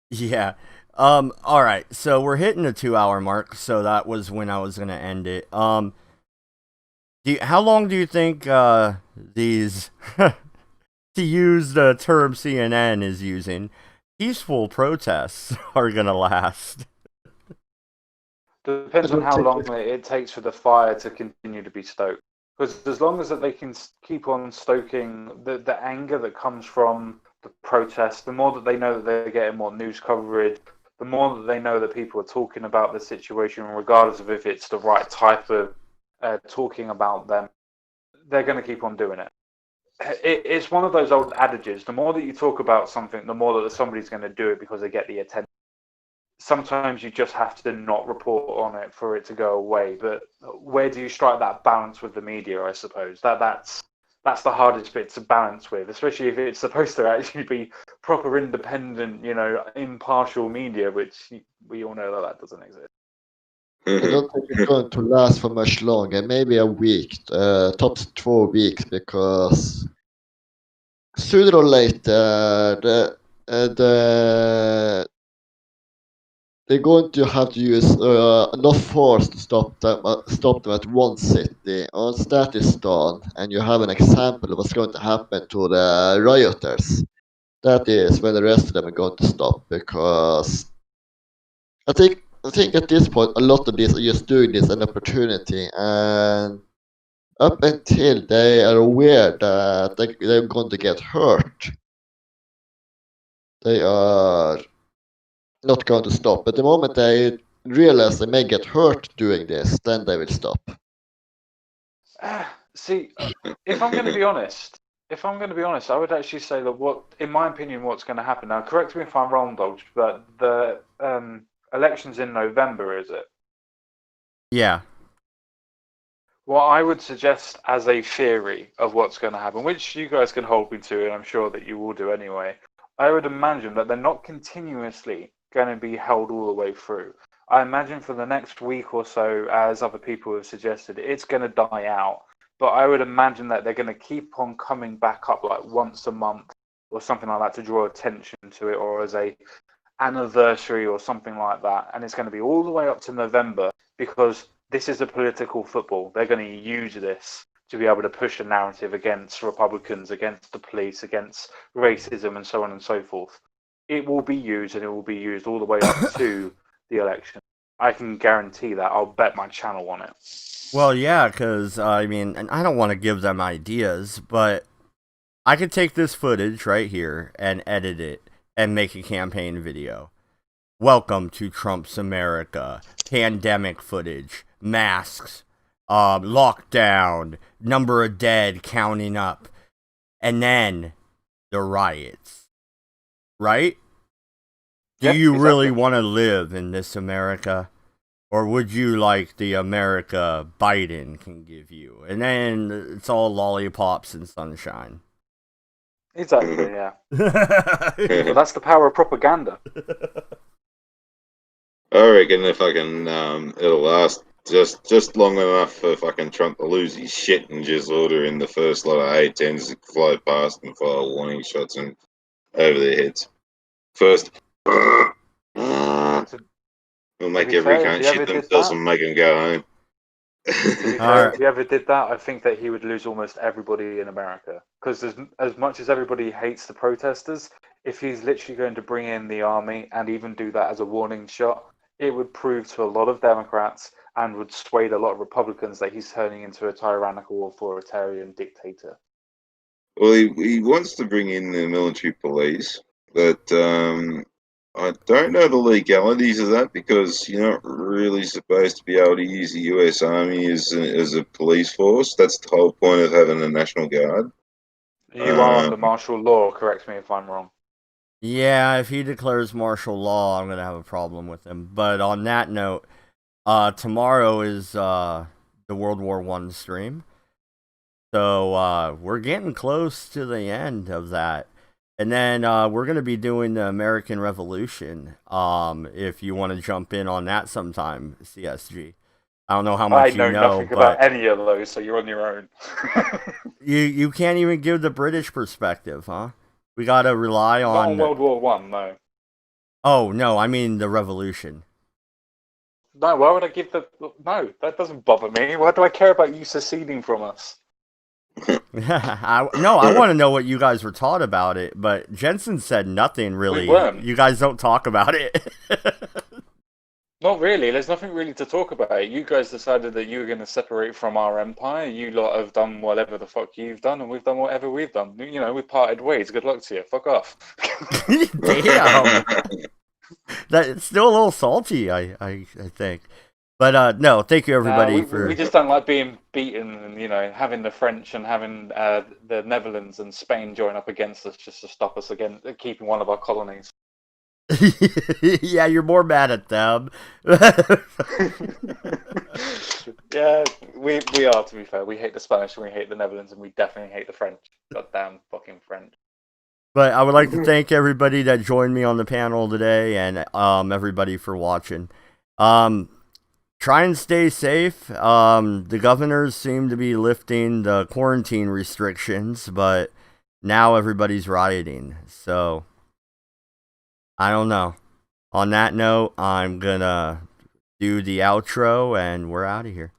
[SPEAKER 1] Yeah. All right. So we're hitting the 2 hour mark. So that was when I was gonna end it. How long do you think these, to use the term CNN is using, peaceful protests are gonna last?
[SPEAKER 5] Depends on how long it takes for the fire to continue to be stoked. Because as long as that they can keep on stoking the anger that comes from the protests, the more that they know that they're getting more news coverage, the more that they know that people are talking about the situation, regardless of if it's the right type of talking about them, they're going to keep on doing it. It's one of those old adages. The more that you talk about something, the more that somebody's going to do it because they get the attention. Sometimes you just have to not report on it for it to go away. But where do you strike that balance with the media? I suppose that's the hardest bit to balance with, especially if it's supposed to actually be proper, independent, impartial media, which we all know that doesn't exist.
[SPEAKER 3] I don't think it's going to last for much longer. Maybe a week, tops 4 weeks, because sooner or later they're going to have to use enough force to stop them at one city. Once that is done, and you have an example of what's going to happen to the rioters, that is when the rest of them are going to stop. Because I think at this point, a lot of these are just doing this as an opportunity, and up until they are aware that they're going to get hurt, they are not going to stop. But the moment they realize they may get hurt doing this, then they will stop.
[SPEAKER 5] See, if I'm going to be honest, I would actually say that in my opinion, what's going to happen now. Correct me if I'm wrong, Dodge, but the election's in November, is it?
[SPEAKER 1] Yeah.
[SPEAKER 5] What I would suggest as a theory of what's going to happen, which you guys can hold me to, and I'm sure that you will do anyway, I would imagine that they're not continuously going to be held all the way through. I imagine for the next week or so, as other people have suggested, it's going to die out. But I would imagine that they're going to keep on coming back up like once a month or something like that to draw attention to it, or as a anniversary or something like that, and it's going to be all the way up to November because this is a political football. They're going to use this to be able to push a narrative against Republicans, against the police, against racism, and so on and so forth. It will be used, and it will be used all the way up to the election. I can guarantee that. I'll bet my channel on it.
[SPEAKER 1] Well, yeah, because, I mean, and I don't want to give them ideas, but I could take this footage right here and edit it and make a campaign video. Welcome to Trump's America. Pandemic footage. Masks. Lockdown. Number of dead counting up. And then the riots. Right? Do
[SPEAKER 5] Yeah,
[SPEAKER 1] you really
[SPEAKER 5] exactly.
[SPEAKER 1] want to live in this America? Or would you like the America Biden can give you? And then it's all lollipops and sunshine.
[SPEAKER 5] Exactly, yeah.
[SPEAKER 1] Yeah.
[SPEAKER 5] So that's the power of propaganda.
[SPEAKER 7] I reckon if I can, it'll last just long enough for fucking Trump to lose his shit and just order in the first lot of A-10s to fly past and fire warning shots and over their heads. First, we'll make
[SPEAKER 5] be
[SPEAKER 7] every
[SPEAKER 5] fair, if
[SPEAKER 7] cunt
[SPEAKER 5] he
[SPEAKER 7] shit
[SPEAKER 5] ever did
[SPEAKER 7] themselves
[SPEAKER 5] that-
[SPEAKER 7] and make them go home.
[SPEAKER 5] To be
[SPEAKER 1] All
[SPEAKER 5] fair,
[SPEAKER 1] right.
[SPEAKER 5] if he ever did that, I think that he would lose almost everybody in America. Because as much as everybody hates the protesters, if he's literally going to bring in the army and even do that as a warning shot, it would prove to a lot of Democrats and would sway a lot of Republicans that he's turning into a tyrannical authoritarian dictator.
[SPEAKER 7] Well, he wants to bring in the military police, but I don't know the legalities of that because you're not really supposed to be able to use the U.S. Army as a police force. That's the whole point of having a National Guard.
[SPEAKER 5] You are under martial law, correct me if I'm wrong.
[SPEAKER 1] Yeah, if he declares martial law, I'm gonna have a problem with him. But on that note, tomorrow is the World War I stream, so we're getting close to the end of that. And then we're gonna be doing the American Revolution. If you want to jump in on that sometime, CSG. I don't know how much
[SPEAKER 5] I know
[SPEAKER 1] you know,
[SPEAKER 5] nothing
[SPEAKER 1] but
[SPEAKER 5] about any of those, so you're on your own.
[SPEAKER 1] you can't even give the British perspective, huh? We gotta rely
[SPEAKER 5] Not
[SPEAKER 1] on.
[SPEAKER 5] on World War One, no.
[SPEAKER 1] Oh no, I mean the Revolution.
[SPEAKER 5] No, why would I give the... No, that doesn't bother me. Why do I care about you seceding from us?
[SPEAKER 1] I want to know what you guys were taught about it, but Jensen said nothing really.
[SPEAKER 5] We weren't.
[SPEAKER 1] You guys don't talk about it.
[SPEAKER 5] Not really. There's nothing really to talk about. You guys decided that you were going to separate from our empire. You lot have done whatever the fuck you've done, and we've done whatever we've done. You know, we parted ways. Good luck to you. Fuck off.
[SPEAKER 1] Damn, that's still a little salty. I think, but no, thank you everybody for.
[SPEAKER 5] We just don't like being beaten, and you know, having the French and having the Netherlands and Spain join up against us just to stop us again keeping one of our colonies.
[SPEAKER 1] Yeah, you're more mad at them.
[SPEAKER 5] Yeah, we are, to be fair. We hate the Spanish and we hate the Netherlands and we definitely hate the French. Goddamn fucking French.
[SPEAKER 1] But I would like to thank everybody that joined me on the panel today and everybody for watching. Try and stay safe. The governors seem to be lifting the quarantine restrictions, but now everybody's rioting. So I don't know. On that note, I'm gonna do the outro and we're out of here.